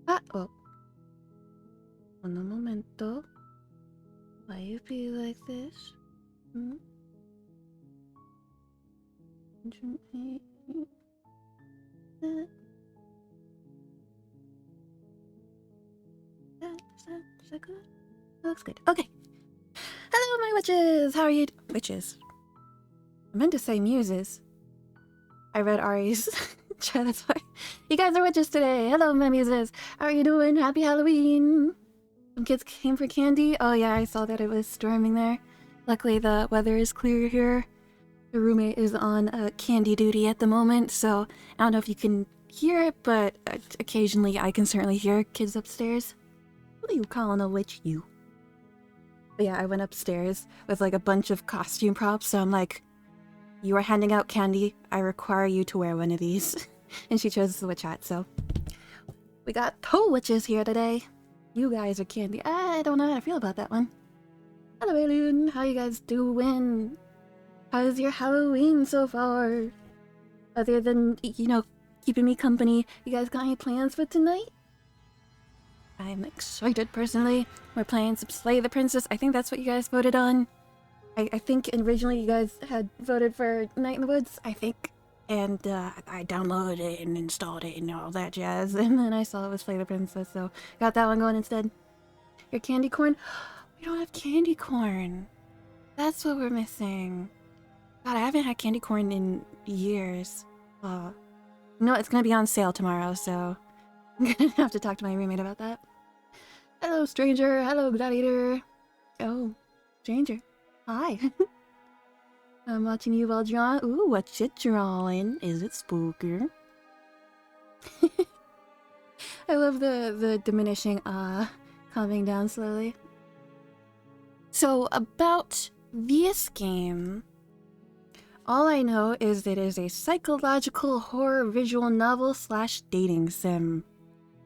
Ah, oh. Un momento. Why you be like this? Hmm? Is that good? That looks good. Okay. Hello, my witches! How are you? Witches. I meant to say muses. I read Ari's chat, that's why. You guys are witches today. Hello, my muses. How are you doing? Happy Halloween. Some kids came for candy. Oh yeah, I saw that it was storming there. Luckily, the weather is clear here. The roommate is on candy duty at the moment, so I don't know if you can hear it, but occasionally I can certainly hear kids upstairs. What are you calling a witch, you? But yeah, I went upstairs with like a bunch of costume props, so I'm like, you are handing out candy, I require you to wear one of these. And she chose the witch hat, so. We got 2 witches here today. You guys are candy. I don't know how to feel about that one. Hello, Alien. How you guys doing? How's your Halloween so far? Other than, you know, keeping me company, you guys got any plans for tonight? I'm excited, personally. We're playing some Slay the Princess. I think that's what you guys voted on. I think originally you guys had voted for Night in the Woods, I think. And I downloaded it and installed it and all that jazz. And then I saw it was Slay the Princess, so got that one going instead. Your candy corn? We don't have candy corn. That's what we're missing. God, I haven't had candy corn in years. No, it's gonna be on sale tomorrow, so I'm gonna have to talk to my roommate about that. Hello, stranger. Hello, gladiator. Oh, stranger. Hi. I'm watching you while drawing. Ooh, what's it drawing? Is it spooky? I love the diminishing calming down slowly. So, about this game, all I know is that it is a psychological horror visual novel / dating sim.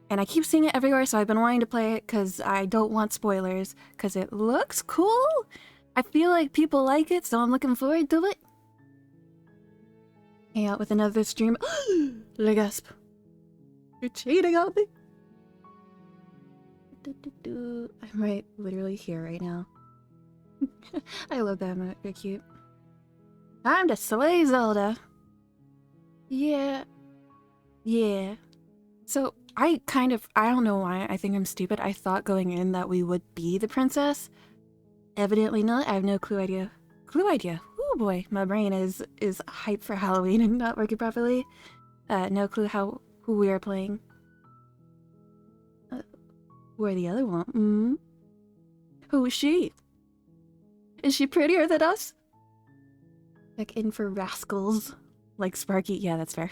And I keep seeing it everywhere, so I've been wanting to play it because I don't want spoilers, because it looks cool. I feel like people like it, so I'm looking forward to it. Hang out with another stream. Le gasp. You're cheating on me. I'm right literally here right now. I love that emote. They're cute. Time to slay Zelda. Yeah. Yeah. So, I don't know why, I think I'm stupid. I thought going in that we would be the princess. Evidently not. I have no clue idea. Oh boy, my brain is hyped for Halloween and not working properly. No clue who we are playing. Who are the other one? Who is she? Is she prettier than us? Check in for rascals. Like Sparky. Yeah, that's fair.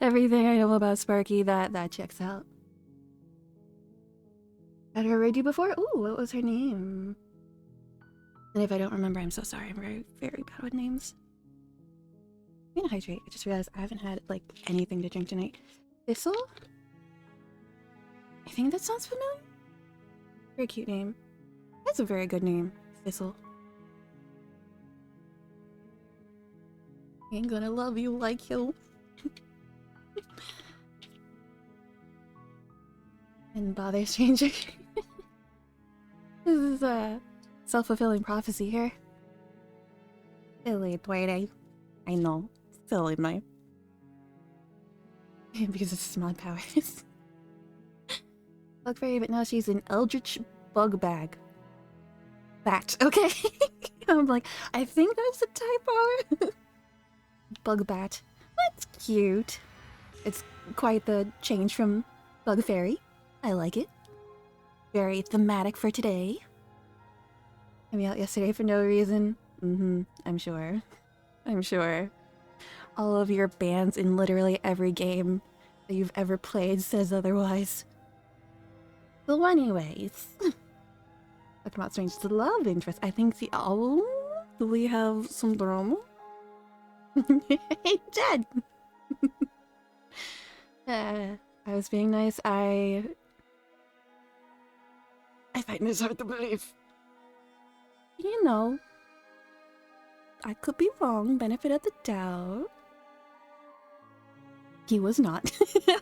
Everything I know about Sparky, that checks out. Had her read you before? Ooh, what was her name? And if I don't remember, I'm so sorry. I'm very, very bad with names. I'm gonna hydrate. I just realized I haven't had, like, anything to drink tonight. Thistle? I think that sounds familiar. Very cute name. That's a very good name. Thistle. Ain't gonna love you like you. And bother stranger. This is a self-fulfilling prophecy here. Silly Twilight. I know. Silly me. Because it's my powers. Bug fairy, but now she's an eldritch bug bag. Bat. Okay. I'm like, I think that's a typo. Bug bat. That's cute. It's quite the change from bug fairy. I like it. Very thematic for today. I'm out yesterday for no reason. I'm sure. I'm sure. All of your bans in literally every game that you've ever played says otherwise. So anyways. Talking about strange love interest. I think the owl. Do we have some drama? Hey, Jed! I was being nice. I find this hard to believe. You know, I could be wrong. Benefit of the doubt. He was not.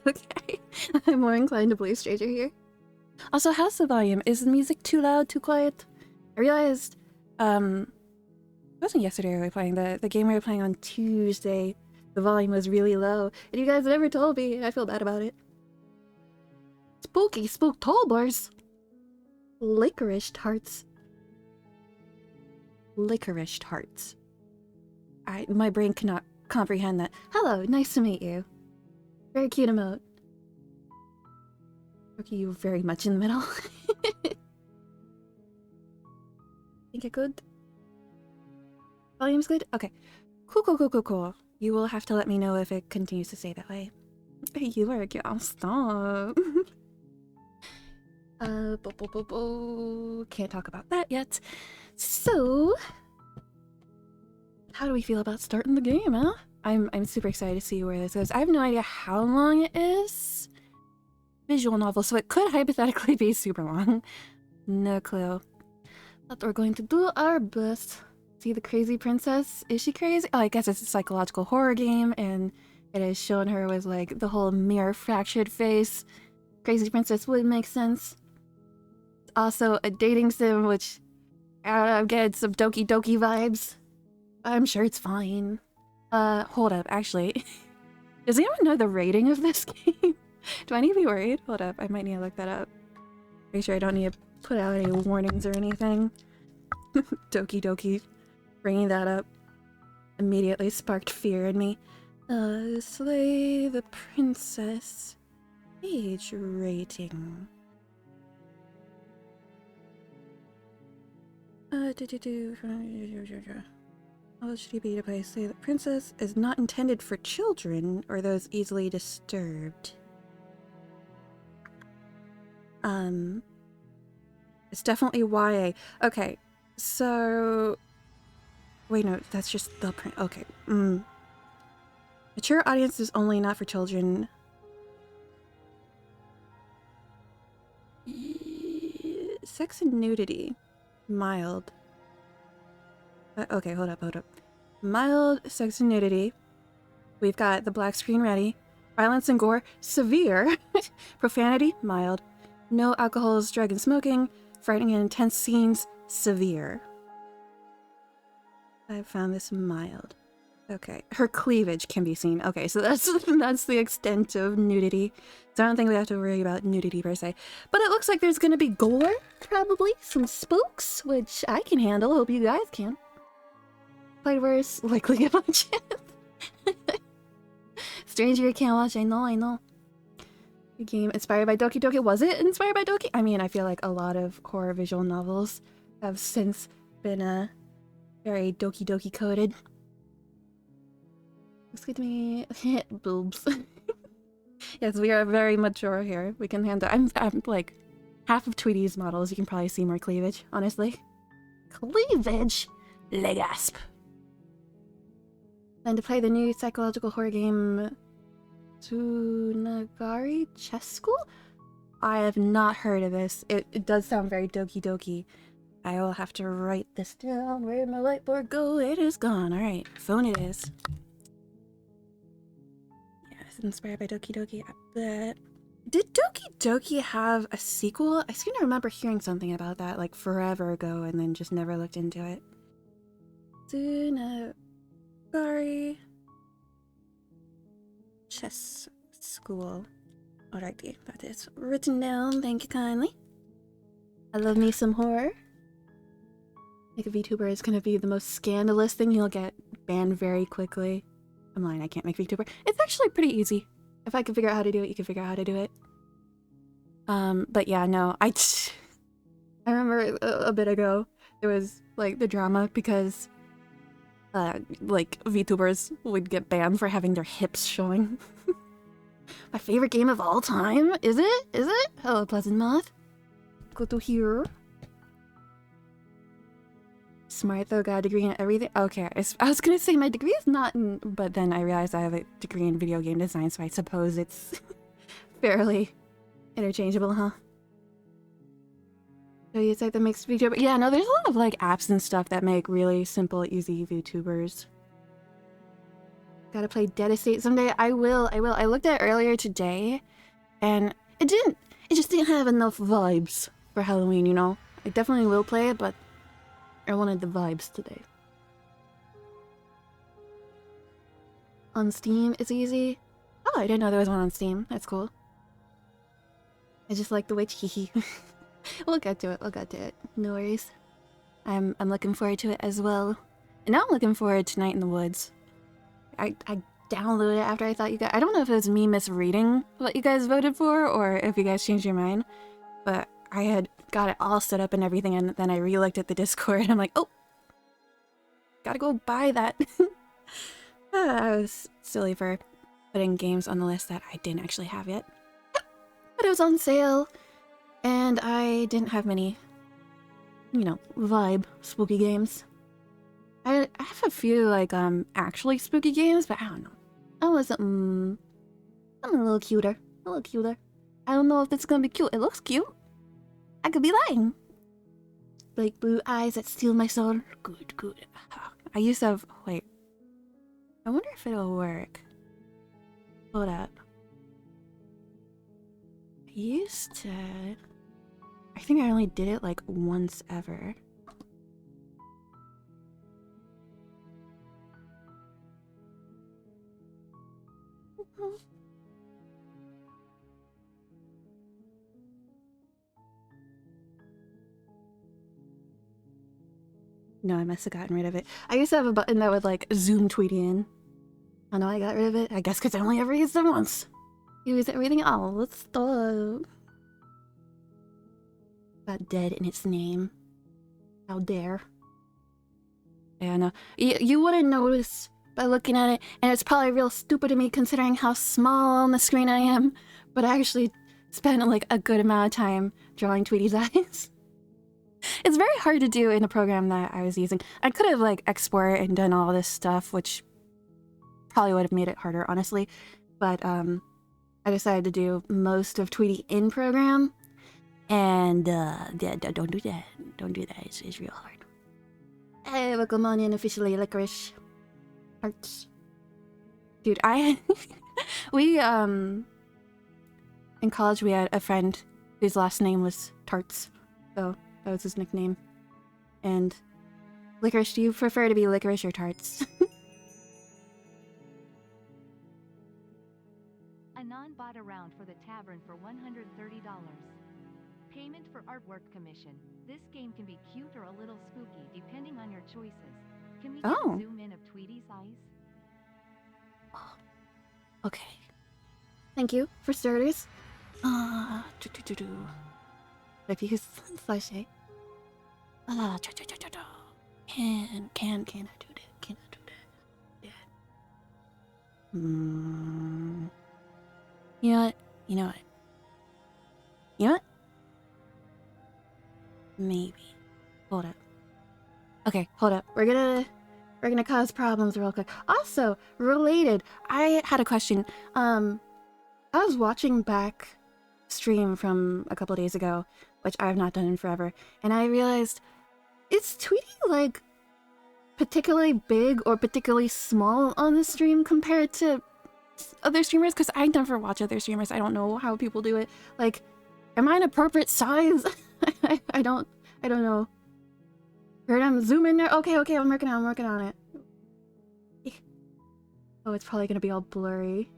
Okay. I'm more inclined to believe Stranger here. Also, how's the volume? Is the music too loud, too quiet? I realized, it wasn't yesterday we were playing, the game we were playing on Tuesday, the volume was really low, and you guys never told me. I feel bad about it. Spooky Spooktober's. Licorice tarts. Licorice tarts. My brain cannot comprehend that. Hello, nice to meet you. Very cute emote. Okay, you very much in the middle. Think it good? Volume's good? Okay. Cool. You will have to let me know if it continues to stay that way. You are a girl. Stop. Can't talk about that yet. So, how do we feel about starting the game, huh? I'm super excited to see where this goes. I have no idea how long it is. Visual novel, so it could hypothetically be super long. No clue. But we're going to do our best. See the crazy princess? Is she crazy? Oh, I guess it's a psychological horror game, and it has shown her with like the whole mirror fractured face. Crazy princess would make sense. It's also a dating sim, which I'm getting some Doki Doki vibes. I'm sure it's fine. Hold up, actually. Does anyone know the rating of this game? Do I need to be worried? Hold up, I might need to look that up. Make sure I don't need to put out any warnings or anything. Doki Doki. Bringing that up immediately sparked fear in me. Slay the Princess. Age rating. How should he be to play? Slay the Princess is not intended for children or those easily disturbed. It's definitely YA. Okay, so... Wait, no, that's just the print. Okay. Mature audience is only not for children. Sex and nudity. Mild. Okay, hold up. Mild sex and nudity. We've got the black screen ready. Violence and gore, severe. Profanity, mild. No alcohols, drug and smoking. Frightening and intense scenes, severe. I found this mild. Okay, her cleavage can be seen. Okay, so that's the extent of nudity. So I don't think we have to worry about nudity per se. But it looks like there's gonna be gore, probably. Some spooks, which I can handle. Hope you guys can. Played worse, likely give a chance. Stranger you can't watch, I know. The game inspired by Doki Doki. Was it inspired by Doki? I mean, I feel like a lot of horror visual novels have since been very Doki Doki coded. Excuse me. Boobs. Yes, we are very mature here. We can handle. I'm like half of Tweety's models. You can probably see more cleavage, honestly. Cleavage? Legasp. Then to play the new psychological horror game Tsunagari Chess School? I have not heard of this. It does sound very Doki Doki. I will have to write this down. Where did my whiteboard go? It is gone. Alright, phone it is. Yeah, it's inspired by Doki Doki. Did Doki Doki have a sequel? I seem to remember hearing something about that like forever ago and then just never looked into it. Tsunagari Chess School. Alrighty, that is written down. Thank you kindly. I love me some horror. Like a VTuber is gonna be the most scandalous thing. You'll get banned very quickly. I'm lying, I can't make VTuber. It's actually pretty easy. If I can figure out how to do it, you can figure out how to do it. But yeah, no, I remember a bit ago, there was like the drama because like VTubers would get banned for having their hips showing. My favorite game of all time? Is it? Is it? Hello, Pleasant Moth. Good to hear. Smart though, got a degree in everything. Okay, I was gonna say my degree is not in, but then I realized I have a degree in video game design, so I suppose it's fairly interchangeable, huh? So you say that makes VTuber? Yeah, no, there's a lot of like apps and stuff that make really simple, easy VTubers. Gotta play Dead Estate someday. I will. I looked at it earlier today, and it just didn't have enough vibes for Halloween, you know? I definitely will play it, but I wanted the vibes today. On Steam, it's easy. Oh, I didn't know there was one on Steam. That's cool. I just like the witch, hee. We'll get to it, we'll get to it. No worries. I'm looking forward to it as well. And now I'm looking forward to Night in the Woods. I downloaded it after I thought you guys... I don't know if it was me misreading what you guys voted for, or if you guys changed your mind. But I had got it all set up and everything, and then I re-looked at the Discord, and I'm like, oh! Gotta go buy that. I was silly for putting games on the list that I didn't actually have yet. But it was on sale, and I didn't have many, you know, vibe spooky games. I have a few, like, actually spooky games, but I don't know. I want something a little cuter. A little cuter. I don't know if it's gonna be cute. It looks cute. I could be lying. Like blue eyes that steal my soul. Good, good. I used to have... Wait. I wonder if it'll work. Hold up. I used to... I think I only did it like once ever. No, I must have gotten rid of it. I used to have a button that would like zoom Tweety in. Oh no, I got rid of it. I guess because I only ever used it once. Use everything else. Stop. Got dead in its name. How dare. Yeah, no. You wouldn't notice by looking at it, and it's probably real stupid of me considering how small on the screen I am, but I actually spent like a good amount of time drawing Tweety's eyes. It's very hard to do in a program that I was using. I could have like exported and done all this stuff, which probably would have made it harder, honestly. But I decided to do most of Tweety in program, and yeah, don't do that. Don't do that. It's real hard. Hey, welcome on in officially, Licorice. Hearts. Dude, we in college we had a friend whose last name was Tarts, so that was his nickname. And Licorice, do you prefer to be Licorice or Tarts? Anon bought a round for the tavern for $130. Payment for artwork commission. This game can be cute or a little spooky depending on your choices. Can we get a zoom in of Tweety's eyes? Oh. Okay. Thank you for starters. If you slash A. Can I do that? Can I do that? Yeah. You know what? You know what? You know what? Maybe. Hold up. Okay, hold up. We're gonna cause problems real quick. Also, related, I had a question. I was watching back stream from a couple days ago, which I have not done in forever, and I realized, is Tweety like particularly big or particularly small on the stream compared to other streamers? Because I never watch other streamers. I don't know how people do it. Like, am I an appropriate size? I don't know. Heard him zoom in there. Okay, I'm working on it. Oh, it's probably gonna be all blurry.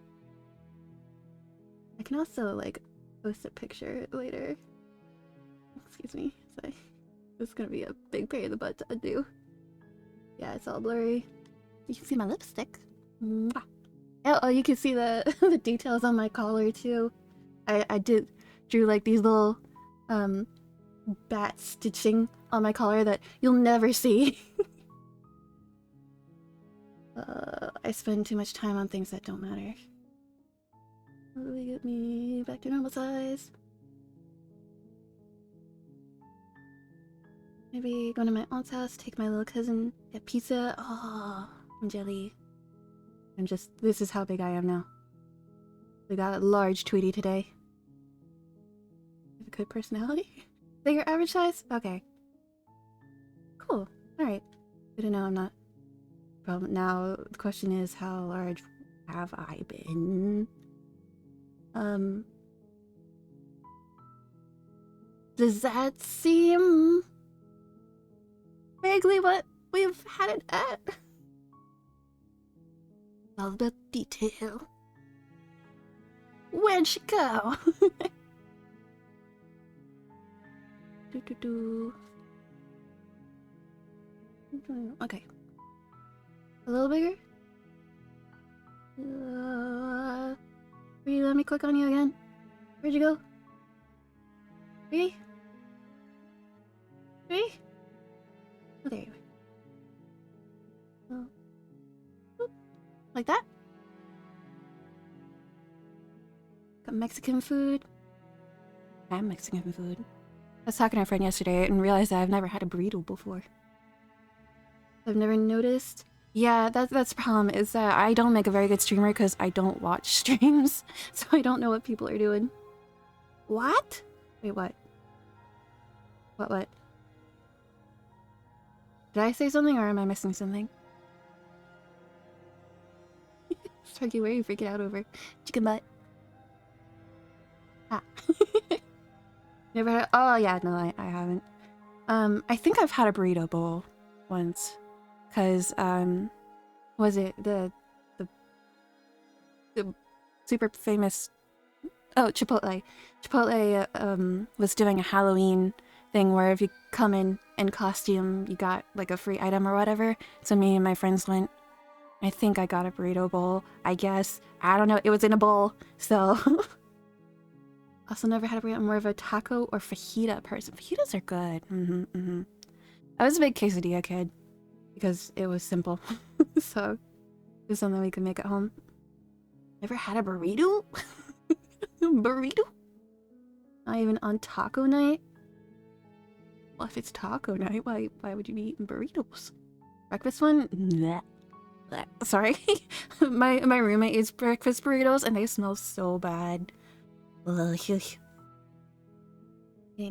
I can also like post a picture later. Excuse me. Sorry. This is gonna be a big pain in the butt to do. Yeah, it's all blurry. You can see my lipstick. Mwah. Oh, you can see the the details on my collar too. I drew like these little bat stitching on my collar that you'll never see. I spend too much time on things that don't matter. Really get me back to normal size. Maybe go to my aunt's house, take my little cousin, get pizza. Oh, I'm jelly. This is how big I am now. We got a large Tweety today. You have a good personality? Is that your average size? Okay. Cool. Alright. Good to know I'm not... Problem. Now, the question is, how large have I been? Does that seem vaguely what we've had it at? All about detail. Where'd she go? Okay. A little bigger? Will you let me click on you again? Where'd you go? Three? Three? Oh, there you are. Boop. Like that? Got Mexican food. And Mexican food. I was talking to a friend yesterday and realized that I've never had a burrito before. I've never noticed. Yeah, that's the problem, is that I don't make a very good streamer because I don't watch streams, so I don't know what people are doing. What? Wait, what? What? Did I say something or am I missing something? Struggy, where are you freaking out over? Chicken butt. Ah. Never had. Oh yeah, no, I haven't. I think I've had a burrito bowl once, cause was it the super famous? Oh, Chipotle. Chipotle was doing a Halloween thing where if you come in costume, you got like a free item or whatever. So me and my friends went. I think I got a burrito bowl. I guess I don't know. It was in a bowl, so. Also never had a burrito. I'm more of a taco or fajita person. Fajitas are good. I was a big quesadilla kid because it was simple. So it was something we could make at home. Never had a burrito? Burrito? Not even on taco night? Well, if it's taco night, why would you be eating burritos? Breakfast one? Bleh. Bleh. Sorry. my roommate eats breakfast burritos and they smell so bad. And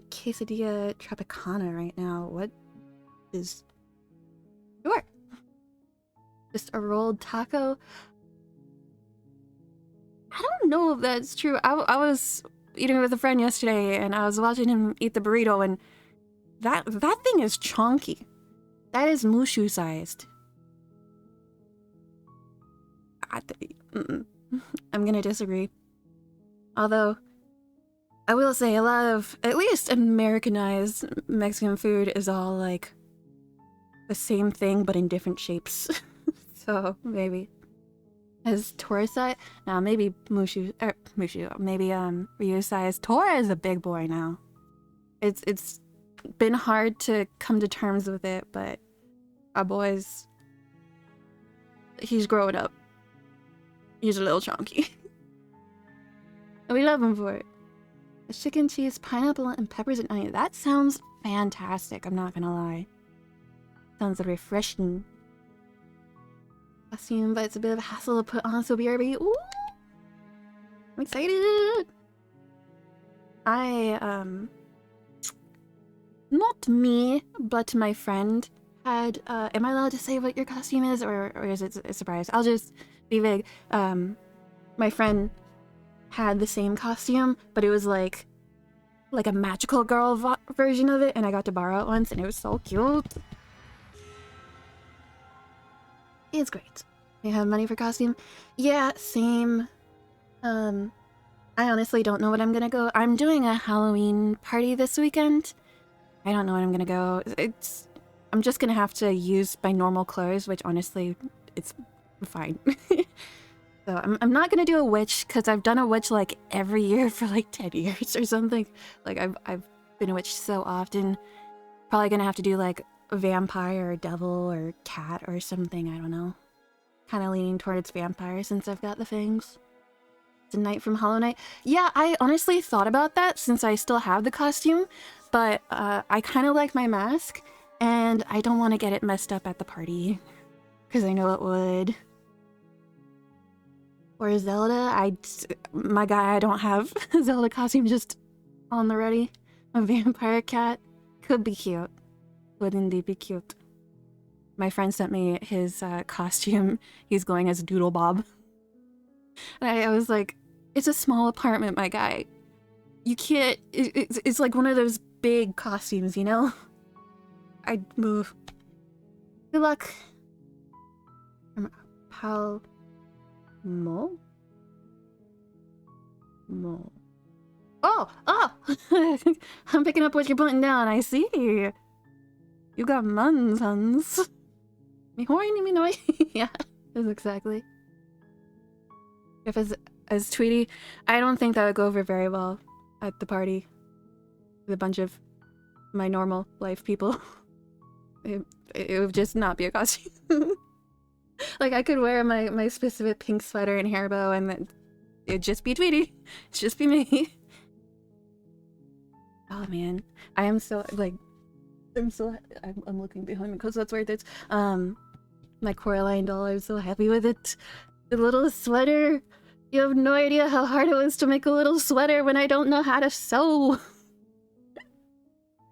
quesadilla Tropicana right now. What is... Sure. Just a rolled taco. I don't know if that's true. I was eating with a friend yesterday and I was watching him eat the burrito and that thing is chunky. That is mushu sized. I'm gonna disagree. Although, I will say a lot of, at least Americanized Mexican food is all like the same thing but in different shapes. So, maybe. As Tora size? No, maybe Mushu, maybe Ryu size. Tora is a big boy now. It's been hard to come to terms with it, but our boy's, he's growing up. He's a little chunky. And we love him for it. A chicken, cheese, pineapple, and peppers and onion. That sounds fantastic, I'm not gonna lie. Sounds refreshing. Costume, but it's a bit of a hassle to put on, so BRB. Ooh! I'm excited! Not me, but my friend had, am I allowed to say what your costume is, or is it a surprise? I'll just be vague. My friend had the same costume, but it was like a magical girl version of it, and I got to borrow it once, and it was so cute. It's great. You have money for costume? Yeah, same. I honestly don't know what I'm gonna go. I'm doing a Halloween party this weekend. I don't know when I'm gonna go. I'm just gonna have to use my normal clothes, which honestly, it's fine. So I'm not gonna do a witch because I've done a witch like every year for like 10 years or something. Like I've been a witch so often. Probably gonna have to do like a vampire or devil or cat or something. I don't know. Kind of leaning towards vampire since I've got the fangs. It's a night from Hollow Knight. Yeah, I honestly thought about that since I still have the costume, but I kind of like my mask and I don't want to get it messed up at the party because I know it would. Or Zelda, my guy, I don't have a Zelda costume just on the ready. A vampire cat could be cute. Would indeed be cute. My friend sent me his costume. He's going as Doodle Bob. And I was like, it's a small apartment, my guy. You can't, it's like one of those big costumes, you know? I'd move. Good luck. Pal... Mo? Mo. Oh! I'm picking up what you're putting down, I see. You got munsons. Me horny, me noy. Yeah, that's exactly. If as Tweety, I don't think that would go over very well at the party. With a bunch of my normal life people. It would just not be a costume. Like, I could wear my specific pink sweater and hair bow and then it'd just be Tweety. It'd just be me. Oh man, I am so, like, I'm looking behind me because that's where it is. My Coraline doll, I'm so happy with it. The little sweater. You have no idea how hard it was to make a little sweater when I don't know how to sew.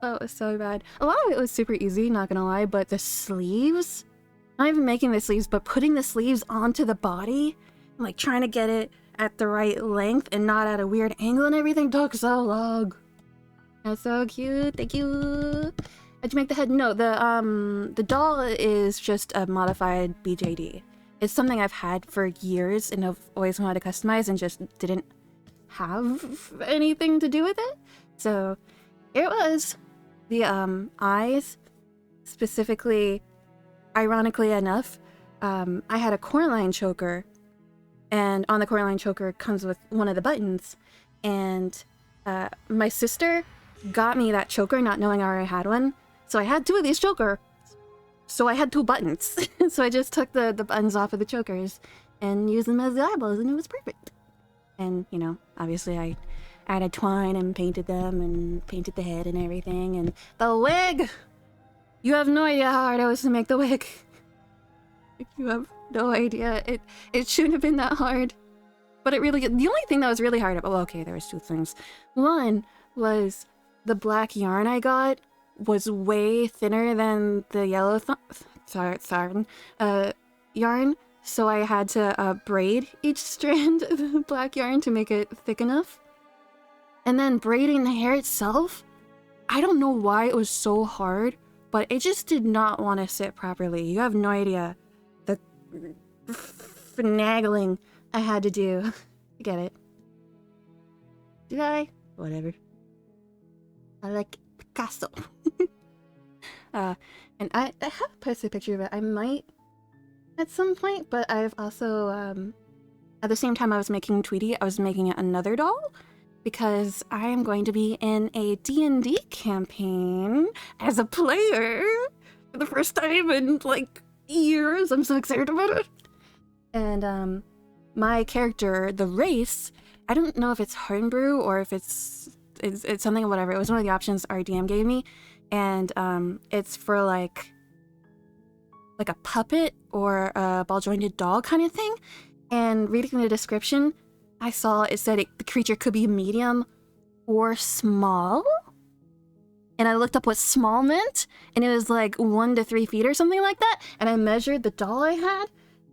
Oh, it was so bad. A lot of it was super easy, not gonna lie, but the sleeves? Not even making the sleeves, but putting the sleeves onto the body, like trying to get it at the right length and not at a weird angle and everything took so long. That's so cute, thank you. How'd you make the head? No, the doll is just a modified BJD. It's something I've had for years and I've always wanted to customize and just didn't have anything to do with it. So here it was. The eyes, specifically, ironically enough, I had a Coraline choker, and on the Coraline choker comes with one of the buttons, and my sister got me that choker not knowing I already had one, so I had two of these chokers, so I had two buttons. So I just took the buttons off of the chokers and used them as the eyeballs, and it was perfect. And, you know, obviously I added twine and painted them and painted the head and everything, and the wig! You have no idea how hard it was to make the wig. You have no idea. It shouldn't have been that hard. But it really... The only thing that was really hard... Oh, okay, there was two things. One was the black yarn I got was way thinner than the yellow yarn. So I had to braid each strand of the black yarn to make it thick enough. And then braiding the hair itself, I don't know why it was so hard, but it just did not want to sit properly. You have no idea the finagling I had to do. I get it. Did I? Whatever. I like Picasso. And I have posted a picture of it. I might at some point, but I've also, at the same time I was making Tweety, I was making another doll. Because I am going to be in a D&D campaign as a player for the first time in, like, years. I'm so excited about it. And, my character, the race, I don't know if it's Homebrew or if it's something, whatever. It was one of the options our DM gave me. And, it's for, like a puppet or a ball-jointed doll kind of thing. And reading the description, I saw it said the creature could be medium or small. And I looked up what small meant, and it was like 1 to 3 feet or something like that. And I measured the doll I had,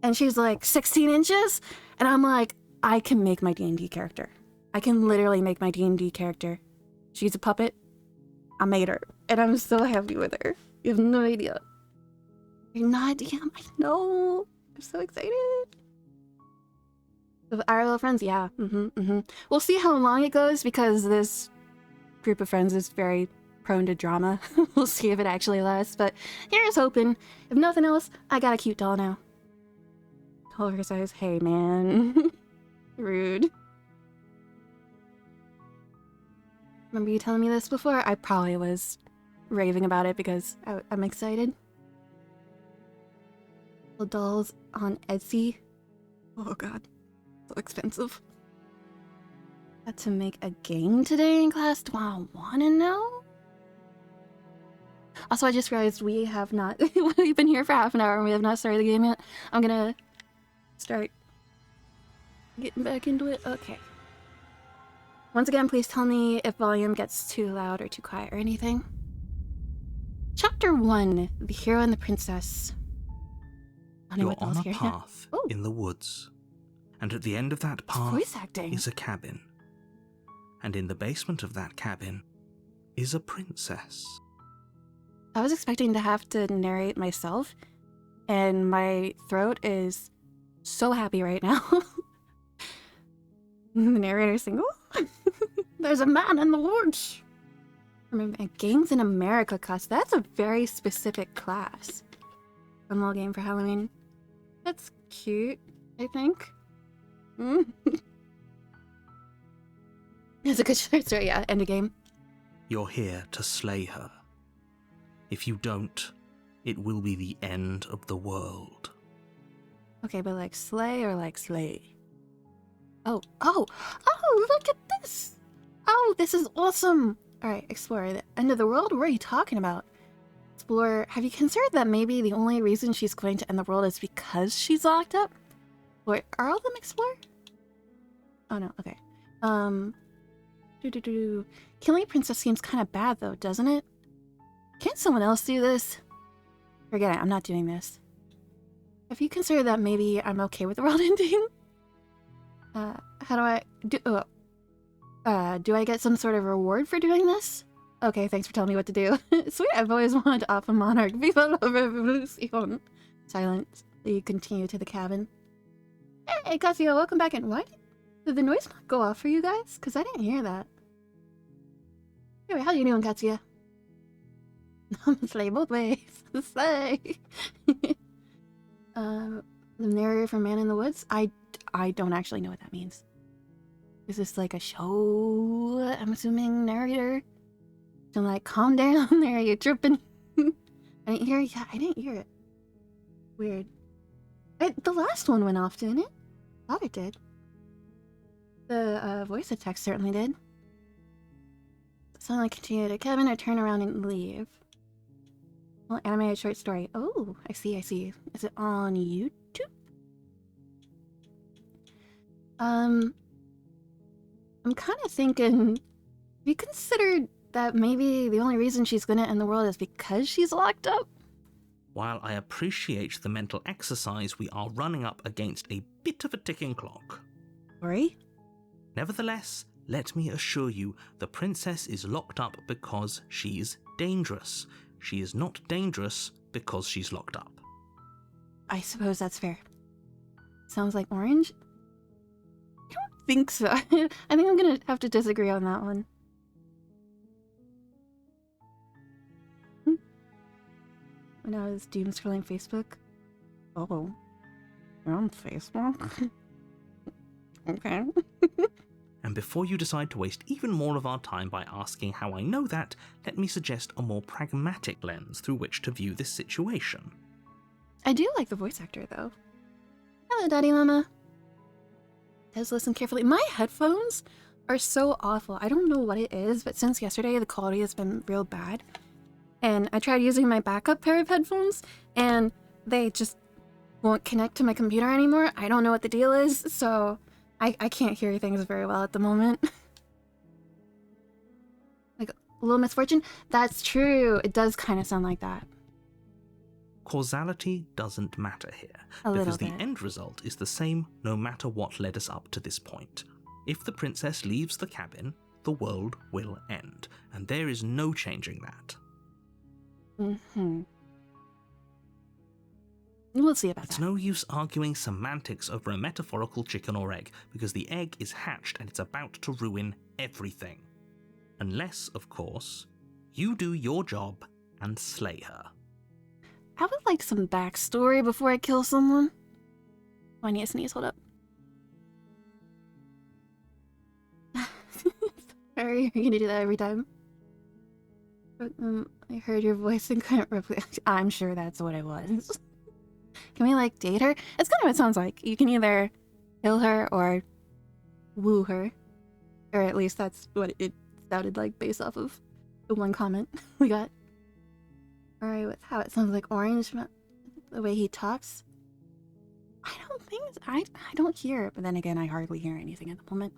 and she's like 16 inches. And I'm like, I can make my D&D character. I can literally make my D&D character. She's a puppet. I made her. And I'm so happy with her. You have no idea. You're not DM. I know. I'm so excited. With our little friends, yeah. We'll see how long it goes because this group of friends is very prone to drama. We'll see if it actually lasts, but here's hoping. If nothing else, I got a cute doll now. Oliver says, hey man. Rude. Remember you telling me this before? I probably was raving about it because I'm excited. Little dolls on Etsy. Oh god. So expensive. Had to make a game today in class. Do I wanna know? Also, I just realized we have not... We've been here for half an hour and we have not started the game yet. I'm gonna start getting back into it. Okay. Once again, please tell me if volume gets too loud or too quiet or anything. Chapter 1. The Hero and the Princess. You're on a path in the woods. And at the end of that path is a cabin. And in the basement of that cabin, is a princess. I was expecting to have to narrate myself, and my throat is so happy right now. The narrator single? There's a man in the woods. Remember, Games in America class. That's a very specific class. A little game for Halloween. That's cute, I think. It's a good short story, yeah. End of game. You're here to slay her. If you don't, it will be the end of the world. Okay, but like slay or like slay? Oh, look at this! Oh, this is awesome! Alright, Explorer, the end of the world? What are you talking about? Explorer, have you considered that maybe the only reason she's going to end the world is because she's locked up? Wait, are all of them Explorer? Oh no, okay. Killing a princess seems kind of bad though, doesn't it? Can't someone else do this? Forget it, I'm not doing this. Have you considered that maybe I'm okay with the world ending? How do I do I get some sort of reward for doing this? Okay, thanks for telling me what to do. Sweet, I've always wanted to off a monarch. Viva la revolucion. Silence. You continue to the cabin. Hey, Kazuya, welcome back in. Why did the noise not go off for you guys? Because I didn't hear that. Anyway, how you doing, Katsuya? I'm slay both ways. Slay. The narrator from Man in the Woods? I don't actually know what that means. Is this like a show? I'm assuming narrator? So I'm like, calm down there, you're tripping. I didn't hear it. Yeah, I didn't hear it. Weird. The last one went off, didn't it? Thought it did. The voice of text certainly did. So I continue to Kevin or turn around and leave. Well, animated short story. Oh, I see. Is it on YouTube? I'm kind of thinking, have you considered that maybe the only reason she's gonna end the world is because she's locked up? While I appreciate the mental exercise, we are running up against a bit of a ticking clock. Sorry? Nevertheless, let me assure you, the princess is locked up because she's dangerous. She is not dangerous because she's locked up. I suppose that's fair. Sounds like orange? I don't think so. I think I'm gonna have to disagree on that one. When I was doom scrolling Facebook. Oh. You're on Facebook? Okay. And before you decide to waste even more of our time by asking how I know that, let me suggest a more pragmatic lens through which to view this situation. I do like the voice actor, though. Hello, Daddy Mama. Does listen carefully. My headphones are so awful. I don't know what it is, but since yesterday, the quality has been real bad. And I tried using my backup pair of headphones, and they just won't connect to my computer anymore. I don't know what the deal is, so I can't hear things very well at the moment. Like a little misfortune? That's true. It does kind of sound like that. Causality doesn't matter here, A because little the bit. end result is the same no matter what led us up to this point. If the princess leaves the cabin, the world will end, and there is no changing that. We'll see about It's that. no use arguing semantics over a metaphorical chicken or egg, because the egg is hatched and it's about to ruin everything. Unless, of course, you do your job and slay her. I would like some backstory before I kill someone. Oh, I need a sneeze, hold up. Sorry, you're gonna do that every time. But, I heard your voice and couldn't reflect. I'm sure that's what it was. Can we, like, date her? That's kind of what it sounds like. You can either kill her or woo her. Or at least that's what it sounded like based off of the one comment we got. Alright, with how it sounds like orange, the way he talks. I don't think I don't hear it, but then again, I hardly hear anything at the moment.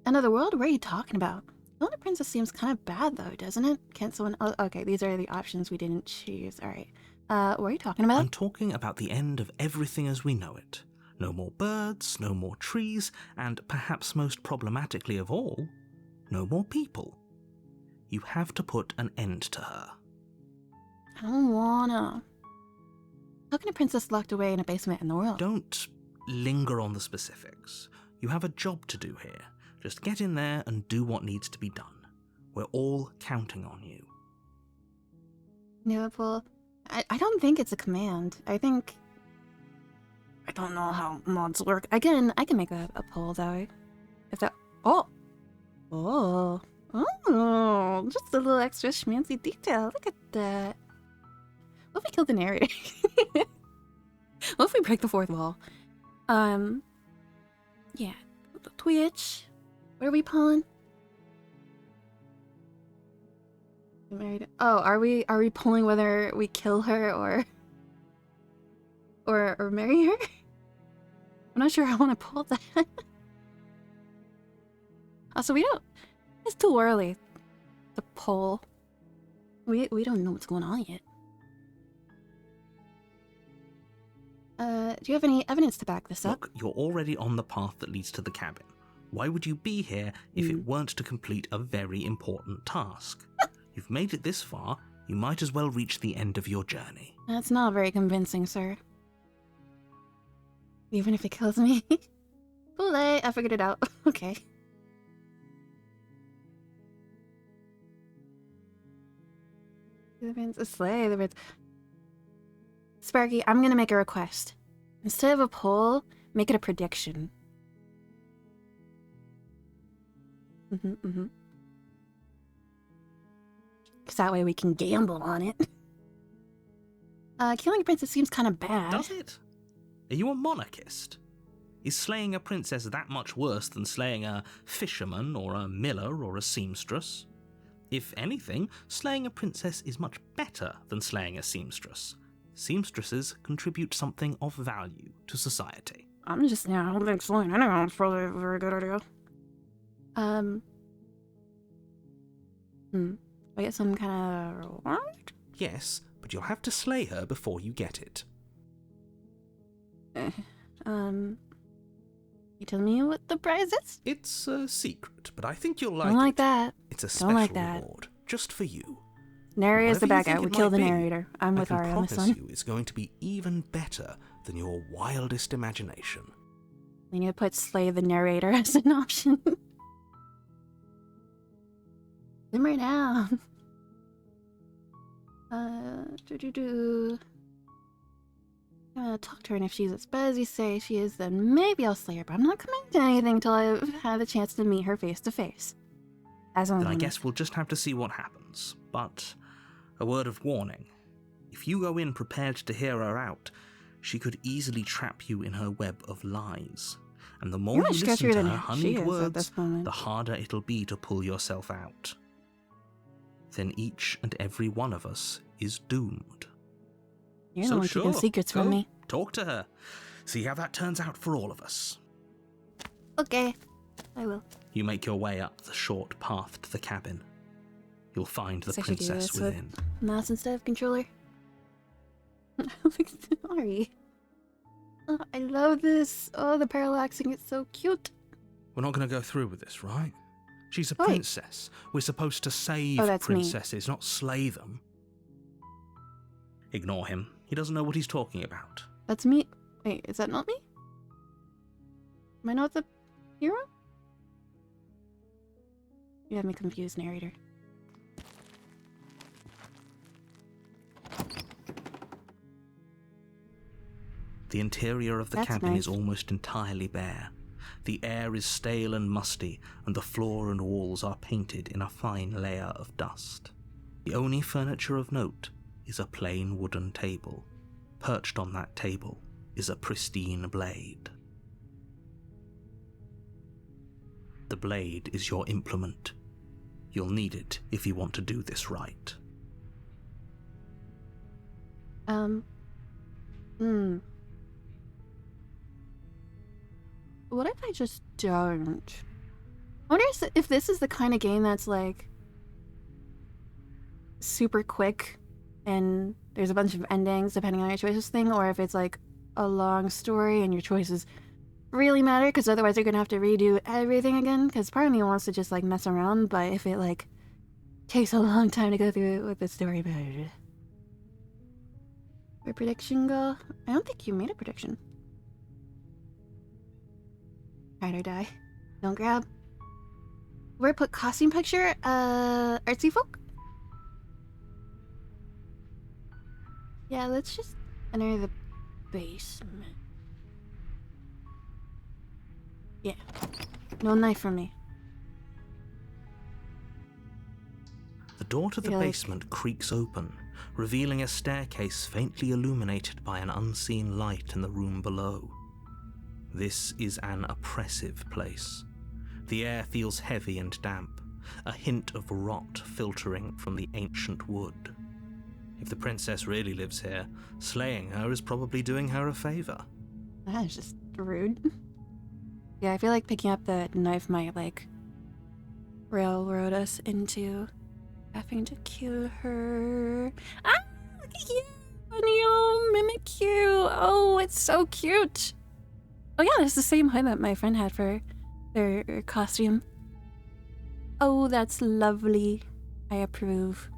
Another world? What are you talking about? Killing a princess seems kind of bad, though, doesn't it? Can't someone? Oh, okay, these are the options we didn't choose. Alright. What are you talking about? I'm talking about the end of everything as we know it. No more birds, no more trees, and perhaps most problematically of all, no more people. You have to put an end to her. I don't wanna. How can a princess locked away in a basement in the world? Don't linger on the specifics. You have a job to do here. Just get in there and do what needs to be done. We're all counting on you. Liverpool. I don't think it's a command. I think... I don't know how mods work. Again, I can make a poll that way. If that... Oh! Oh! Oh! Just a little extra schmancy detail. Look at that. What if we kill the narrator? What if we break the fourth wall? Yeah. Twitch. What are we pulling? Married. Oh, are we pulling whether we kill her or marry her? I'm not sure I want to pull that. Also, we don't. It's too early to pull. We don't know what's going on yet. Do you have any evidence to back this up? Look, you're already on the path that leads to the cabin. Why would you be here if it weren't to complete a very important task? You've made it this far, you might as well reach the end of your journey. That's not very convincing, sir. Even if it kills me. Too late, I figured it out. Okay. The prince a slay, the prince. Sparky, I'm gonna make a request. Instead of a poll, make it a prediction. Because that way we can gamble on it. Killing a princess seems kind of bad. Does it? Are you a monarchist? Is slaying a princess that much worse than slaying a fisherman or a miller or a seamstress? If anything, slaying a princess is much better than slaying a seamstress. Seamstresses contribute something of value to society. I'm just, yeah, I don't think slaying anyone's probably a very good idea. I get some kind of reward? Yes, but you'll have to slay her before you get it. You tell me what the prize is? It's a secret, but I think you'll like Don't like it. that. It's a special reward, just for you. Narrator's the bad Whatever you guy. think We it kill the might be, narrator. I'm with Ari on this I can one. promise you it's going to be even better than your wildest imagination. We need to put slay the narrator as an option. Simmer down. I'm gonna talk to her, and if she's as bad as you say she is, then maybe I'll slay her, but I'm not committing to anything until I've had a chance to meet her face to face. Then I guess we'll just have to see what happens. But a word of warning. If you go in prepared to hear her out, she could easily trap you in her web of lies. And the more you listen to her honeyed words, the harder it'll be to pull yourself out. Then each and every one of us is doomed. You're the one keeping secrets from me. Talk to her. See how that turns out for all of us. Okay, I will. You make your way up the short path to the cabin. You'll find the Actually princess within. Mouse instead of controller. Sorry. Oh, I love this. Oh, the parallaxing is so cute. We're not going to go through with this, right? She's a princess. We're supposed to save princesses, not slay them. Ignore him. He doesn't know what he's talking about. That's me. Wait, is that not me? Am I not the hero? You have me confused, narrator. The interior of the cabin is almost entirely bare. The air is stale and musty, and the floor and walls are painted in a fine layer of dust. The only furniture of note is a plain wooden table. Perched on that table is a pristine blade. The blade is your implement. You'll need it if you want to do this right. What if I just don't? I wonder if this is the kind of game that's like super quick and there's a bunch of endings depending on your choices thing, or if it's like a long story and your choices really matter, because otherwise you're gonna have to redo everything again, because part of me wants to just like mess around, but if it like takes a long time to go through it with the story mode. Where prediction go? I don't think you made a prediction. Ride or die. Don't grab. Where put costume picture? Artsy folk? Yeah, let's just enter the basement. Yeah. No knife for me. The door to the Yeah, like- basement creaks open, revealing a staircase faintly illuminated by an unseen light in the room below. This is an oppressive place. The air feels heavy and damp, a hint of rot filtering from the ancient wood. If the princess really lives here, slaying her is probably doing her a favor. That is just rude. Yeah, I feel like picking up the knife might, like, railroad us into having to kill her. Ah, look at you! Neil, Mimikyu! Oh, it's so cute! Oh yeah, it's the same hood that my friend had for their costume. Oh, that's lovely. I approve.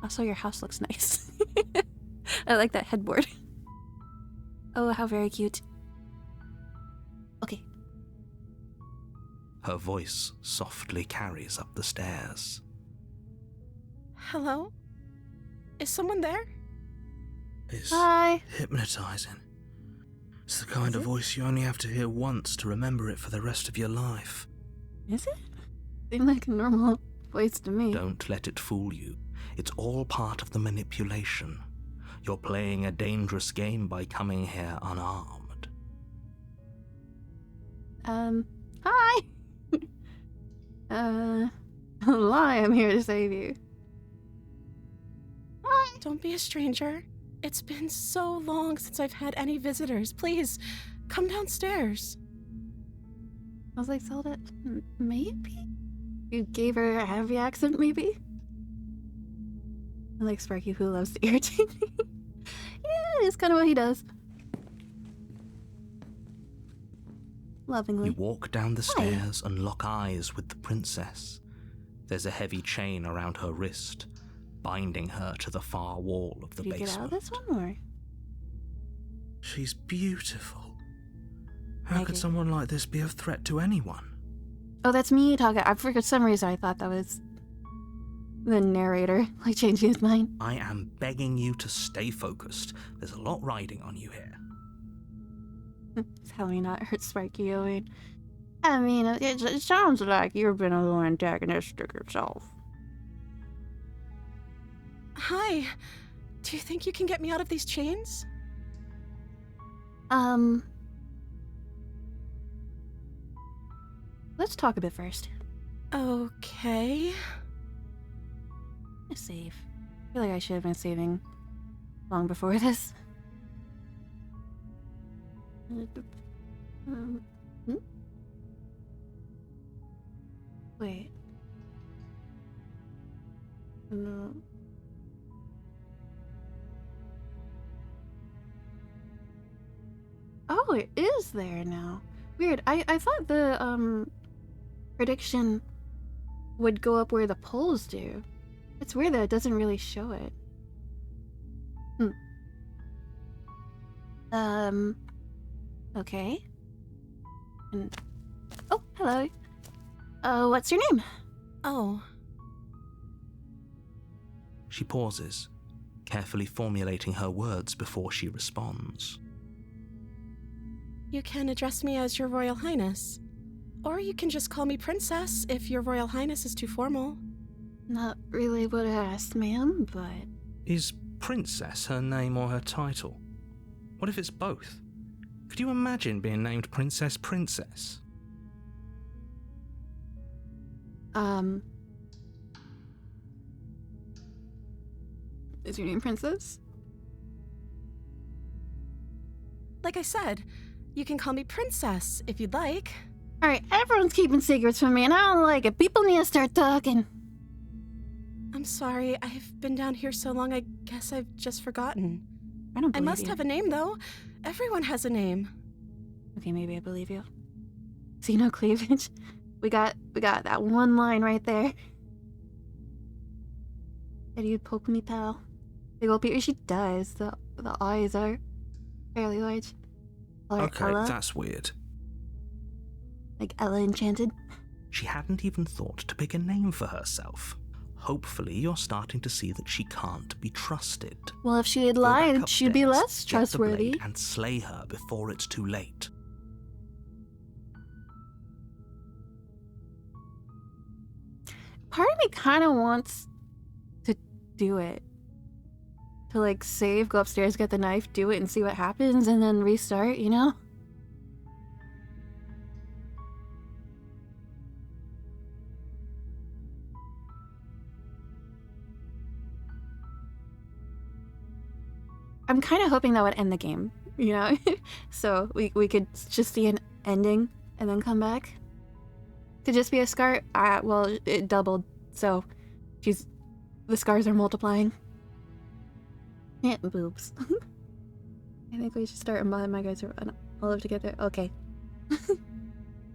Also, your house looks nice. I like that headboard. Oh, how very cute. Okay. Her voice softly carries up the stairs. Hello? Is someone there? It's Hi. hypnotizing. It's the kind Is of it? voice you only have to hear once to remember it for the rest of your life. Is it? Seemed like a normal voice to me. Don't let it fool you. It's all part of the manipulation. You're playing a dangerous game by coming here unarmed. Hi. Lie, I'm here to save you. Hi. Don't be a stranger. It's been so long since I've had any visitors. Please, come downstairs. I was like, Zelda, maybe? You gave her a heavy accent, maybe? I like Sparky, who loves to irritate me. Yeah, it's kind of what he does. Lovingly. You walk down the Hi. stairs and lock eyes with the princess. There's a heavy chain around her wrist, binding her to the far wall of the Did you basement. get out of this one, or? She's beautiful. How Thank could you. someone like this be a threat to anyone? Oh, that's me talking. For some reason, I thought that was the narrator, like changing his mind. I am begging you to stay focused. There's a lot riding on you here. Tell me not hurt Sparky, Owen. I mean, it sounds like you've been a little antagonistic yourself. Hi. Do you think you can get me out of these chains? Let's talk a bit first. Okay. Let's save. I feel like I should have been saving long before this. Wait. No. Oh, it is there now. Weird. I thought the prediction would go up where the polls do. It's weird that it doesn't really show it. Okay. And oh, hello. What's your name? Oh. She pauses, carefully formulating her words before she responds. You can address me as Your Royal Highness. Or you can just call me Princess if Your Royal Highness is too formal. Not really what I asked, ma'am, but Is Princess her name or her title? What if it's both? Could you imagine being named Princess Princess? Is your name Princess? Like I said, you can call me Princess if you'd like. Alright, everyone's keeping secrets from me and I don't like it. People need to start talking. I'm sorry, I've been down here so long I guess I've just forgotten. I don't I believe must you. have a name though. Everyone has a name. Okay, maybe I believe you. See no cleavage? We got that one line right there. Said you'd poke me, pal. Big old Peter. She does. The eyes are fairly large. Or Okay, Ella. that's weird. Like Ella Enchanted. She hadn't even thought to pick a name for herself. Hopefully, you're starting to see that she can't be trusted. Well, if she had Go back lied, she'd be upstairs, less get the trustworthy. blade, and slay her before it's too late. Part of me kind of wants to do it. To, like, save, go upstairs, get the knife, do it, and see what happens, and then restart, you know? I'm kind of hoping that would end the game, you know? So we could just see an ending and then come back. To just be a scar, well, it doubled, so the scars are multiplying. Yeah, boobs. I think we should start and buy my guys are all live together. Okay.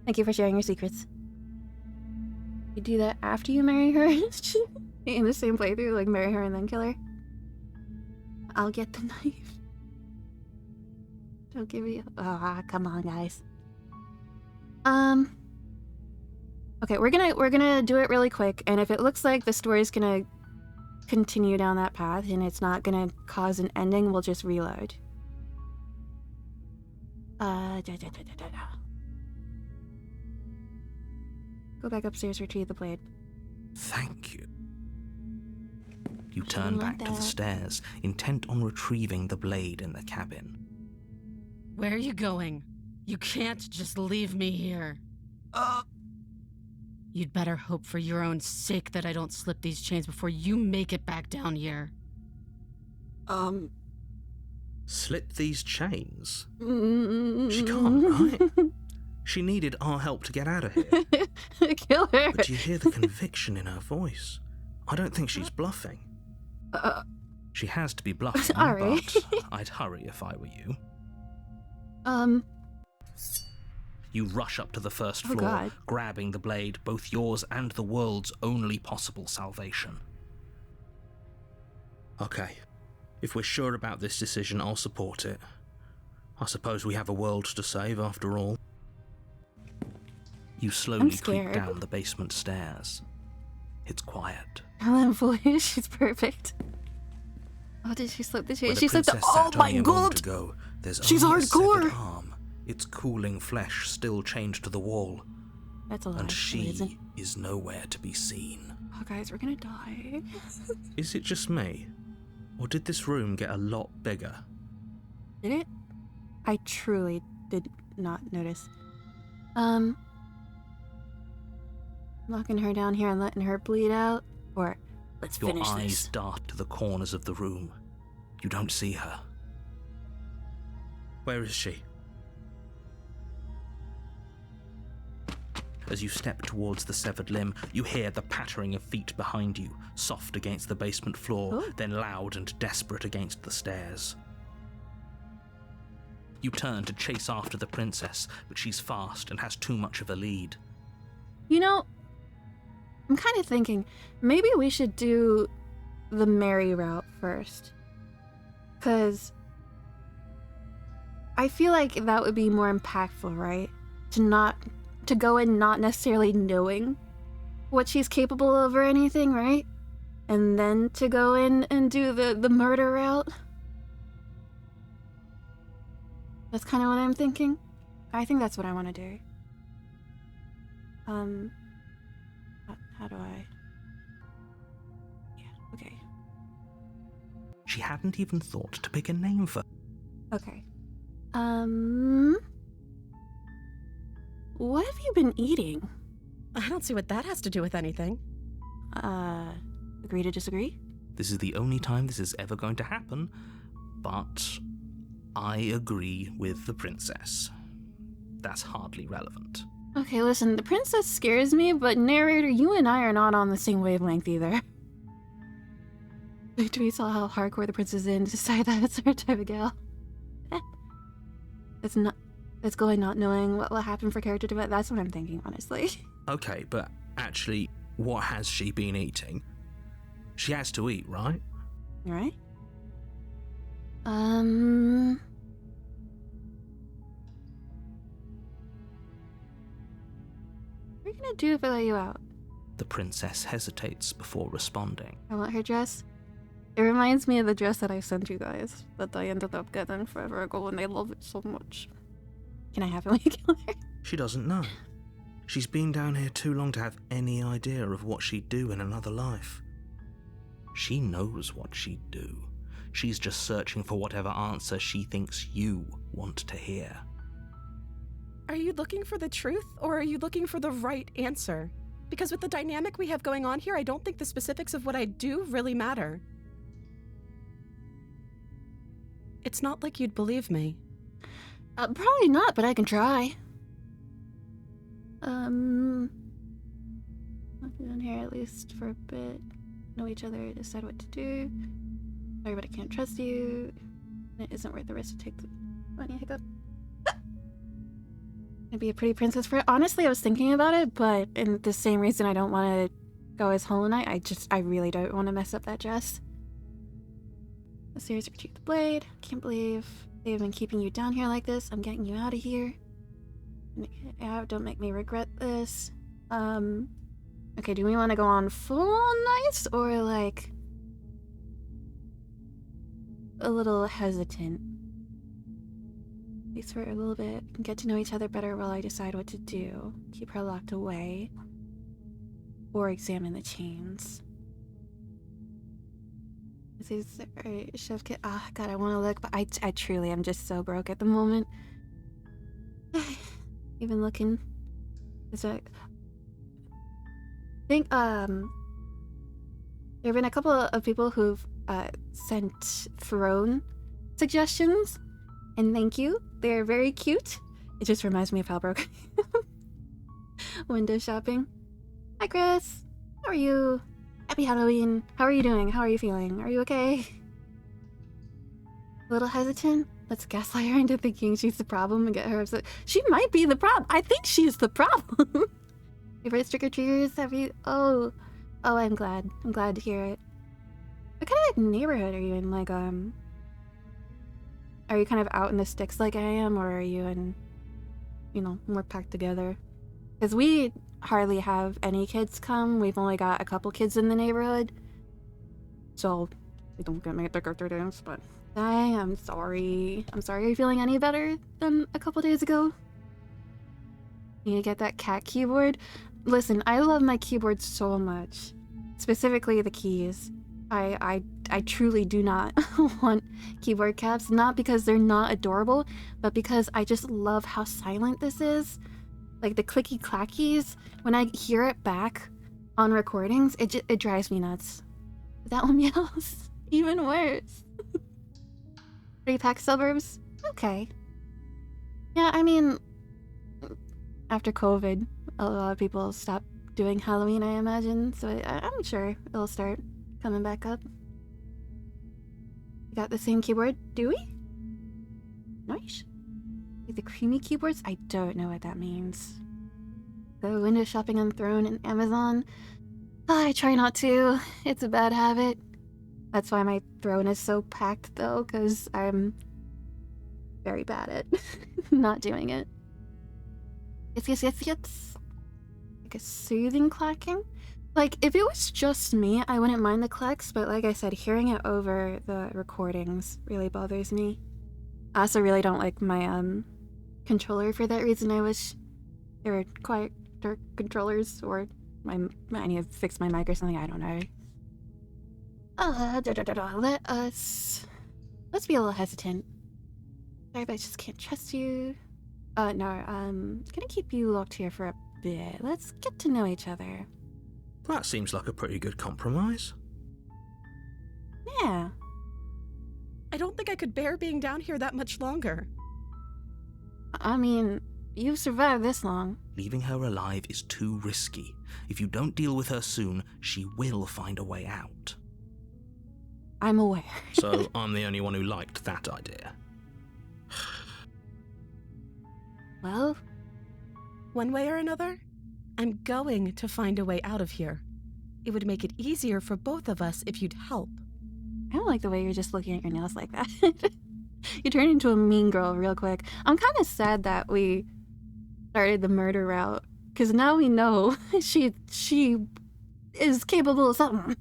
Thank you for sharing your secrets. You do that after you marry her? In the same playthrough, like marry her and then kill her? I'll get the knife. Don't give me. Come on, guys. Okay, we're gonna do it really quick, and if it looks like the story's gonna continue down that path and it's not gonna cause an ending, we'll just reload. Go back upstairs, retrieve the blade. Thank you. You turn like back to the that. stairs, intent on retrieving the blade in the cabin. Where are you going? You can't just leave me here. You'd better hope for your own sake that I don't slip these chains before you make it back down here. Slip these chains? She She can't, right? She needed our help to get out of here. Kill her. But do you hear the conviction in her voice? I don't think she's bluffing. She has to be bluffing, Sorry. but I'd hurry if I were you. You rush up to the first Oh, floor, God. grabbing the blade, both yours and the world's only possible salvation. Okay, if we're sure about this decision, I'll support it. I suppose we have a world to save after all. You slowly creep scared. down the basement stairs. It's quiet. Helen Boy, she's perfect. Oh, did she slip the chain? Where the She slipped the. princess Oh sat my only a moment god! ago, there's She's only a hardcore. severed arm, its cooling flesh still chained to the wall, That's a lie. and It she isn't. is nowhere to be seen. Oh, guys, we're gonna die. Is it just me? Or did this room get a lot bigger? Did it? I truly did not notice. Locking her down here and letting her bleed out? Or, let's Your finish eyes this. dart to the corners of the room. You don't see her. Where is she? As you step towards the severed limb, you hear the pattering of feet behind you, soft against the basement floor, Oh. then loud and desperate against the stairs. You turn to chase after the princess, but she's fast and has too much of a lead. You know, I'm kind of thinking maybe we should do the Mary route first. Because I feel like that would be more impactful, right? To go in not necessarily knowing what she's capable of or anything, right? And then to go in and do the murder route. That's kind of what I'm thinking. I think that's what I want to do. How do I? Yeah, okay. She hadn't even thought to pick a name for. Okay. What have you been eating? I don't see what that has to do with anything. Agree to disagree? This is the only time this is ever going to happen, but I agree with the princess. That's hardly relevant. Okay, listen, the princess scares me, but narrator, you and I are not on the same wavelength either. Do we saw how hardcore the princess is and decide that it's our type of gal? It's going not knowing what will happen for character development. That's what I'm thinking, honestly. Okay, but actually, what has she been eating? She has to eat, right? Right? What are you gonna do if I let you out? The princess hesitates before responding. I want her dress. It reminds me of the dress that I sent you guys that I ended up getting forever ago, and I love it so much. Can I have it when you kill her? She doesn't know. She's been down here too long to have any idea of what she'd do in another life. She knows what she'd do. She's just searching for whatever answer she thinks you want to hear. Are you looking for the truth, or are you looking for the right answer? Because with the dynamic we have going on here, I don't think the specifics of what I do really matter. It's not like you'd believe me. Probably not, but I can try. I'll be down here at least for a bit. Know each other, decide what to do. Sorry, but I can't trust you. It isn't worth the risk to take the money. Hiccup. I'd be a pretty princess for it. Honestly, I was thinking about it, but in the same reason I don't want to go as Hollow Knight, I really don't want to mess up that dress. A series of retrieve the blade. Can't believe they've been keeping you down here like this. I'm getting you out of here. Don't make me regret this. Okay, do we want to go on full nice or like a little hesitant? At least for a little bit. Get to know each other better while I decide what to do. Keep her locked away. Or examine the chains. This is Chef Kit. Ah, God, I want to look, but I truly am just so broke at the moment. Even looking. Is that? I think there have been a couple of people who've sent throne suggestions, and thank you. They're very cute. It just reminds me of how broke window shopping. Hi, Chris. How are you? Happy Halloween. How are you doing? How are you feeling? Are you okay? A little hesitant? Let's gaslight her into thinking she's the problem and get her upset. She might be the problem. I think she's the problem. Favorite trick-or-treaters? Have you? Oh, I'm glad. I'm glad to hear it. What kind of neighborhood are you in? Like, are you kind of out in the sticks like I am, or are you in, more packed together? Because we hardly have any kids come. We've only got a couple kids in the neighborhood. So, we don't get made trick-or-treaters, but I am sorry. I'm sorry. Are you feeling any better than a couple days ago? You need to get that cat keyboard? Listen, I love my keyboard so much. Specifically the keys. I truly do not want keyboard caps. Not because they're not adorable, but because I just love how silent this is. Like the clicky clackies, when I hear it back on recordings, it drives me nuts. That one yells even worse. 3-pack suburbs? Okay. Yeah, I mean, after COVID, a lot of people stopped doing Halloween, I imagine, so I'm sure it'll start coming back up. We got the same keyboard, do we? Nice. Like the creamy keyboards? I don't know what that means. Go window shopping on Throne and Amazon? I try not to. It's a bad habit. That's why my Throne is so packed, though, because I'm very bad at not doing it. Yes. Like a soothing clacking? Like, if it was just me, I wouldn't mind the clicks, but like I said, hearing it over the recordings really bothers me. I also really don't like my, controller for that reason. I wish there were quieter controllers, or I need to fix my mic or something, I don't know. Let's be a little hesitant. Sorry, but I just can't trust you. No, gonna keep you locked here for a bit. Let's get to know each other. That seems like a pretty good compromise. Yeah. I don't think I could bear being down here that much longer. I mean, you've survived this long. Leaving her alive is too risky. If you don't deal with her soon, she will find a way out. I'm aware. So I'm the only one who liked that idea. Well, one way or another, I'm going to find a way out of here. It would make it easier for both of us if you'd help. I don't like the way you're just looking at your nails like that. You turned into a mean girl real quick. I'm kind of sad that we started the murder route, because now we know she is capable of something.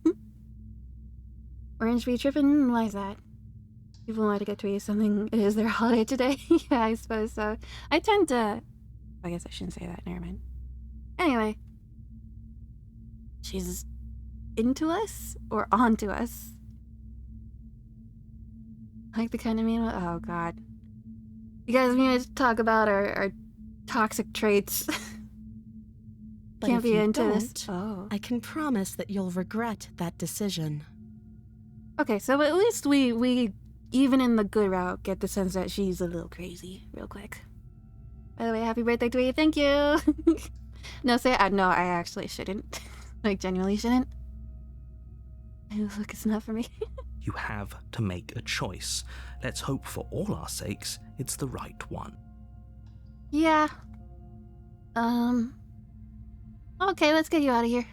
Orange be tripping? Why is that? People want to get to eat something. It is their holiday today. Yeah, I suppose so. I tend to... I guess I shouldn't say that. Never mind. Anyway. She's into us or onto us? Like the kind of mean... Oh, God. You guys need to talk about our toxic traits. But Can't if be you into this. don't, Oh. I can promise that you'll regret that decision. Okay, so at least we even in the good route get the sense that she's a little crazy real quick. By the way, happy birthday to you. Thank you. No, I actually shouldn't. Like, genuinely shouldn't. Look, it's not for me. You have to make a choice. Let's hope for all our sakes it's the right one. Yeah. Okay, let's get you out of here.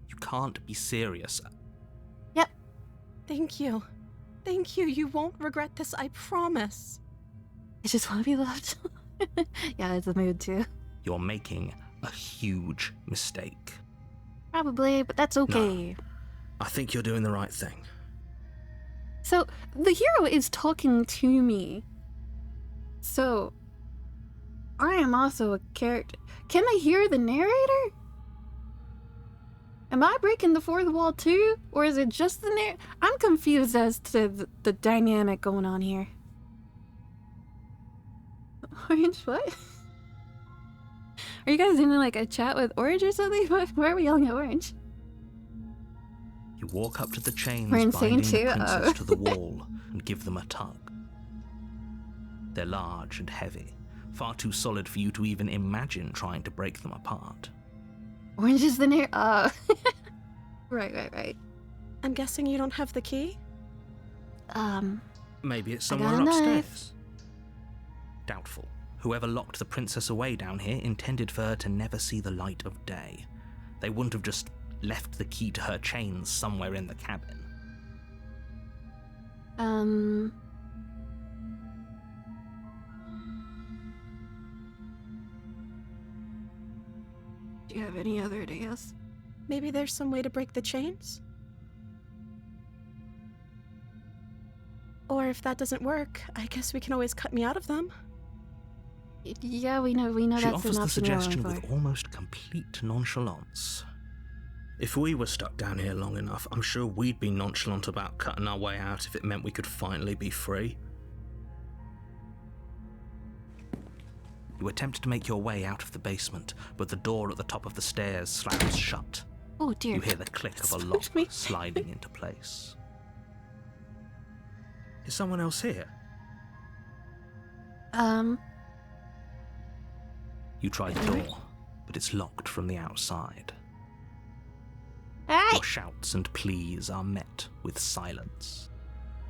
You can't be serious. Yep. Thank you. Thank you. You won't regret this, I promise. I just want to be loved. Yeah, it's a mood too. You're making a huge mistake. Probably, but that's okay. I think you're doing the right thing. So, the hero is talking to me. So, I am also a character. Can I hear the narrator? Am I breaking the fourth wall too? Or is it just the narrator? I'm confused as to the dynamic going on here. Orange, what? Are you guys in like a chat with Orange or something? Why are we yelling at Orange? You walk up to the chains We're insane binding too? the princess Oh. to the wall and give them a tug. They're large and heavy, far too solid for you to even imagine trying to break them apart. Orange is the narrator. Oh. Right. I'm guessing you don't have the key? Maybe it's I got somewhere a knife. upstairs. Doubtful. Whoever locked the princess away down here intended for her to never see the light of day. They wouldn't have just left the key to her chains somewhere in the cabin. Do you have any other ideas? Maybe there's some way to break the chains? Or if that doesn't work, I guess we can always cut me out of them. Yeah, we know She that's offers an the option you're suggestion going with for. almost complete nonchalance. If we were stuck down here long enough, I'm sure we'd be nonchalant about cutting our way out if it meant we could finally be free. You attempt to make your way out of the basement, but the door at the top of the stairs slams shut. Oh dear. You hear the click of a Excuse lock me. sliding into place. Is someone else here? You try the door, but it's locked from the outside. Hey! Your shouts and pleas are met with silence.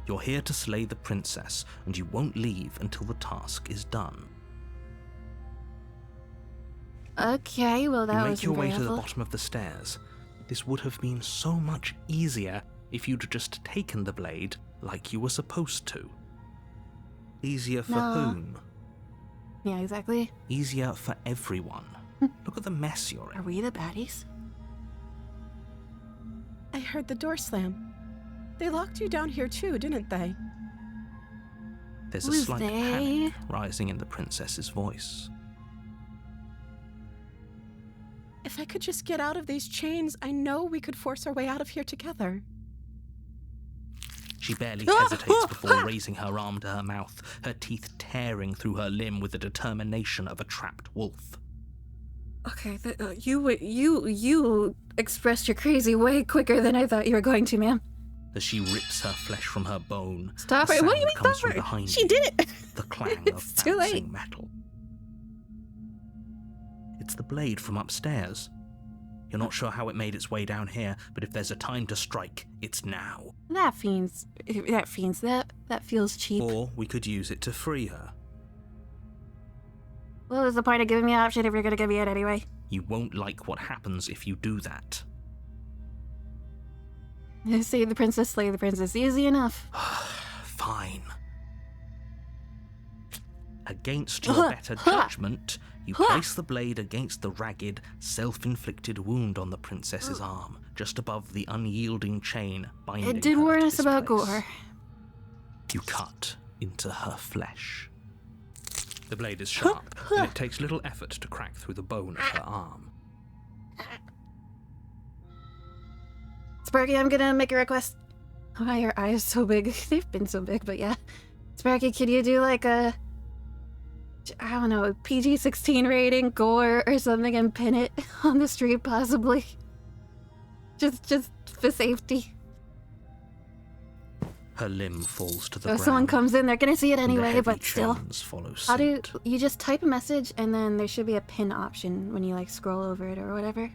You're here to slay the princess, and you won't leave until the task is done. Okay, well You that make was your way very to the helpful. bottom of the stairs. This would have been so much easier if you'd just taken the blade like you were supposed to. Easier for No. whom? Yeah, exactly. Easier for everyone. Look at the mess you're Are in. we the baddies? I heard the door slam. They locked you down here too, didn't they? There's a Who's slight they? panic rising in the princess's voice. If I could just get out of these chains, I know we could force our way out of here together. She barely hesitates before raising her arm to her mouth, her teeth tearing through her limb with the determination of a trapped wolf. Okay, you expressed your crazy way quicker than I thought you were going to, ma'am. As she rips her flesh from her bone, Stop a her! What do you sound mean comes stop from her? behind She you, did it! the clang It's of too bouncing late. metal. It's the blade from upstairs. You're not sure how it made its way down here, but if there's a time to strike, it's now. That feels cheap. Or we could use it to free her. What was the point of giving me an option if you're gonna give me it anyway? You won't like what happens if you do that. Save the princess, slay the princess. Easy enough. Fine. Against your better judgment, you place the blade against the ragged, self-inflicted wound on the princess's arm, just above the unyielding chain binding It did her warn to us this about place. gore. You cut into her flesh. The blade is sharp, and it takes little effort to crack through the bone of her arm. Sparky, I'm gonna make a request. Why are your eyes so big? They've been so big, but yeah. Sparky, could you do like a, I don't know, PG-16 rating, gore or something, and pin it on the street, possibly? Just for safety. Her limb falls to the So ground. if someone comes in, they're gonna see it and the anyway, heavy but still. chains follow How do suit. you just type a message and then there should be a pin option when you like scroll over it or whatever?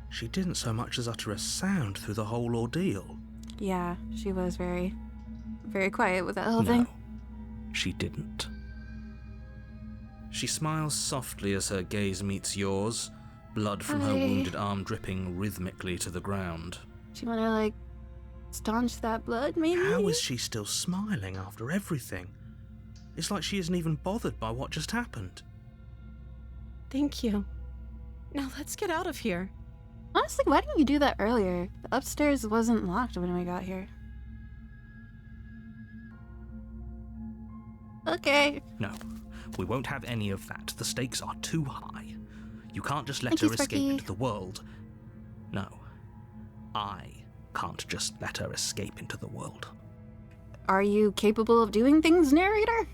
She didn't so much as utter a sound through the whole ordeal. Yeah, she was very, very quiet with that whole No, thing. she didn't. She smiles softly as her gaze meets yours, blood from her Hi. wounded arm dripping rhythmically to the ground. Do you wanna like staunch that blood, maybe? How is she still smiling after everything? It's like she isn't even bothered by what just happened. Thank you. Now let's get out of here. Honestly, why didn't you do that earlier? The upstairs wasn't locked when we got here. Okay. No, we won't have any of that. The stakes are too high. You can't just let Thank you, her escape Sparky. into the world. No, I can't just let her escape into the world. Are you capable of doing things, narrator?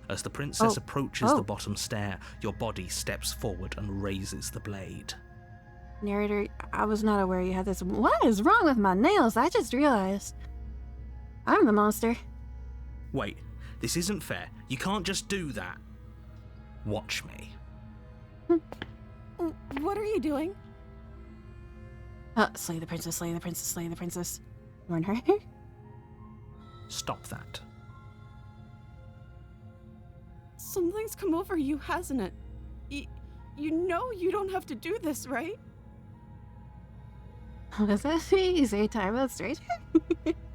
As the princess Oh. approaches Oh. the bottom stair, your body steps forward and raises the blade. Narrator, I was not aware you had this. What is wrong with my nails? I just realized. I'm the monster. Wait, this isn't fair. You can't just do that. Watch me. What are you doing? Slay the princess, slay the princess, slay the princess. Warn her. Stop that. Something's come over you, hasn't it? You know you don't have to do this, right? Was that you say time out straight?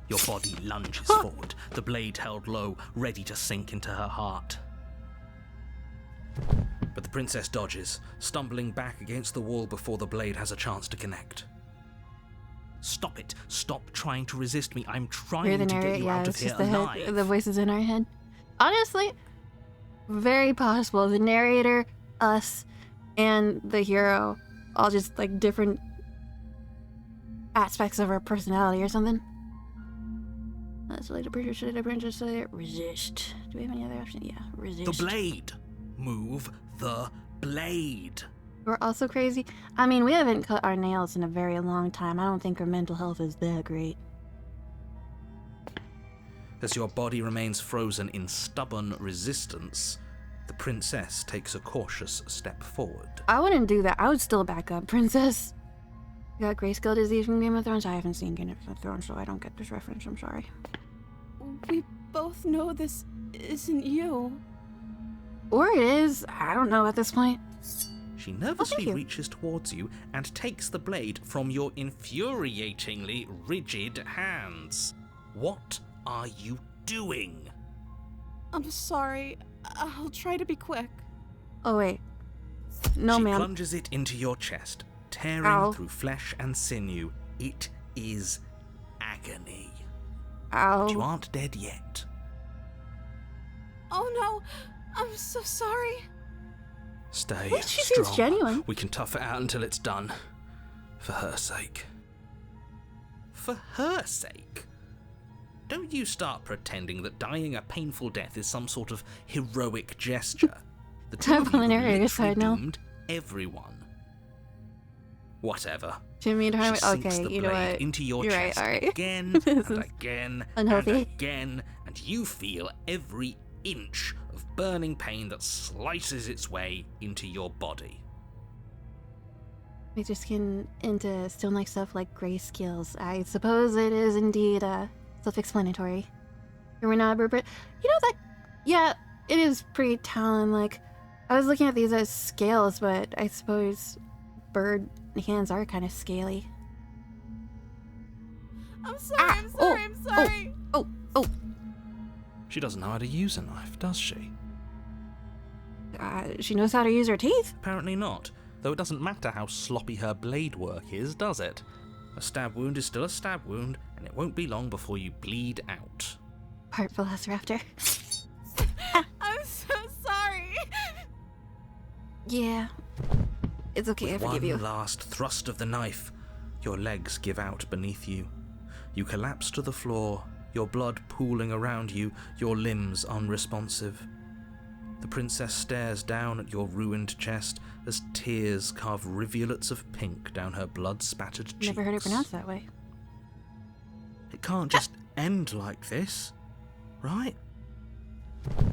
Your body lunges forward, the blade held low, ready to sink into her heart. But the princess dodges, stumbling back against the wall before the blade has a chance to connect. Stop it. Stop trying to resist me. I'm You're trying the to get narrator. you Yeah, out of it's here just the alive. head. The voices in our head. Honestly, very possible. The narrator, us, and the hero, all just like different aspects of our personality or something. That's like resist. Do we have any other option? Yeah, resist. The blade. Move the blade. We're also crazy. I mean, we haven't cut our nails in a very long time. I don't think our mental health is that great. As your body remains frozen in stubborn resistance, the princess takes a cautious step forward. I wouldn't do that. I would still back up, princess. You got grayscale disease from Game of Thrones? I haven't seen Game of Thrones, so I don't get this reference. I'm sorry. We both know this isn't you. Or it is. I don't know at this point. She nervously you. reaches towards you and takes the blade from your infuriatingly rigid hands. What are you doing? I'm sorry. I'll try to be quick. Oh, wait. No, She ma'am. plunges it into your chest, tearing Ow. through flesh and sinew. It is agony. Ow. But you aren't dead yet. Oh no! I'm so sorry. Stay Well, she strong. seems genuine. We can tough it out until it's done. For her sake. For her sake? Don't you start pretending that dying a painful death is some sort of heroic gesture. The two Time of for you the have narrator's side literally now. doomed everyone. Whatever. Jimmy and She Harmony. sinks Okay, the you know blade what? into your You're chest right, alright. again This and is again unhealthy. and again, and you feel every inch of burning pain that slices its way into your body. We just get into Stone Like stuff like grayscales. I suppose it is indeed self-explanatory. Here we not, Rupert. You know that? Yeah, it is pretty Talon-like. I was looking at these as scales, but I suppose bird hands are kind of scaly. I'm sorry, I'm sorry. Oh. She doesn't know how to use a knife, does she? She knows how to use her teeth. Apparently not, though it doesn't matter how sloppy her blade work is, does it? A stab wound is still a stab wound, and it won't be long before you bleed out. Part Velociraptor. I'm so sorry. Yeah. It's okay, I forgive you. One last thrust of the knife, your legs give out beneath you. You collapse to the floor, your blood pooling around you, your limbs unresponsive. The princess stares down at your ruined chest as tears carve rivulets of pink down her blood-spattered cheeks. Never heard it pronounced that way. It can't just end like this, right?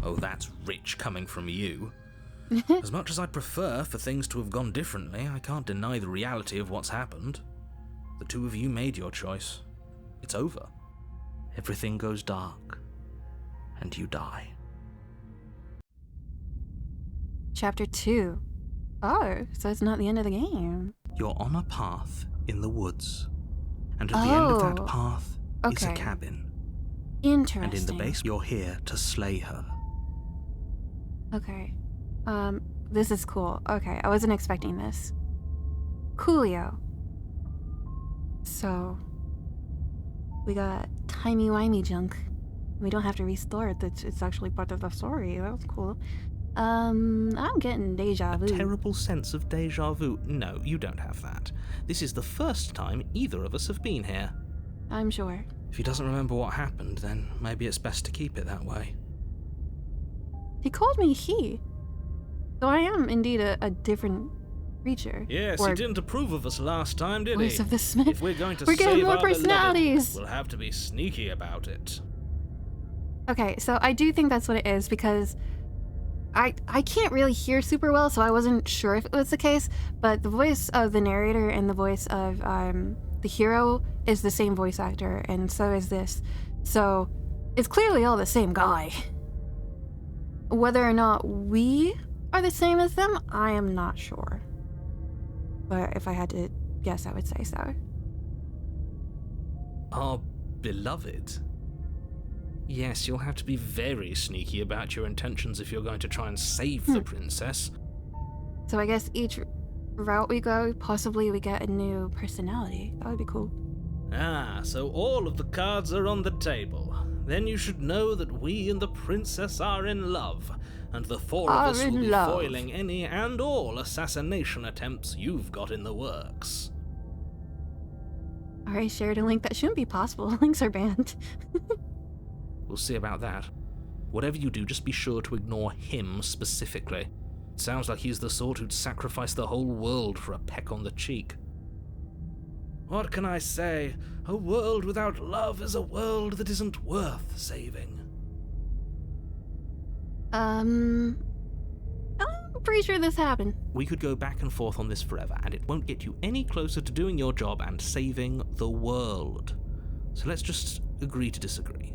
Oh, that's rich coming from you. As much as I'd prefer for things to have gone differently, I can't deny the reality of what's happened. The two of you made your choice. It's over. Everything goes dark, and you die. Chapter 2. Oh, so it's not the end of the game. You're on a path in the woods, and at the end of that Oh, path is a okay. cabin. Interesting. And in the base, you're here to slay her. Okay. This is cool. Okay, I wasn't expecting this. Coolio. So, we got timey-wimey junk. We don't have to restore it. It's actually part of the story. That was cool. I'm getting deja vu. A terrible sense of deja vu. No, you don't have that. This is the first time either of us have been here. I'm sure. If he doesn't remember what happened, then maybe it's best to keep it that way. He called me he. So I am indeed a different creature. Yes, Or he didn't approve of us last time, did voice he? of the Smith. If we're going to We're getting save more our beloved, personalities. we'll have to be sneaky about it. Okay, so I do think that's what it is because I can't really hear super well, so I wasn't sure if it was the case, but the voice of the narrator and the voice of the hero is the same voice actor, and so is this. So it's clearly all the same guy. Whether or not we are the same as them, I am not sure. But if I had to guess, I would say so. Our beloved? Yes, you'll have to be very sneaky about your intentions if you're going to try and save the princess. So I guess each route we go, possibly we get a new personality. That would be cool. Ah, so all of the cards are on the table. Then you should know that we and the princess are in love, and the four of us will be foiling any and all assassination attempts you've got in the works. Alright, shared a link that shouldn't be possible. Links are banned. We'll see about that. Whatever you do, just be sure to ignore him specifically. It sounds like he's the sort who'd sacrifice the whole world for a peck on the cheek. What can I say? A world without love is a world that isn't worth saving. I'm pretty sure this happened. We could go back and forth on this forever, and it won't get you any closer to doing your job and saving the world. So let's just agree to disagree.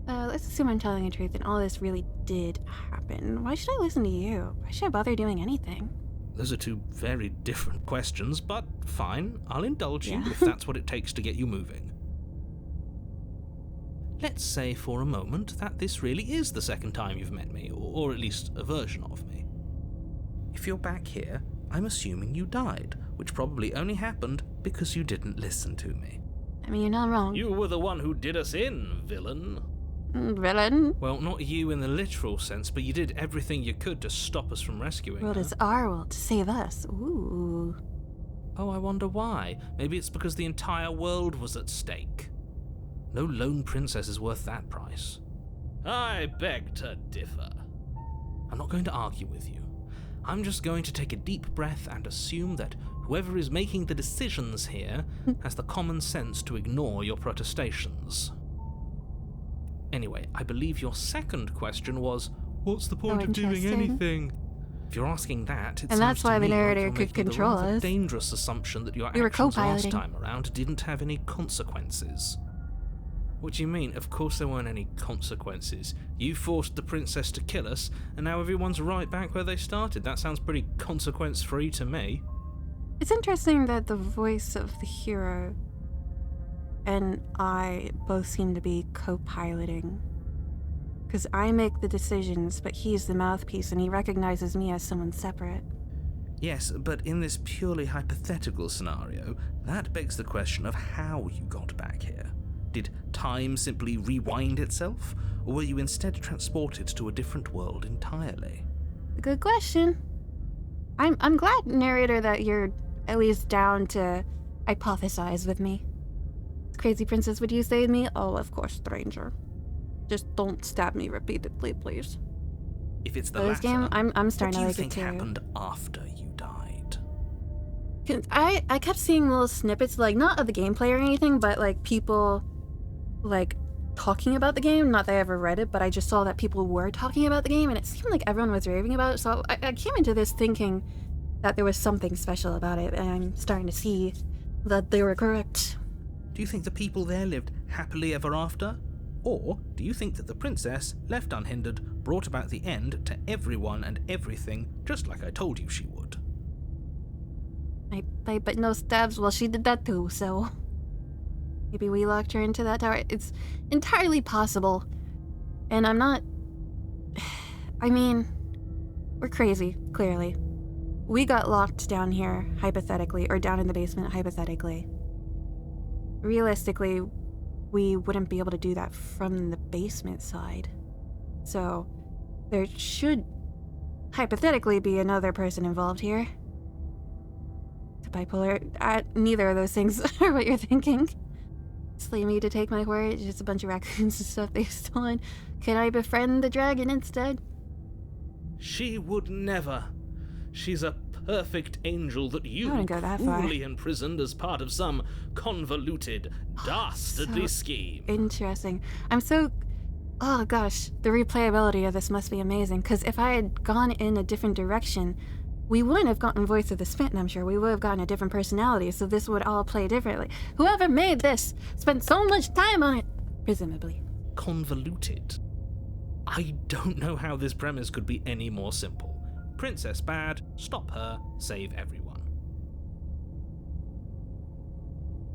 Let's assume I'm telling the truth and all this really did happen. Why should I listen to you? Why should I bother doing anything? Those are two very different questions, but fine, I'll indulge you Yeah. if that's what it takes to get you moving. Let's say for a moment that this really is the second time you've met me, or at least a version of me. If you're back here, I'm assuming you died, which probably only happened because you didn't listen to me. I mean, you're not wrong. You were the one who did us in, villain. Villain? Well, not you in the literal sense, but you did everything you could to stop us from rescuing World her. is our world to save us. Ooh. Oh, I wonder why. Maybe it's because the entire world was at stake. No lone princess is worth that price. I beg to differ. I'm not going to argue with you. I'm just going to take a deep breath and assume that whoever is making the decisions here has the common sense to ignore your protestations. Anyway, I believe your second question was, what's the point of doing interesting. anything? If you're asking that, it And that's sounds to why the me like narrator you're could making the control rather us. dangerous assumption that your We were actions last co-piloting. time around didn't have any consequences. What do you mean? Of course there weren't any consequences. You forced the princess to kill us, and now everyone's right back where they started. That sounds pretty consequence-free to me. It's interesting that the voice of the hero and I both seem to be co-piloting. Because I make the decisions, but he's the mouthpiece and he recognizes me as someone separate. Yes, but in this purely hypothetical scenario, that begs the question of how you got back here. Did time simply rewind itself, or were you instead transported to a different world entirely? Good question. I'm glad, narrator, that you're at least down to hypothesize with me. Crazy princess, would you save me? Oh, of course, stranger. Just don't stab me repeatedly, please. If it's the This latter, game, I'm starting to what do you like it think too. happened after you died? I kept seeing little snippets, like, not of the gameplay or anything, but, like, people, like, talking about the game. Not that I ever read it, but I just saw that people were talking about the game, and it seemed like everyone was raving about it, so I came into this thinking that there was something special about it, and I'm starting to see that they were correct. Do you think the people there lived happily ever after? Or do you think that the princess, left unhindered, brought about the end to everyone and everything, just like I told you she would? I bet no stabs. Well, she did that too, so maybe we locked her into that tower. It's entirely possible. And I'm not... I mean, we're crazy, clearly. We got locked down here, hypothetically, or down in the basement, hypothetically. Realistically, we wouldn't be able to do that from the basement side. So, there should, hypothetically, be another person involved here. Bipolar. Neither of those things are what you're thinking. Slay me to take my word. It's just a bunch of raccoons and stuff they've stolen. Can I befriend the dragon instead? She would never. She's a perfect angel that you wouldn't go that far. cruelly imprisoned as part of some convoluted, dastardly So scheme. Interesting. I'm so... Oh gosh, the replayability of this must be amazing, because if I had gone in a different direction, we wouldn't have gotten Voice of the Smitten, I'm sure. We would have gotten a different personality, so this would all play differently. Whoever made this spent so much time on it, presumably. Convoluted? I don't know how this premise could be any more simple. Princess bad, stop her, save everyone.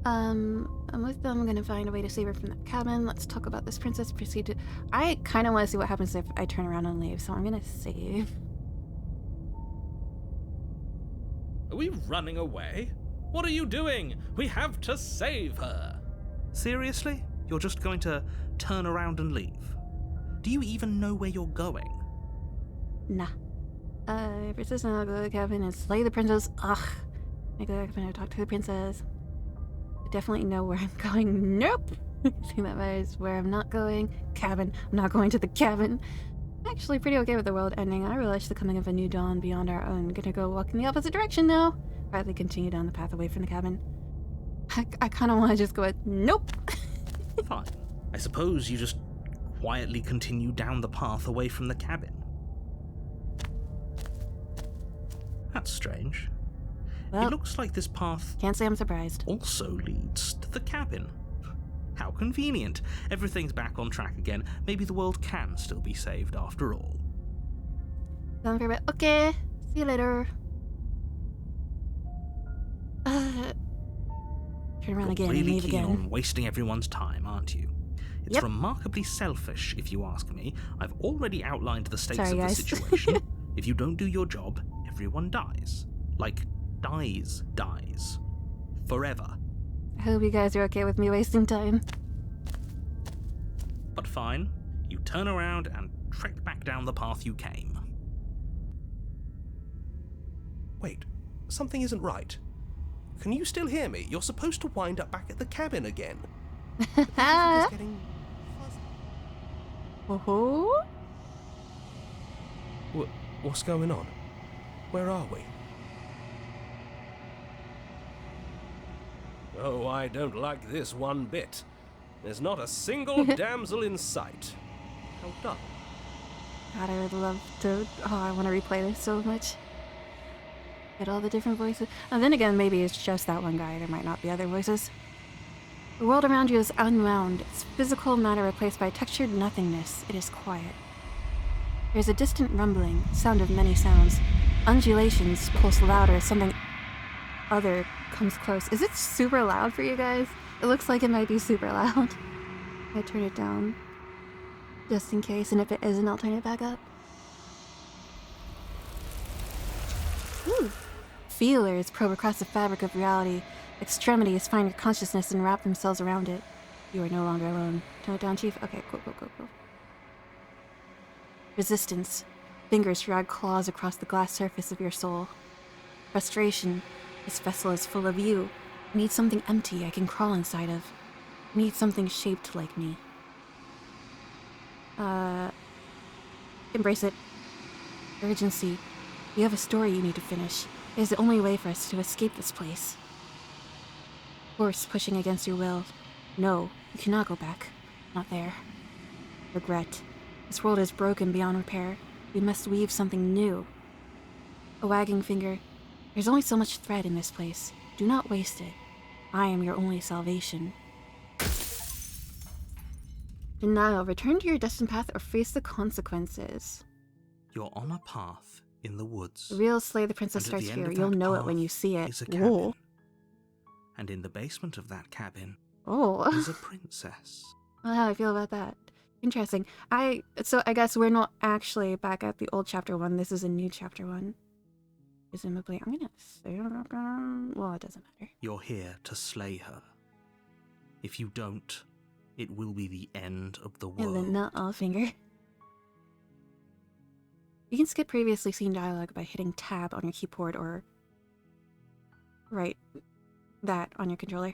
I'm with them. I'm gonna find a way to save her from that cabin. Let's talk about this princess. Proceed to... I kind of want to see what happens if I turn around and leave, so I'm gonna save. Are we running away? What are you doing? We have to save her! Seriously? You're just going to turn around and leave? Do you even know where you're going? Nah. Princess and I'll go to the cabin and slay the princess. Ugh. I go to the cabin and talk to the princess. I definitely know where I'm going. Nope! I think that matters where I'm not going. Cabin. I'm not going to the cabin. I'm actually pretty okay with the world ending. I relish the coming of a new dawn beyond our own. Gonna go walk in the opposite direction now. Quietly continue down the path away from the cabin. I kind of want to just go with, nope! Fine. I suppose you just quietly continue down the path away from the cabin. That's strange. Well, it looks like this path can't say I'm surprised. also leads to the cabin. How convenient. Everything's back on track again. Maybe the world can still be saved after all. Done for a bit. Okay. See you later. Turn around again and Really leave keen again. on wasting everyone's time, aren't you? It's Yep. remarkably selfish, if you ask me. I've already outlined the stakes Sorry, of the guys. situation. If you don't do your job, everyone dies. Like, dies. Forever. I hope you guys are okay with me wasting time. But fine, you turn around and trek back down the path you came. Wait, something isn't right. Can you still hear me? You're supposed to wind up back at the cabin again. The music is getting fuzzy. Oh, What's going on? Where are we? Oh, I don't like this one bit. There's not a single damsel in sight. How dull. God, I would love to. Oh, I want to replay this so much. Get all the different voices. And then again, maybe it's just that one guy. There might not be other voices. The world around you is unwound, its physical matter replaced by textured nothingness. It is quiet. There's a distant rumbling, sound of many sounds. Undulations pulse louder, something other comes close. Is it super loud for you guys? It looks like it might be super loud. I turn it down just in case, and if it isn't, I'll turn it back up. Ooh. Feelers probe across the fabric of reality. Extremities find your consciousness and wrap themselves around it. You are no longer alone. Turn it down, Chief. Okay, cool. Resistance. Fingers drag claws across the glass surface of your soul. Frustration. This vessel is full of you. I need something empty I can crawl inside of. I need something shaped like me. Embrace it. Urgency. You have a story you need to finish. It is the only way for us to escape this place. Force pushing against your will. No, you cannot go back. Not there. Regret. This world is broken beyond repair. We must weave something new. A wagging finger. There's only so much thread in this place. Do not waste it. I am your only salvation. Denial. Return to your destined path or face the consequences. You're on a path in the woods. The real Slay the Princess And at starts the end here. of You'll that know it when path you see it. is a Whoa. cabin. And in the basement of that cabin Oh. is a princess. Well, how do I feel about that? Interesting. So I guess we're not actually back at the old chapter 1. This is a new chapter 1. Presumably, I'm gonna say, well, it doesn't matter. You're here to slay her. If you don't, it will be the end of the world. And then not all finger. You can skip previously seen dialogue by hitting tab on your keyboard or right that on your controller.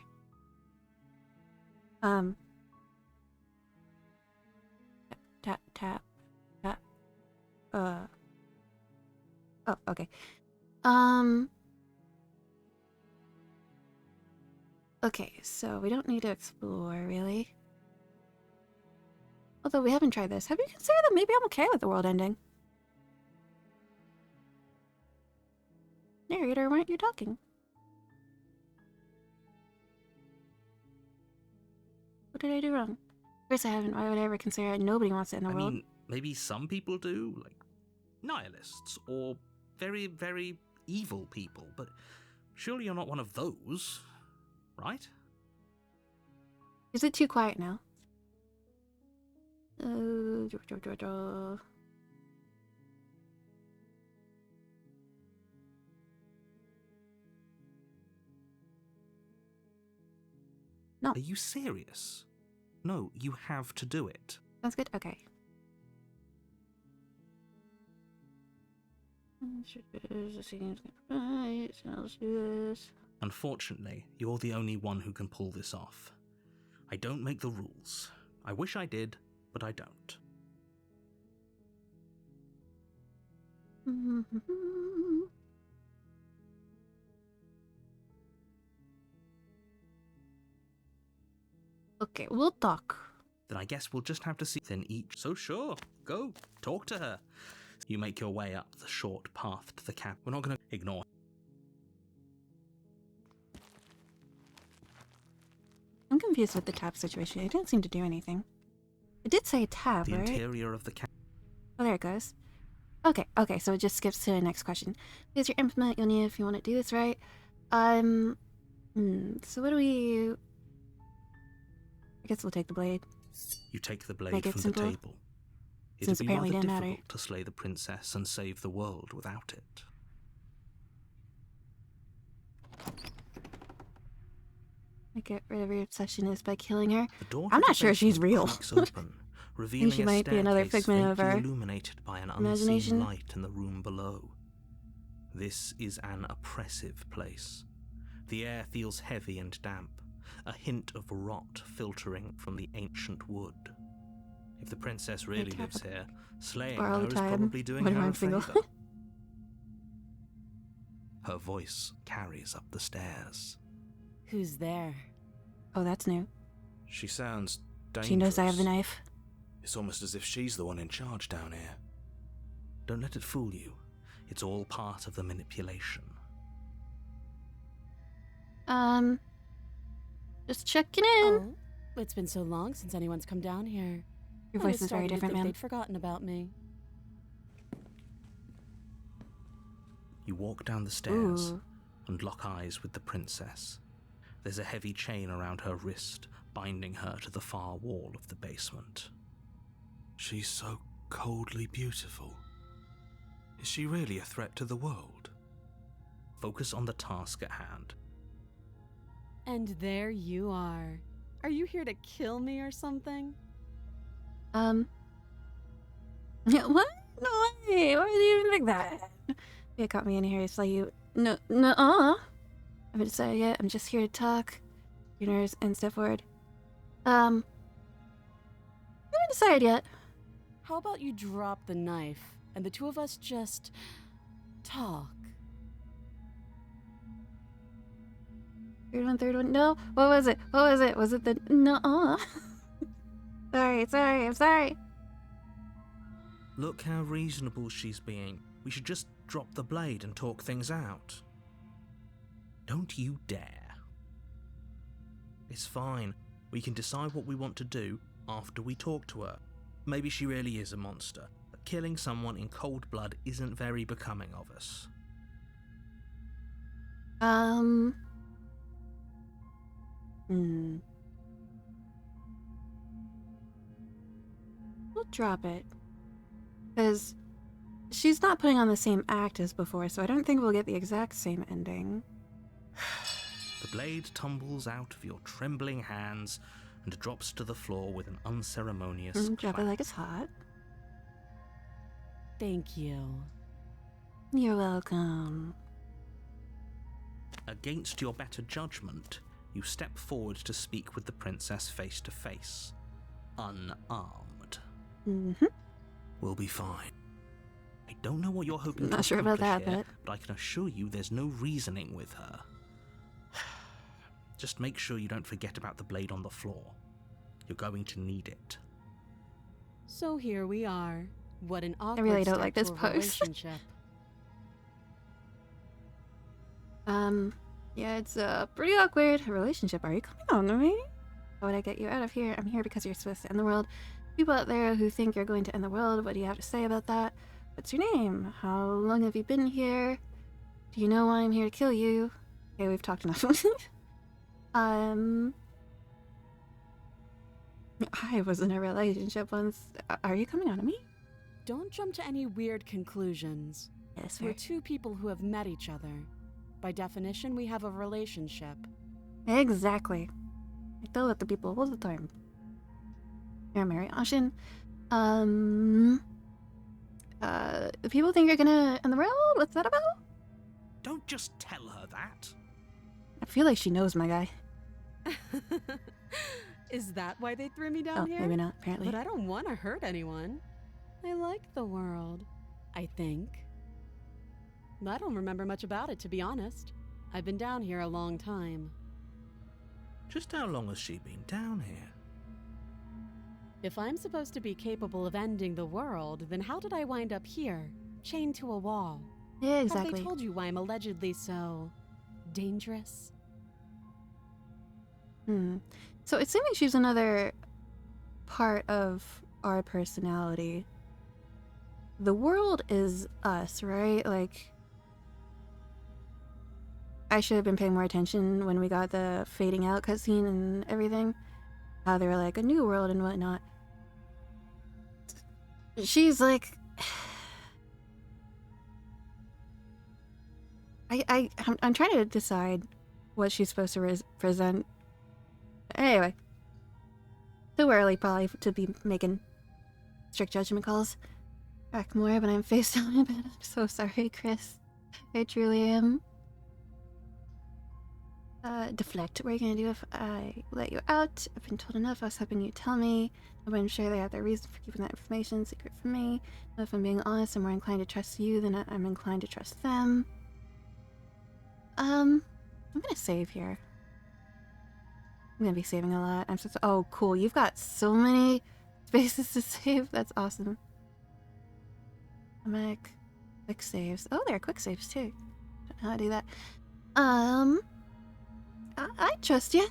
Tap. Oh, okay. Okay, so we don't need to explore, really. Although we haven't tried this. Have you considered that maybe I'm okay with the world ending? Narrator, why aren't you talking? What did I do wrong? Of course I haven't. Why would I ever consider it? Nobody wants it in the I world. mean, maybe some people do, like nihilists or very, very evil people, but surely you're not one of those, right? Is it too quiet now? No. Are you serious? No, you have to do it. Sounds good? Okay. Let's do this. Unfortunately, you're the only one who can pull this off. I don't make the rules. I wish I did, but I don't. Okay, we'll talk. Then I guess we'll just have to see then each. So sure, go, talk to her. You make your way up the short path to the cab. We're not going to ignore. I'm confused with the tab situation. It didn't seem to do anything. It did say tab, The right? interior of the cab. Oh, there it goes. Okay, so it just skips to the next question. Here's your implement you'll need if you want to do this right. So what do we... I guess we'll take the blade. You take the blade Make it from simple? the table. Since It'd be apparently rather didn't matter. difficult to slay the princess and save the world without it. I get rid of your obsession is by killing her. The door I'm to not the sure she's basement real. creaks open, revealing she a might be another staircase figment of faintly our illuminated by an imagination. unseen light in the room below. This is an oppressive place. The air feels heavy and damp, a hint of rot filtering from the ancient wood. If the princess really tap lives here, slaying all her the is time probably doing when her I'm a single. favor. Her voice carries up the stairs. Who's there? Oh, that's new. She sounds dangerous. She knows I have the knife. It's almost as if she's the one in charge down here. Don't let it fool you. It's all part of the manipulation. Just checking in. Oh, it's been so long since anyone's come down here. Your I was voice is very starting to different, think man. They'd forgotten about me. You walk down the stairs, Ooh. and lock eyes with the princess. There's a heavy chain around her wrist, binding her to the far wall of the basement. She's so coldly beautiful. Is she really a threat to the world? Focus on the task at hand. And there you are. Are you here to kill me or something? What? No way! Why would you even think that? You caught me in here to tell you. No, I haven't decided yet. I'm just here to talk. Your nerves and step forward. I haven't decided yet. How about you drop the knife and the two of us just talk? Third one. No, what was it? Was it the no? Sorry. I'm sorry. Look how reasonable she's being. We should just drop the blade and talk things out. Don't you dare. It's fine. We can decide what we want to do after we talk to her. Maybe she really is a monster, but killing someone in cold blood isn't very becoming of us. We'll drop it. Because she's not putting on the same act as before, so I don't think we'll get the exact same ending. The blade tumbles out of your trembling hands and drops to the floor with an unceremonious Drop it clap. like it's hot. Thank you. You're welcome. Against your better judgment, you step forward to speak with the princess face to face, unarmed. Mm-hmm. We'll be fine. I don't know what you're hoping Not to sure about accomplish that, here, but I can assure you there's no reasoning with her. Just make sure you don't forget about the blade on the floor. You're going to need it. So here we are. What an awkward really don't start like to this a pose. relationship. Yeah, it's a pretty awkward relationship. Are you coming on to me? How would I get you out of here? I'm here because you're supposed to end the world. People out there who think you're going to end the world, what do you have to say about that? What's your name? How long have you been here? Do you know why I'm here to kill you? Okay, we've talked enough. I was in a relationship once. Are you coming on to me? Don't jump to any weird conclusions. Yes, We're fair. two people who have met each other. By definition, we have a relationship. Exactly. I tell that to people all the time. You're Mary Ashen. People think you're gonna end the world? What's that about? Don't just tell her that. I feel like she knows my guy. Is that why they threw me Oh, down here? maybe not, apparently. But I don't want to hurt anyone. I like the world, I think. I don't remember much about it, to be honest. I've been down here a long time. Just how long has she been down here? If I'm supposed to be capable of ending the world, then how did I wind up here, chained to a wall? Yeah, Have exactly. they told you why I'm allegedly so dangerous? So it seems like she's another part of our personality. The world is us, right? Like, I should have been paying more attention when we got the fading out cutscene and everything. How they were like a new world and whatnot. She's like, I'm trying to decide what she's supposed to present. Anyway, too early probably to be making strict judgment calls. Back more, but I'm face down in bed. I'm so sorry, Chris. I truly am. Deflect. What are you gonna do if I let you out? I've been told enough. I was hoping you'd tell me. But I'm sure they have their reason for keeping that information secret from me. But if I'm being honest, I'm more inclined to trust you than I'm inclined to trust them. I'm gonna save here. I'm gonna be saving a lot. Oh, cool. You've got so many spaces to save. That's awesome. Mac. Quick saves. Oh, there are quick saves too. Don't know how to do that. I trust you.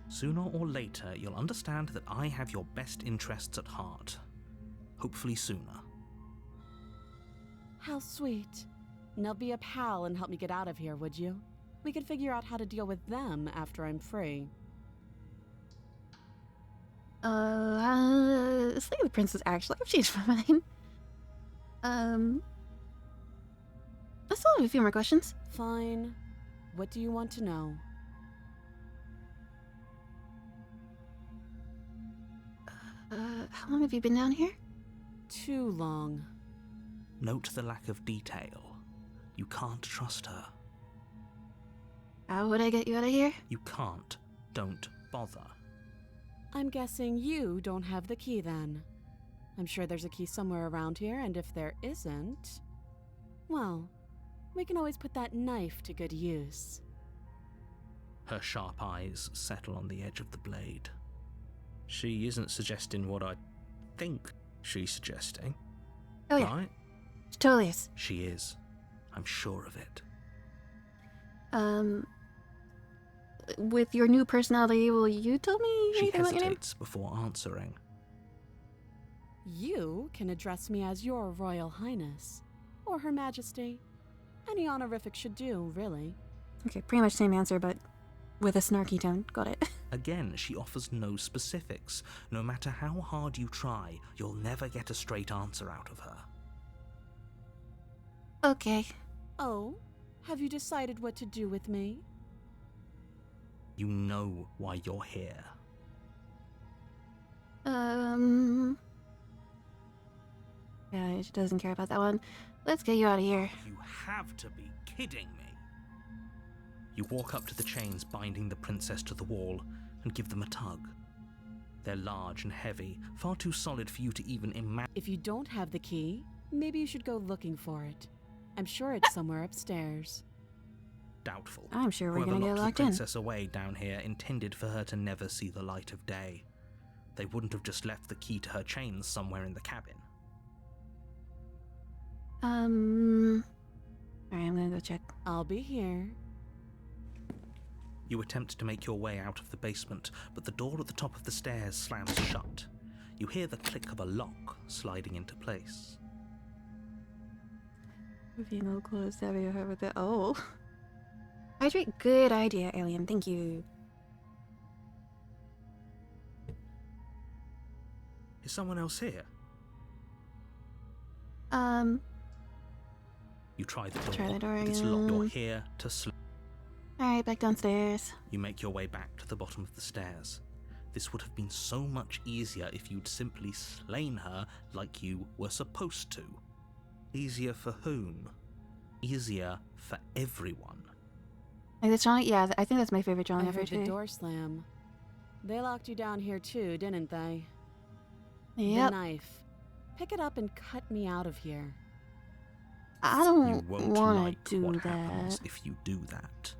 Sooner or later, you'll understand that I have your best interests at heart. Hopefully sooner. How sweet. Now be a pal and help me get out of here, would you? We could figure out how to deal with them after I'm free. Slay the princess actually. I've changed my mind. I still have a few more questions. Fine. What do you want to know? How long have you been down here? Too long. Note the lack of detail. You can't trust her. How would I get you out of here? You can't. Don't bother. I'm guessing you don't have the key then. I'm sure there's a key somewhere around here, and if there isn't, well, we can always put that knife to good use. Her sharp eyes settle on the edge of the blade. She isn't suggesting what I think she's suggesting. Oh yeah, Right? she totally is. She is. I'm sure of it. With your new personality, will you tell me She anything about your name? hesitates before answering. You can address me as Your Royal Highness, or Her Majesty. Any honorific should do, really. Okay, pretty much same answer, but with a snarky tone. Got it. Again, she offers no specifics. No matter how hard you try, you'll never get a straight answer out of her. Okay. Oh, have you decided what to do with me? You know why you're here. Yeah, she doesn't care about that one. Let's get you out of here. You have to be kidding me. You walk up to the chains binding the princess to the wall and give them a tug. They're large and heavy, far too solid for you to even imagine. If you don't have the key, maybe you should go looking for it. I'm sure it's somewhere upstairs. Doubtful. I'm sure we're Whoever gonna get locked locked the in. princess away down here intended for her to never see the light of day. They wouldn't have just left the key to her chains somewhere in the cabin. Alright, I'm gonna go check. I'll be here. You attempt to make your way out of the basement, but the door at the top of the stairs slams shut. You hear the click of a lock sliding into place. Female clothes, have you heard with it? Oh. Hydrate, good idea, alien. Thank you. Is someone else here? You try the door. Try the door It's locked. You're again. here to sleep. Alright, back downstairs. You make your way back to the bottom of the stairs. This would have been so much easier if you'd simply slain her like you were supposed to. Easier for whom? Easier for everyone. Like this drawing? Yeah, I think that's my favorite I drawing ever heard the too. door slam. They locked you down here too, didn't they? Yep. The knife. Pick it up and cut me out of here. I You don't won't want like to do what that. happens if you do that.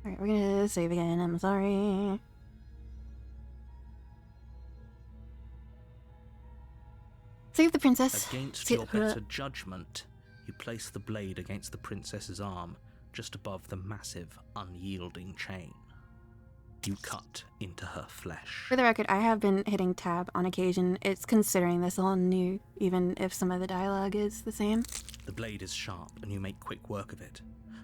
Alright, we're gonna save again. I'm sorry. Save the princess. Against Save your her. better judgment, you place the blade against the princess's arm, just above the massive, unyielding chain. You cut into her flesh. For the record, I have been hitting tab on occasion. It's considering this all new, even if some of the dialogue is the same. The blade is sharp, and you make quick work of it.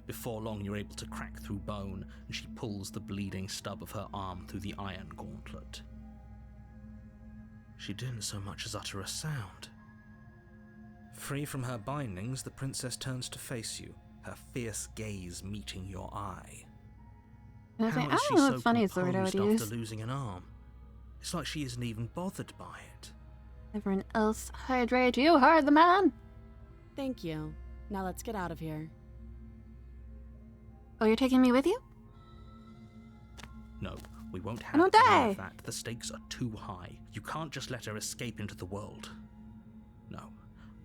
Before long, you're able to crack through bone, and she pulls the bleeding stub of her arm through the iron gauntlet. She didn't so much as utter a sound. Free from her bindings, the princess turns to face you, her fierce gaze meeting your eye. And I was How like, I is don't she know so what funniest word I would composed use. after losing an arm? It's like she isn't even bothered by it. Everyone else, hydrate. You heard the man. Thank you. Now let's get out of here. Oh, you're taking me with you? No, we won't have don't any die. of that. The stakes are too high. You can't just let her escape into the world. No,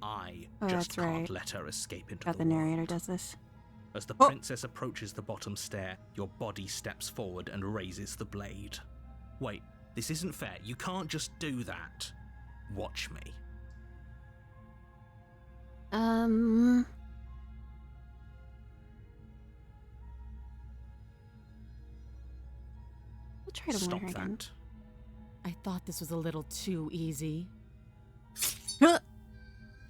I Oh, just that's can't right. let her escape into Got the the world. narrator does this. As the Oh. princess approaches the bottom stair, your body steps forward and raises the blade. Wait, this isn't fair. You can't just do that. Watch me. We'll try to Stop warn her again. I thought this was a little too easy.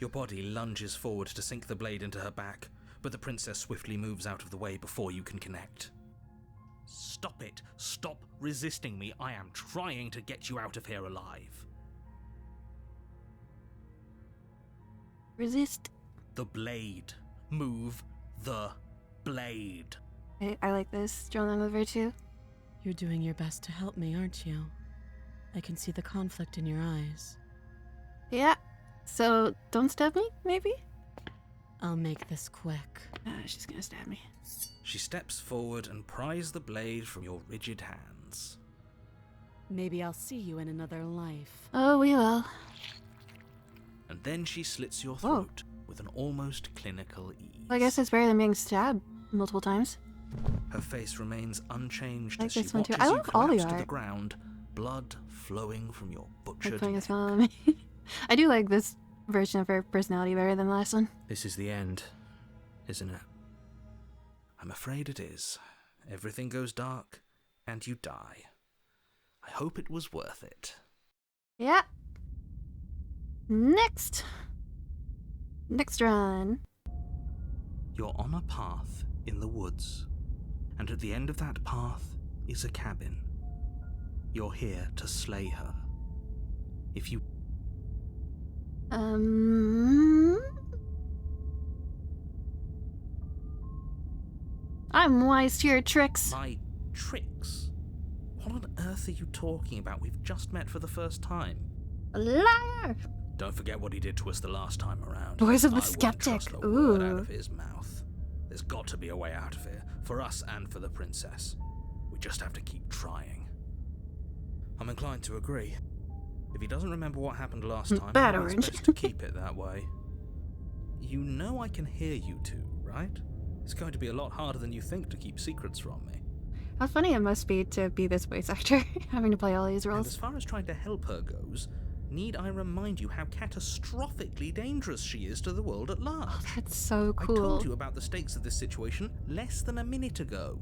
Your body lunges forward to sink the blade into her back, but the princess swiftly moves out of the way before you can connect. Stop it! Stop resisting me! I am trying to get you out of here alive! Resist. The blade. Move the blade. I like this. Drawing over too. You're doing your best to help me, aren't you? I can see the conflict in your eyes. Yeah. So don't stab me, maybe? I'll make this quick. She's gonna stab me. She steps forward and pries the blade from your rigid hands. Maybe I'll see you in another life. Oh, we will. And then she slits your Whoa. throat with an almost clinical ease. Well, I guess it's better than being stabbed multiple times. Her face remains unchanged Like as she this one too. watches I you love all the collapse to the art. ground, blood flowing from your Like butchered putting a neck. smile on me. I do like this version of her personality better than the last one. This is the end, isn't it? I'm afraid it is. Everything goes dark, and you die. I hope it was worth it. Yeah. Next run. You're on a path in the woods, and at the end of that path is a cabin. You're here to slay her. If you... I'm wise to your tricks. My tricks? What on earth are you talking about? We've just met for the first time. Liar! Don't forget what he did to us the last time around. Voice of the I won't skeptic. trust a word out Ooh. of his mouth. There's got to be a way out of here, for us and for the princess. We just have to keep trying. I'm inclined to agree. If he doesn't remember what happened last time, Bad it's orange. best to keep it that way. You know I can hear you two, right? It's going to be a lot harder than you think to keep secrets from me. How funny it must be to be this voice actor, having to play all these And roles. as far as trying to help her goes, need I remind you how catastrophically dangerous she is to the world at large? That's so I cool. told you about the stakes of this situation less than a minute ago.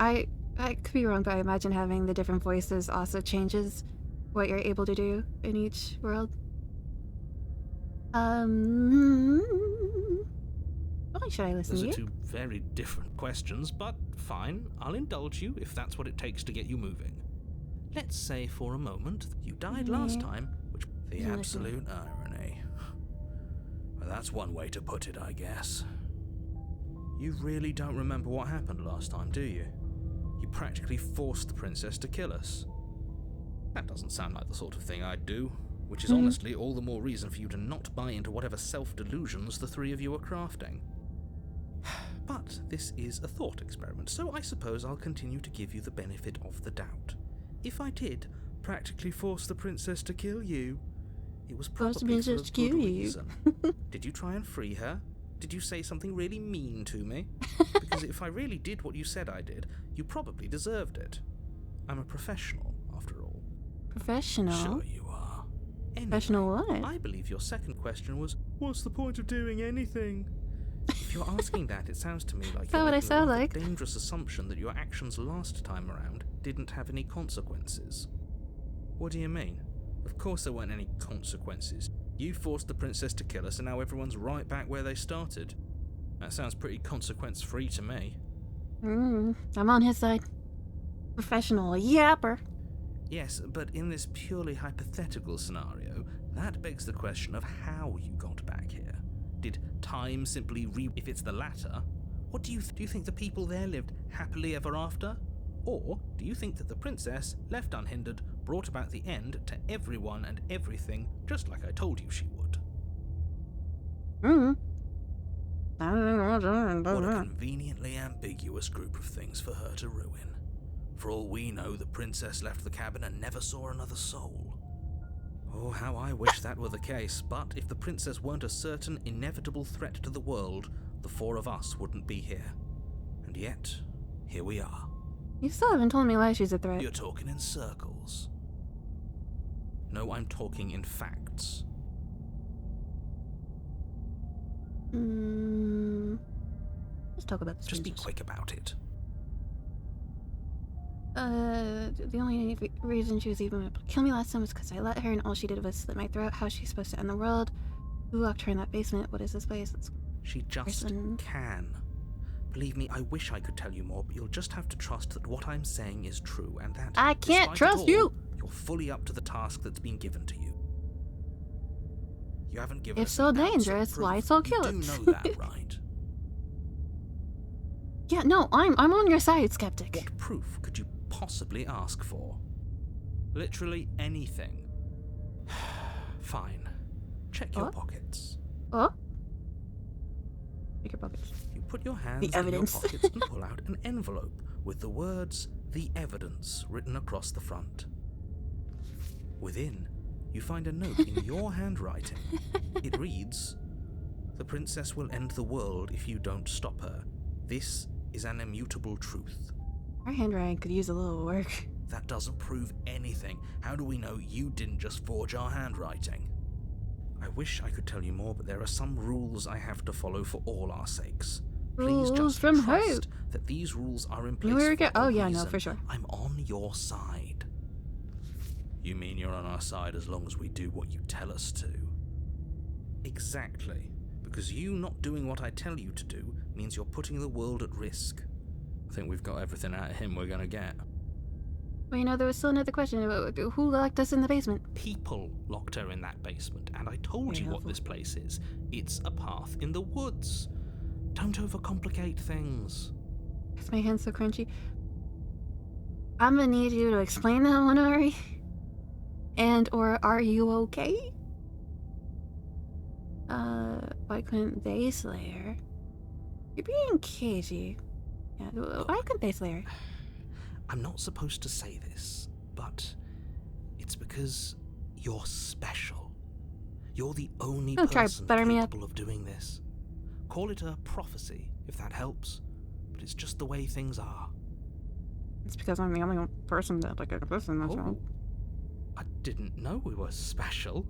I could be wrong, but I imagine having the different voices also changes what you're able to do in each world. Why should I listen Those to are you? two very different questions, but fine, I'll indulge you if that's what it takes to get you moving. Let's say for a moment that you died last time, which... The Yeah, absolute irony. Well, that's one way to put it, I guess. You really don't remember what happened last time, do you? You practically forced the princess to kill us. That doesn't sound like the sort of thing I'd do, which is honestly all the more reason for you to not buy into whatever self-delusions the three of you are crafting. But this is a thought experiment, so I suppose I'll continue to give you the benefit of the doubt. If I did practically force the princess to kill you, it was Force the probably for a princess to good kill you. reason. Did you try and free her? Did you say something really mean to me? Because if I really did what you said I did, you probably deserved it. I'm a professional, after all. Professional? Sure you are. Anyway, Professional what? I believe your second question was, what's the point of doing anything? If you're asking that, it sounds to me like that you're what I making a sound rather like? dangerous assumption that your actions last time around didn't have any consequences. What do you mean? Of course there weren't any consequences. You forced the princess to kill us and now everyone's right back where they started. That sounds pretty consequence-free to me. I'm on his side. Professional yapper. Yes, but in this purely hypothetical scenario, that begs the question of how you got back here. Did time simply If it's the latter, what do you think the people there lived happily ever after? Or do you think that the princess, left unhindered, brought about the end to everyone and everything, just like I told you she would? What a conveniently ambiguous group of things for her to ruin. For all we know, the princess left the cabin and never saw another soul. Oh, how I wish that were the case, but if the princess weren't a certain, inevitable threat to the world, the four of us wouldn't be here. And yet, here we are. You still haven't told me why she's a threat. You're talking in circles. No, I'm talking in facts. Let's talk about this. Just be quick about it. The only reason she was even able to kill me last time was because I let her and all she did was slit my throat. How's she supposed to end the world? Who locked her in that basement? What is this place? It's She just person. can. Believe me, I wish I could tell you more, but you'll just have to trust that what I'm saying is true, and that I can't despite it trust all, you. You're fully up to the task that's been given to you. You haven't given If us so an ounce of dangerous, why proof. so You do cute? know that, right? Yeah, no, I'm on your side, skeptic. What proof could you possibly ask for? Literally anything. Fine. Check your What? pockets. Oh? Pick your pockets. You put your hands The in your evidence. pockets and pull out an envelope with the words "The Evidence" written across the front. Within, you find a note in your handwriting. It reads, "The princess will end the world if you don't stop her. This is an immutable truth." Our handwriting could use a little work. That doesn't prove anything. How do we know you didn't just forge our handwriting? I wish I could tell you more, but there are some rules I have to follow for all our sakes. Please Rules just from who? trust that these rules are in place Where we for go? a Oh yeah, no, reason. for sure. I'm on your side. You mean you're on our side as long as we do what you tell us to? Exactly. Because you not doing what I tell you to do means you're putting the world at risk. I think we've got everything out of him we're gonna get. Well, you know, there was still another question about who locked us in the basement. People locked her in that basement, and I told Very you what helpful. this place is. It's a path in the woods. Don't overcomplicate things. It's my hands so crunchy. I'm gonna need you to explain that one, Ari. And or are you okay? Why couldn't they slay her? You're being cagey. Yeah, why couldn't they slay her? I'm not supposed to say this, but it's because you're special. You're the only Don't try to person butter me up. capable of doing this. Call it a prophecy, if that helps, but it's just the way things are. It's because I'm the only person that like a person. That's all. I didn't know we were special.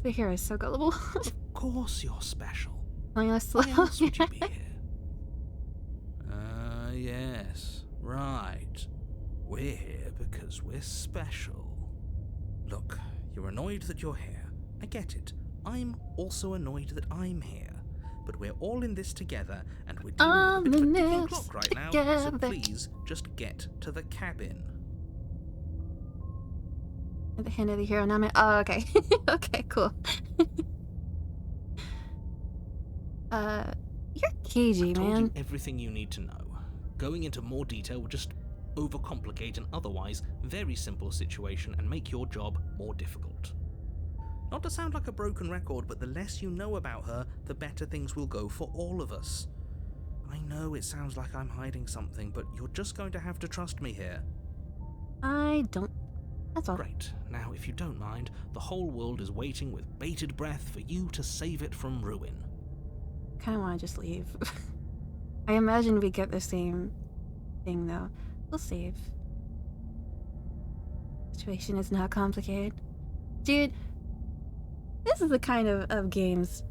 The hero is so gullible. Of course you're special. Telling us Why else would you be here? Yes, right. We're here because we're special. Look, you're annoyed that you're here. I get it. I'm also annoyed that I'm here. But we're all in this together, and we're dealing with a bit of a ticking clock right now, so together. please just get to the cabin. At the hand of the hero, not my. Oh, okay. Okay, cool. You're cagey, I told man. you everything you need to know. Going into more detail would just overcomplicate an otherwise very simple situation and make your job more difficult. Not to sound like a broken record, but the less you know about her, the better things will go for all of us. I know it sounds like I'm hiding something, but you're just going to have to trust me here. I don't. That's all. Great. Now, if you don't mind, the whole world is waiting with bated breath for you to save it from ruin. Kind of want to just leave. I imagine we get the same thing though. We'll save. Situation is not complicated. Dude, this is the kind of games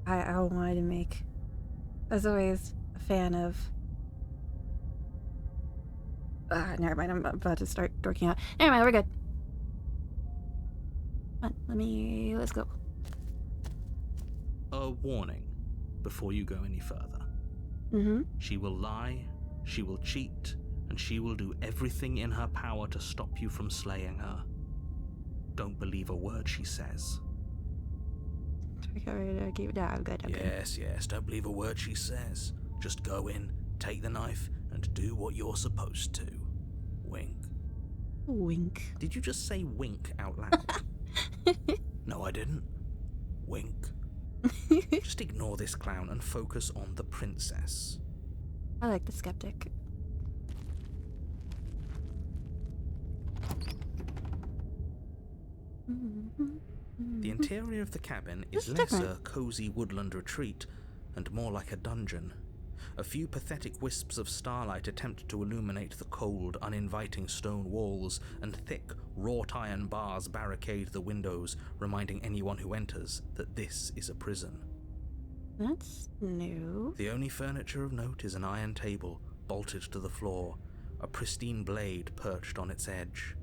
I wanted to make. I was always a fan of. Never mind, I'm about to start dorking out. Never mind, we're good. Come on, let's go. A warning before you go any further. Mm-hmm. She will lie, she will cheat, and she will do everything in her power to stop you from slaying her. Don't believe a word she says. I'm good, I'm good. Yes, don't believe a word she says. Just go in, take the knife, and do what you're supposed to. Wink. Wink. Did you just say wink out loud? No, I didn't. Wink. Just ignore this clown and focus on the princess. I like the skeptic. The interior of the cabin is It's less different. a cozy woodland retreat and more like a dungeon. A few pathetic wisps of starlight attempt to illuminate the cold, uninviting stone walls, and thick, wrought iron bars barricade the windows, reminding anyone who enters that this is a prison. That's new. The only furniture of note is an iron table, bolted to the floor, a pristine blade perched on its edge.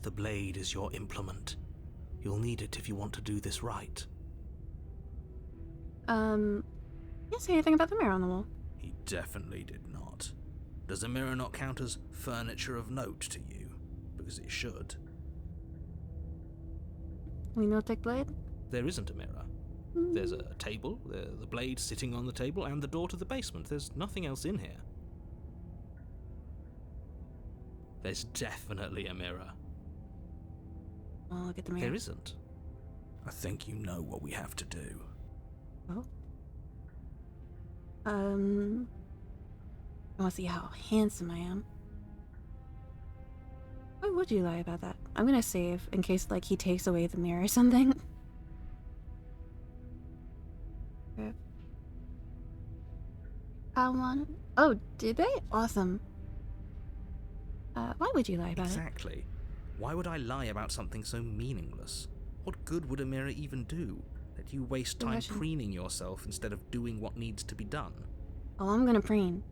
The blade is your implement, You'll need it if you want to do this right. You didn't say anything about the mirror on the wall. He definitely did not. Does the mirror not count as furniture of note to you? Because it should. We no take blade? There isn't a mirror. There's a table, the blade sitting on the table, and the door to the basement. There's nothing else in here. There's definitely a mirror. Oh, look at the mirror. There isn't. I think you know what we have to do. Oh. I want to see how handsome I am. Why would you lie about that? I'm gonna save in case, like, he takes away the mirror or something. Okay. Oh, did they? Awesome. Why would you lie about Exactly. Why would I lie about something so meaningless? What good would a mirror even do? That you waste time Imagine. preening yourself instead of doing what needs to be done. Oh, I'm gonna preen.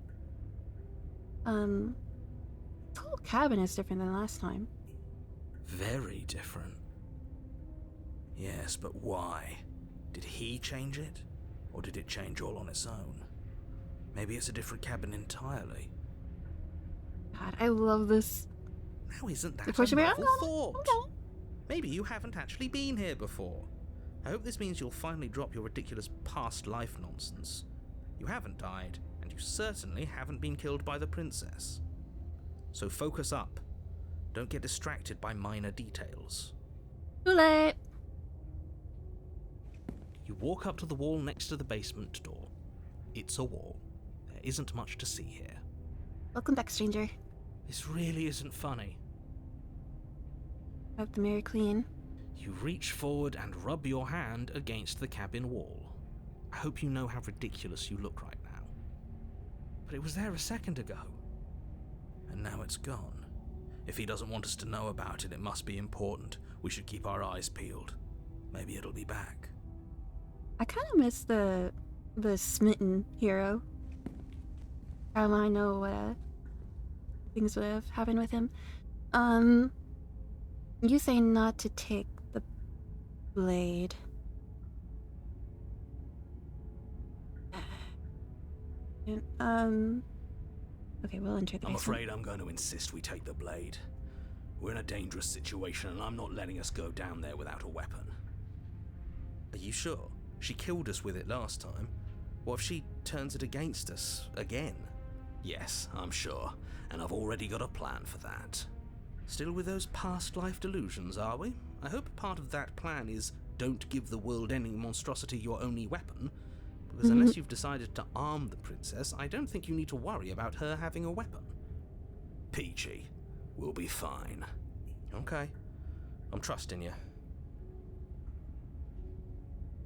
This whole cabin is different than last time. Very different. Yes, but why? Did he change it? Or did it change all on its own? Maybe it's a different cabin entirely. God, I love this. Now isn't that You push a me novel around? thought? Okay. Maybe you haven't actually been here before. I hope this means you'll finally drop your ridiculous past life nonsense. You haven't died, and you certainly haven't been killed by the princess. So focus up. Don't get distracted by minor details. Too late. You walk up to the wall next to the basement door. It's a wall. There isn't much to see here. Welcome back, stranger. This really isn't funny. Wipe the mirror clean. You reach forward and rub your hand against the cabin wall. I hope you know how ridiculous you look right now. But it was there a second ago. And now it's gone. If he doesn't want us to know about it, it must be important. We should keep our eyes peeled. Maybe it'll be back. I kind of miss the smitten hero. I want to know what things would have happened with him. You say not to take the blade. Okay, we'll enter the I'm basement. afraid I'm going to insist we take the blade. We're in a dangerous situation and I'm not letting us go down there without a weapon. Are you sure? She killed us with it last time. What if she turns it against us again? Yes, I'm sure, and I've already got a plan for that. Still with those past life delusions, are we? I hope part of that plan is don't give the world-ending monstrosity your only weapon, because unless you've decided to arm the princess, I don't think you need to worry about her having a weapon. Peachy, we'll be fine. Okay, I'm trusting you.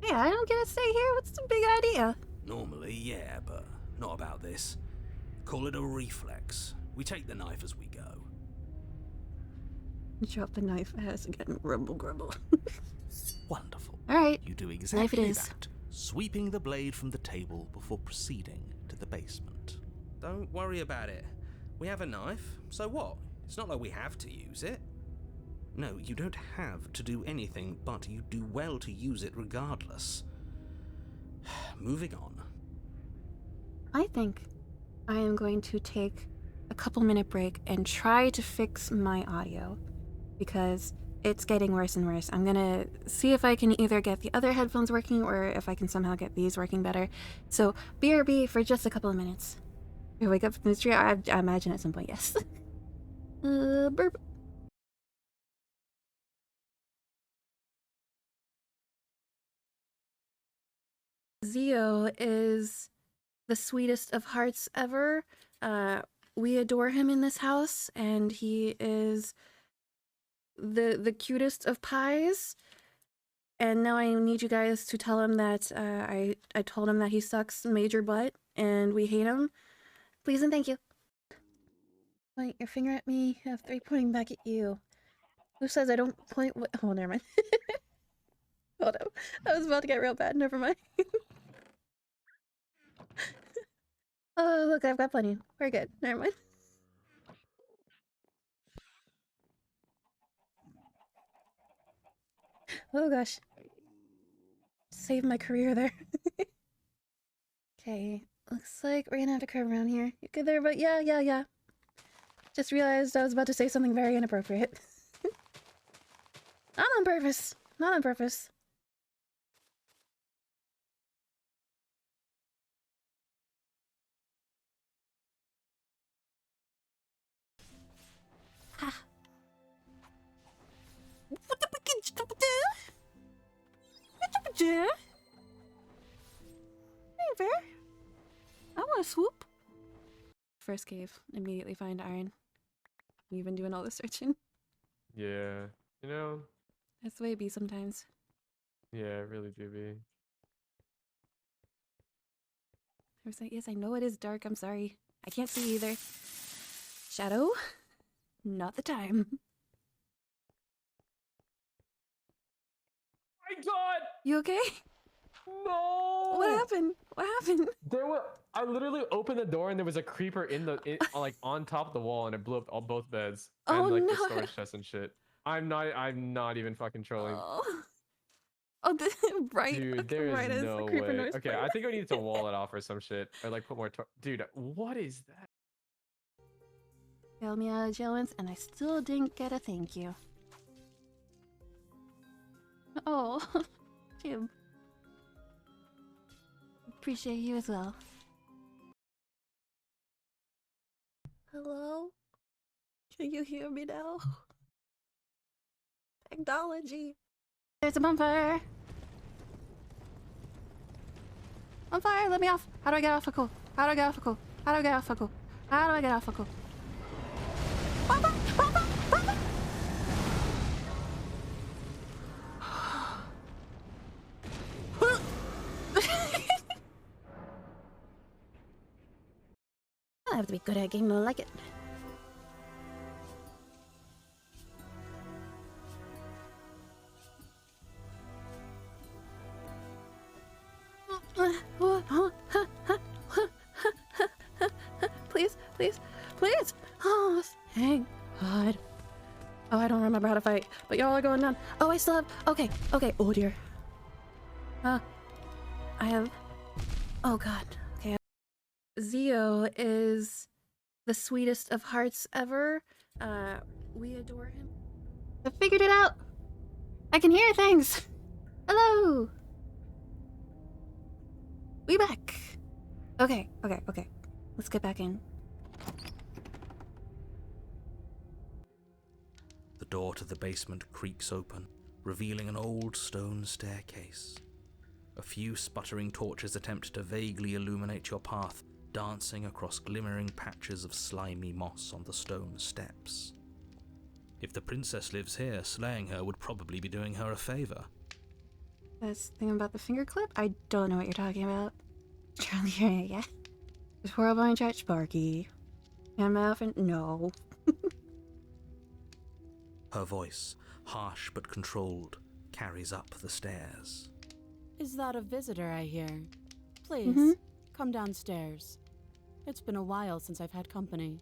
Yeah, I don't get to stay here. What's the big idea? Normally, yeah, but not about this. Call it a reflex. We take the knife as we go. Drop the knife as again. Grumble, grumble. Wonderful. All right. You do Knife it exactly is. that, sweeping the blade from the table before proceeding to the basement. Don't worry about it. We have a knife, so what? It's not like we have to use it. No, you don't have to do anything, but you do well to use it regardless. Moving on. I think I am going to take a couple-minute break and try to fix my audio because it's getting worse and worse. I'm gonna see if I can either get the other headphones working or if I can somehow get these working better. So BRB for just a couple of minutes. You wake up from this tree? I imagine at some point, yes. Burp. Zio is the sweetest of hearts ever. We adore him in this house, and he is the cutest of pies. And now I need you guys to tell him that I told him that he sucks major butt and we hate him. Please and thank you. Point your finger at me after pointing back at you. Who says I don't point? Oh, never mind. Hold up. I was about to get real bad. Never mind. Oh, look, I've got plenty. We're good. Never mind. Oh gosh. Saved my career there. Okay, looks like we're gonna have to curve around here. You good there, but yeah. Just realized I was about to say something very inappropriate. Not on purpose. Not on purpose. Ha. Hey there. I want to swoop. First cave. Immediately find iron. We've been doing all the searching. Yeah, you know, That's the way it be sometimes. yeah, it really do be. I was like, yes, I know it is dark. I'm sorry. I can't see either. Shadow? Not the time. My God! You okay? No! What happened? What happened? There was. I literally opened the door and there was a creeper like on top of the wall and it blew up all both beds Oh, and like no. the storage chest and shit. I'm not even fucking trolling. Oh, right. Dude, Okay, there is right as the no creeper way. noise Okay, played. I think I need to wall it off or some shit or like put more. Dude, what is that? Failed me out of jail once, and I still didn't get a thank you. Oh, Jim. Appreciate you as well. Hello? Can you hear me now? Technology. There's a bonfire. Bonfire, let me off. How do I get off a cool? How do I get off a cool? How do I get off a cool? How do I get off a cool? Bonfire! Bonfire! Bonfire! I have to be good at a game to like it. Please, please, please! Oh, thank God. Oh, I don't remember how to fight, but y'all are going down. Oh, I still have. Okay, okay. Oh dear. I have. Oh God. Okay. Zio is the sweetest of hearts ever. We adore him. I figured it out. I can hear things. Hello. We back. Okay. Let's get back in. The door to the basement creaks open, revealing an old stone staircase. A few sputtering torches attempt to vaguely illuminate your path, dancing across glimmering patches of slimy moss on the stone steps. If the princess lives here, slaying her would probably be doing her a favor. This thing about the finger clip? I don't know what you're talking about. Charlie, yeah. Is horrible in church, Sparky. And my elephant? No. Her voice, harsh but controlled, carries up the stairs. Is that a visitor I hear? Please, Mhm. come downstairs. It's been a while since I've had company.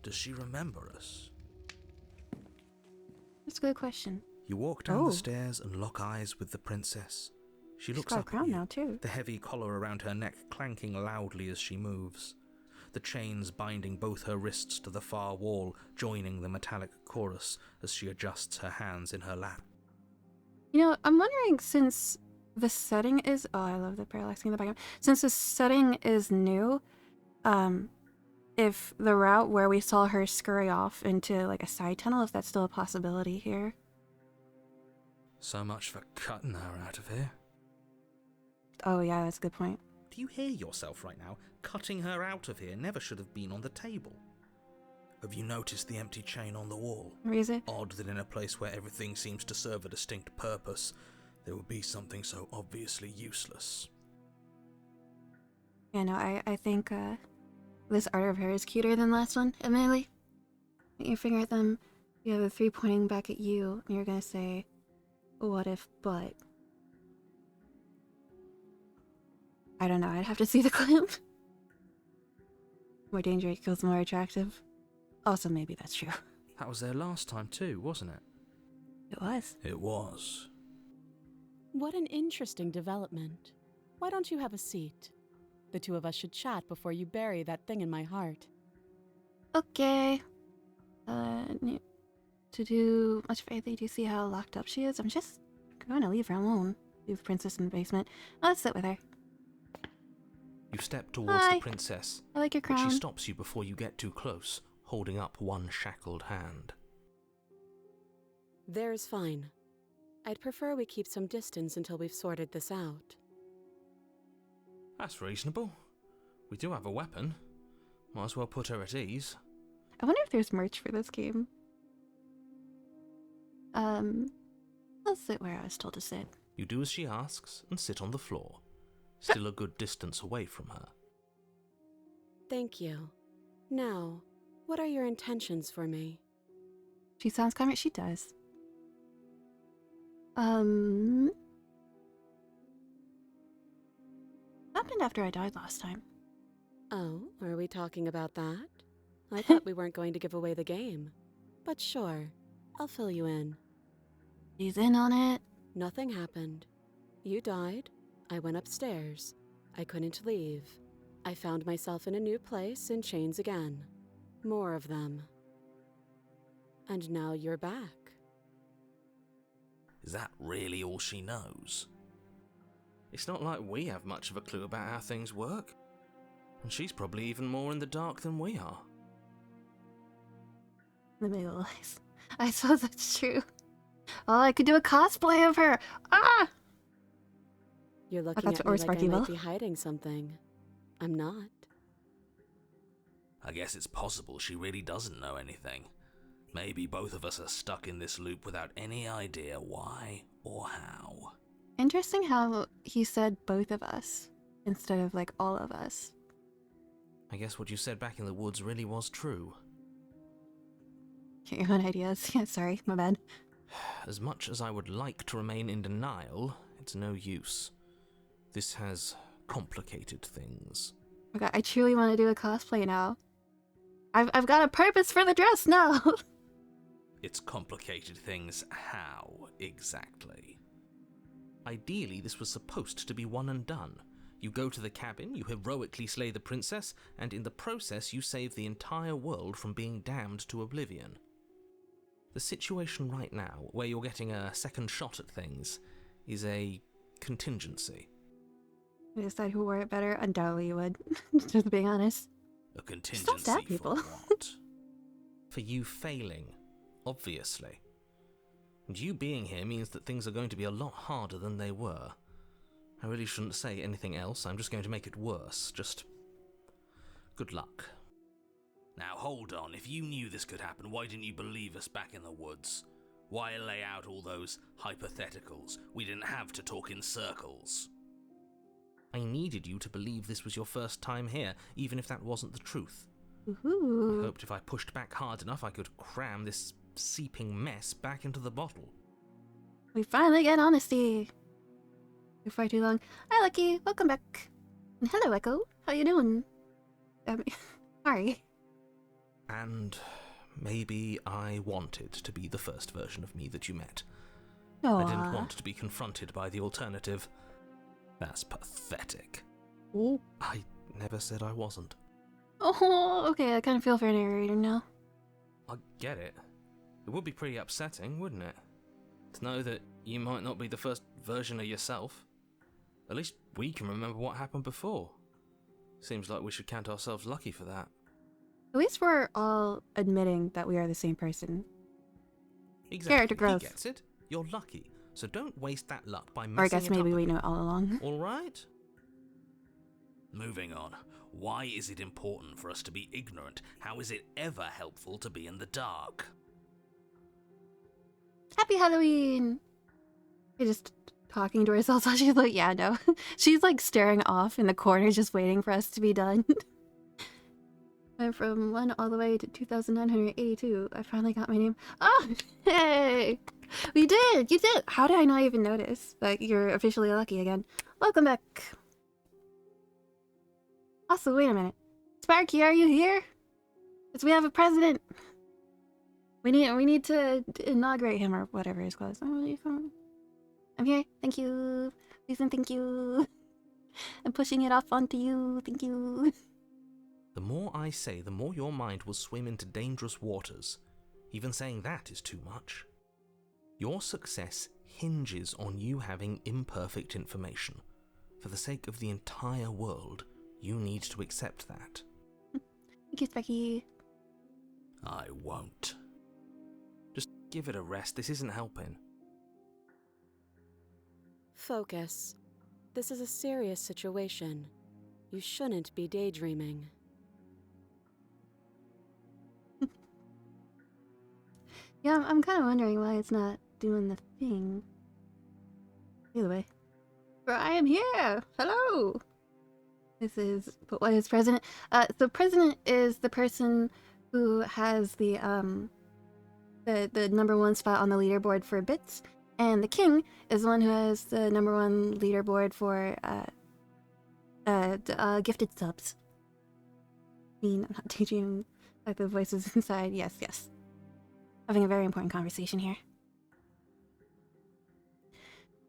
Does she remember us? That's a good question. You walk down Oh. the stairs and lock eyes with the princess. She She's looks got a up at crown you, now, too. the heavy collar around her neck clanking loudly as she moves. The chains binding both her wrists to the far wall, joining the metallic chorus as she adjusts her hands in her lap. You know, I'm wondering, since the setting is... Oh, I love the parallaxing in the background. Since the setting is new, if the route where we saw her scurry off into, like, a side tunnel, if that's still a possibility here. So much for cutting her out of here. Oh, yeah, that's a good point. Do you hear yourself right now? Cutting her out of here never should have been on the table. Have you noticed the empty chain on the wall? Raise it. Odd that in a place where everything seems to serve a distinct purpose, there would be something so obviously useless. Yeah, no, I think, this art of her is cuter than the last one, admittedly. Point your finger at them, you have the three pointing back at you, and you're gonna say, what if, but... I don't know, I'd have to see the clip. More danger equals more attractive. Also, maybe that's true. That was there last time too, wasn't it? It was. It was. What an interesting development. Why don't you have a seat? The two of us should chat before you bury that thing in my heart. Okay. To do much further, do you see how locked up she is? I'm just going to leave her alone. Leave the princess in the basement. Let's sit with her. You step towards Hi. the princess, I like your but crown. she stops you before you get too close, holding up one shackled hand. There's fine. I'd prefer we keep some distance until we've sorted this out. That's reasonable. We do have a weapon. Might as well put her at ease. I wonder if there's merch for this game. Let's sit where I was told to sit. You do as she asks and sit on the floor, still a good distance away from her. Thank you. Now, what are your intentions for me? She sounds kind of... She does. What happened after I died last time? Oh, are we talking about that? I thought we weren't going to give away the game. But sure, I'll fill you in. She's in on it. Nothing happened. You died. I went upstairs. I couldn't leave. I found myself in a new place in chains again. More of them. And now you're back. Is that really all she knows? It's not like we have much of a clue about how things work. And she's probably even more in the dark than we are. The middle eyes. I suppose that's true. Oh, I could do a cosplay of her. Ah! You're looking that's at or me like I Sparky might Bell. be hiding something. I'm not. I guess it's possible she really doesn't know anything. Maybe both of us are stuck in this loop without any idea why or how. Interesting how he said both of us instead of like all of us. I guess what you said back in the woods really was true. Get your own ideas. Yeah, sorry, my bad. As much as I would like to remain in denial, it's no use. This has complicated things. Okay, I truly want to do a cosplay now. I've got a purpose for the dress now. It's complicated things how, exactly? Ideally, this was supposed to be one and done. You go to the cabin, you heroically slay the princess, and in the process you save the entire world from being damned to oblivion. The situation right now, where you're getting a second shot at things, is a contingency. I decide who wore it better. Undoubtedly you would. Just being honest. A Just contingency don't stab for people. what? For you failing, obviously. And you being here means that things are going to be a lot harder than they were. I really shouldn't say anything else, I'm just going to make it worse. Just... good luck. Now hold on, if you knew this could happen, why didn't you believe us back in the woods? Why lay out all those hypotheticals? We didn't have to talk in circles. I needed you to believe this was your first time here, even if that wasn't the truth. Ooh. I hoped if I pushed back hard enough I could cram this seeping mess back into the bottle. We finally get honesty. You're far too long. Hi, Lucky. Welcome back. And hello, Echo. How you doing? Sorry. And maybe I wanted to be the first version of me that you met. Aww. I didn't want to be confronted by the alternative. That's pathetic. Ooh. I never said I wasn't. Oh, okay. I kind of feel for a narrator now. I get it. It would be pretty upsetting, wouldn't it? To know that you might not be the first version of yourself. At least we can remember what happened before. Seems like we should count ourselves lucky for that. At least we're all admitting that we are the same person. Exactly. Character growth. He gets it. You're lucky. So don't waste that luck by messing Or I guess it maybe up we again. know it all along. All right? Moving on. Why is it important for us to be ignorant? How is it ever helpful to be in the dark? Happy Halloween! We're just talking to ourselves while she's like, yeah, no. She's like staring off in the corner just waiting for us to be done. Went from 1 all the way to 2,982. I finally got my name. Oh, hey! We did! You did! How did I not even notice? But you're officially lucky again. Welcome back. Also, wait a minute. Sparky, are you here? Because we have a president. We need to inaugurate him or whatever his clothes. Oh, you come. I'm here. Thank you. Please and thank you. I'm pushing it off onto you. Thank you. The more I say, the more your mind will swim into dangerous waters. Even saying that is too much. Your success hinges on you having imperfect information. For the sake of the entire world, you need to accept that. Thank you, Specky. I won't. Just give it a rest. This isn't helping. Focus. This is a serious situation. You shouldn't be daydreaming. Yeah, I'm kind of wondering why it's not doing the thing. Either way. For I am here! Hello! This is... But what is president? So president is the person who has the number one spot on the leaderboard for bits. And the king is the one who has the number one leaderboard for, gifted subs. I mean, I'm not teaching like the voices inside. Yes, yes. Having a very important conversation here.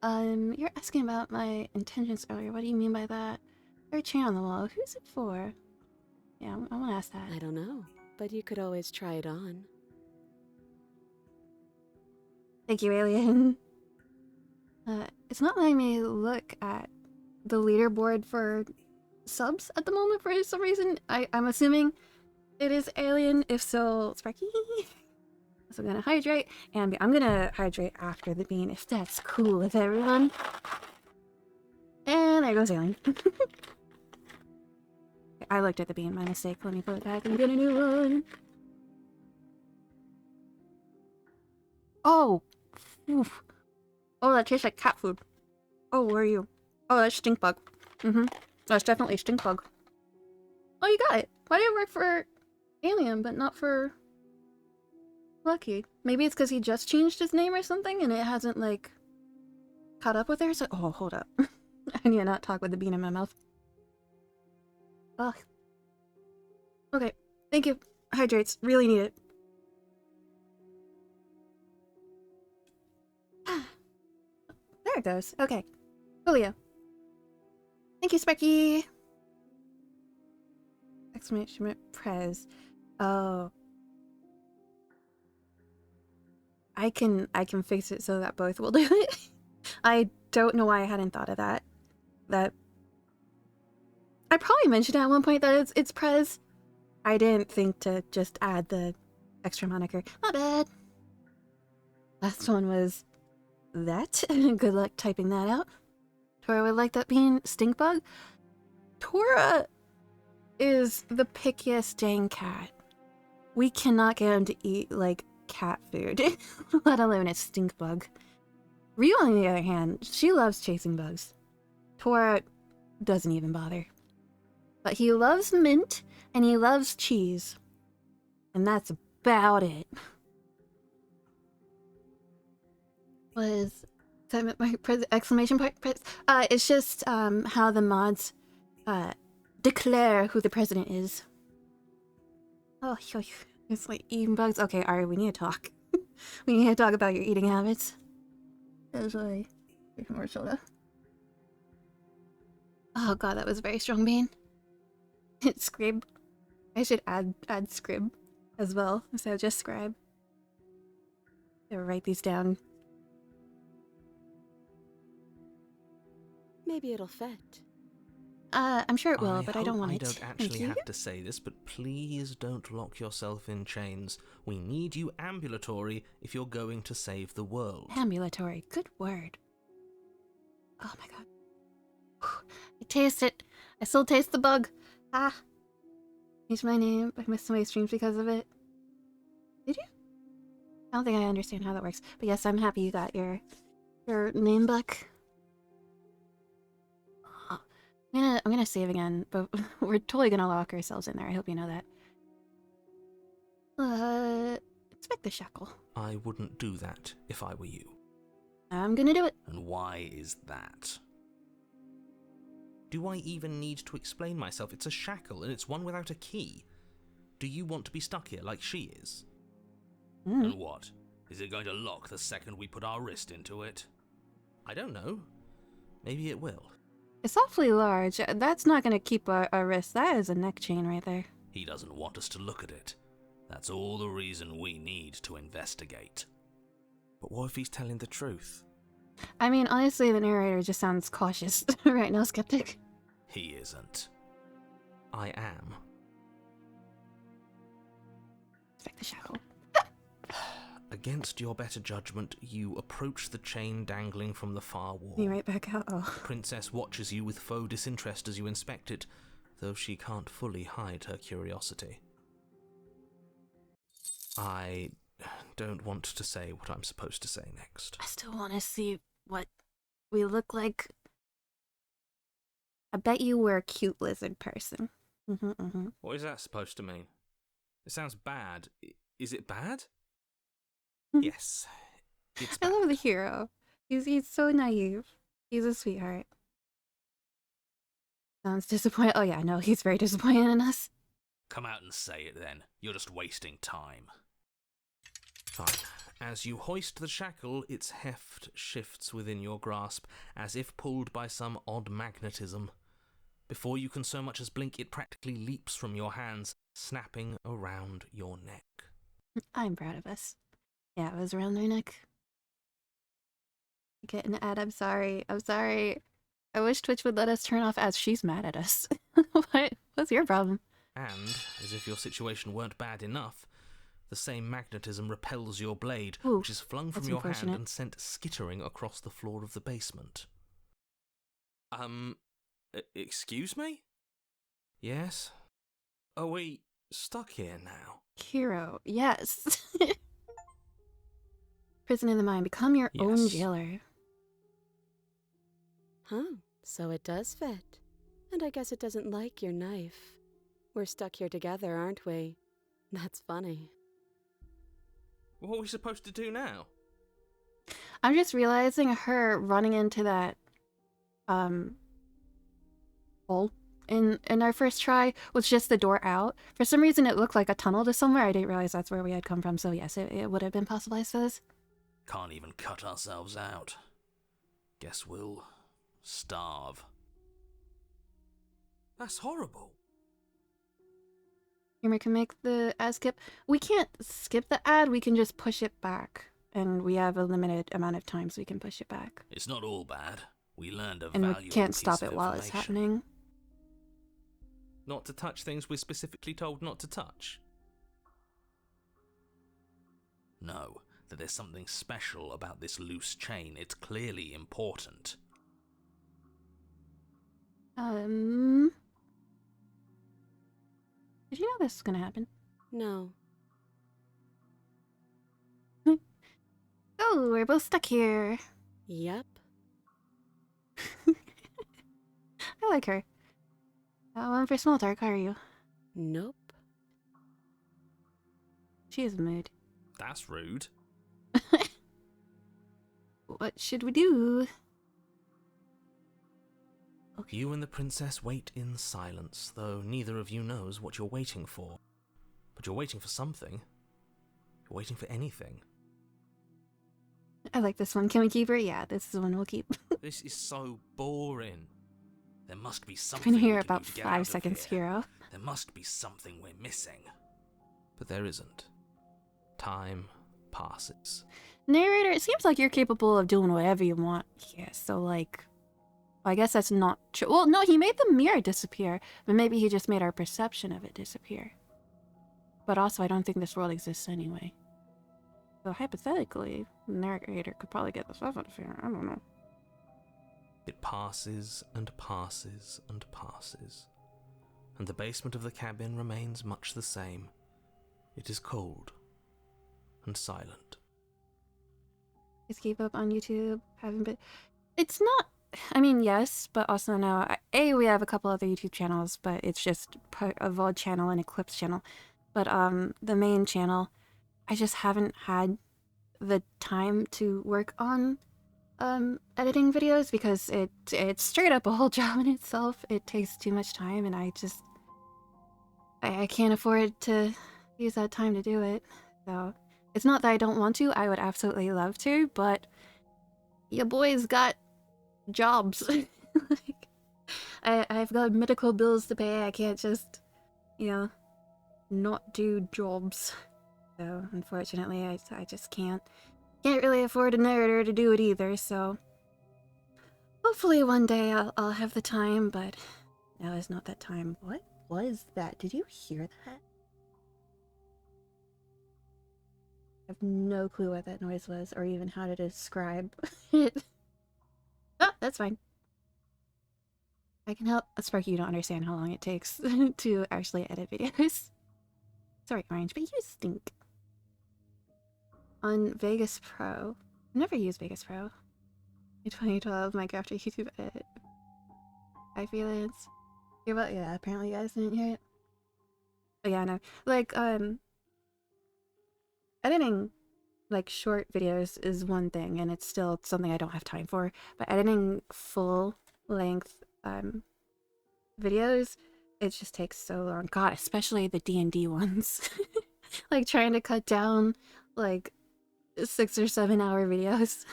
You're asking about my intentions earlier. What do you mean by that? There's a chain on the wall. Who's it for? Yeah, I want to ask that. I don't know, but you could always try it on. Thank you, Alien. It's not letting me look at the leaderboard for subs at the moment for some reason. I'm assuming it is Alien. If so, Sparky. So I'm gonna hydrate, and I'm gonna hydrate after the bean, if that's cool with everyone. And there goes Alien. I looked at the bean, my mistake. Let me put it back and get a new one. Oh! Oof. Oh, that tastes like cat food. Oh, where are you? Oh, that's stink bug. That's definitely stink bug. Oh, you got it. Why did it work for Alien, but not for Lucky? Maybe it's because he just changed his name or something, and it hasn't, like, caught up with her? So, oh, hold up. I need to not talk with the bean in my mouth. Ugh. Okay, thank you. Hydrates. Really need it. There it goes. Okay. Julio. Thank you, Sparky. Exclamation mark Prez. Oh. I can fix it so that both will do it. I don't know why I hadn't thought of that. I probably mentioned at one point that it's Prez. I didn't think to just add the extra moniker. My bad. Last one was that. Good luck typing that out. Tora would like that being stink bug. Tora is the pickiest dang cat. We cannot get him to eat, like, cat food, let alone a stink bug. Ryu, on the other hand, she loves chasing bugs. Tora doesn't even bother. But he loves mint, and he loves cheese. And that's about it. Was my exclamation point? It's just how the mods declare who the president is. Oh, it's like eating bugs. Okay, Ari, we need to talk. We need to talk about your eating habits. There's like more soda. Oh god, that was a very strong bean. It's Scrib. I should add Scrib as well instead of just Scribe. I'll write these down. Maybe it'll fit. I'm sure it will, but I don't want it. I don't actually have to say this, but please don't lock yourself in chains. We need you ambulatory if you're going to save the world. Ambulatory, good word. Oh my god. I taste it. I still taste the bug. Ah. Changed my name. I missed so many streams because of it. Did you? I don't think I understand how that works. But yes, I'm happy you got your name back. I'm gonna save again, but we're totally gonna lock ourselves in there. I hope you know that. Expect the shackle. I wouldn't do that if I were you. I'm gonna do it. And why is that? Do I even need to explain myself? It's a shackle, and it's one without a key. Do you want to be stuck here like she is? And what? Is it going to lock the second we put our wrist into it? I don't know. Maybe it will. It's awfully large. That's not gonna keep a wrist. That is a neck chain right there. He doesn't want us to look at it. That's all the reason we need to investigate. But what if he's telling the truth? I mean, honestly, the narrator just sounds cautious right now, Skeptic. He isn't. I am. Respect the shackle. Against your better judgment, you approach the chain dangling from the far wall. You right back out. Oh. The princess watches you with faux disinterest as you inspect it, though she can't fully hide her curiosity. I don't want to say what I'm supposed to say next. I still want to see what we look like. I bet you we're a cute lizard person. What is that supposed to mean? It sounds bad. Is it bad? Yes. It's I bad. love the hero. He's so naive. He's a sweetheart. Sounds disappointed. Oh yeah, no, he's very disappointed in us. Come out and say it then. You're just wasting time. Fine. As you hoist the shackle, its heft shifts within your grasp, as if pulled by some odd magnetism. Before you can so much as blink, it practically leaps from your hands, snapping around your neck. I'm proud of us. Yeah, it was around their neck. Get an ad. I'm sorry. I'm sorry. I wish Twitch would let us turn off ads. She's mad at us. What's your problem? And, as if your situation weren't bad enough, the same magnetism repels your blade, Ooh, which is flung from that's your hand unfortunate. and sent skittering across the floor of the basement. Excuse me? Yes? Are we stuck here now? Hero, yes. Prison in the mind. Become your own Yes. jailer. Huh, so it does fit. And I guess it doesn't like your knife. We're stuck here together, aren't we? That's funny. What are we supposed to do now? I'm just realizing her running into that hole in our first try was just the door out. For some reason it looked like a tunnel to somewhere. I didn't realize that's where we had come from, so yes, it would have been possible, I suppose. Can't even cut ourselves out. Guess we'll starve. That's horrible. Humor can make the ad skip. We can't skip the ad, we can just push it back. And we have a limited amount of times we can push it back. It's not all bad. We learned a And valuable we can't piece stop of it while it's information. happening. Not to touch things we're specifically told not to touch. No, that there's something special about this loose chain. It's clearly important. Did you know this was gonna happen? No. Oh, we're both stuck here. Yep. I like her. One for small talk, how are you? Nope. She is mood. That's rude. What should we do? Okay. You and the princess wait in silence, though neither of you knows what you're waiting for. But you're waiting for something. You're waiting for anything. I like this one. Can we keep her? Yeah, this is the one we'll keep. This is so boring. There must be I've something been here we can about do to get 5 out of seconds, here. hero. There must be something we're missing. But there isn't. Time passes. Narrator, it seems like you're capable of doing whatever you want here, so like... I guess that's not true. Well, no, he made the mirror disappear, but maybe he just made our perception of it disappear. But also, I don't think this world exists anyway. So hypothetically, the narrator could probably get this out of here. I don't know. It passes and passes and passes. And the basement of the cabin remains much the same. It is cold and silent. Just keep up on YouTube. Haven't been... It's not... I mean, yes, but also no. We have a couple other YouTube channels, but it's just a VOD channel and Eclipse channel. But the main channel, I just haven't had the time to work on editing videos because it's straight up a whole job in itself. It takes too much time, and I can't afford to use that time to do it. So it's not that I don't want to. I would absolutely love to, but your boy's got jobs. Like, I've got medical bills to pay. I can't just, not do jobs. So unfortunately, I just can't really afford a narrator to do it either. So hopefully one day I'll have the time, but now is not that time. What was that? Did you hear that? I have no clue what that noise was, or even how to describe it. Oh, that's fine. I can help. Sparky, you don't understand how long it takes to actually edit videos. Sorry, Orange, but you stink. On Vegas Pro. I've never used Vegas Pro. In 2012, Minecraft YouTube edit. I freelance. Yeah, apparently you guys didn't hear it. But yeah, no. Like, editing, like, short videos is one thing, and it's still something I don't have time for. But editing full-length, videos, it just takes so long. God, especially the D&D ones. Like, trying to cut down, like, 6 or 7 hour videos.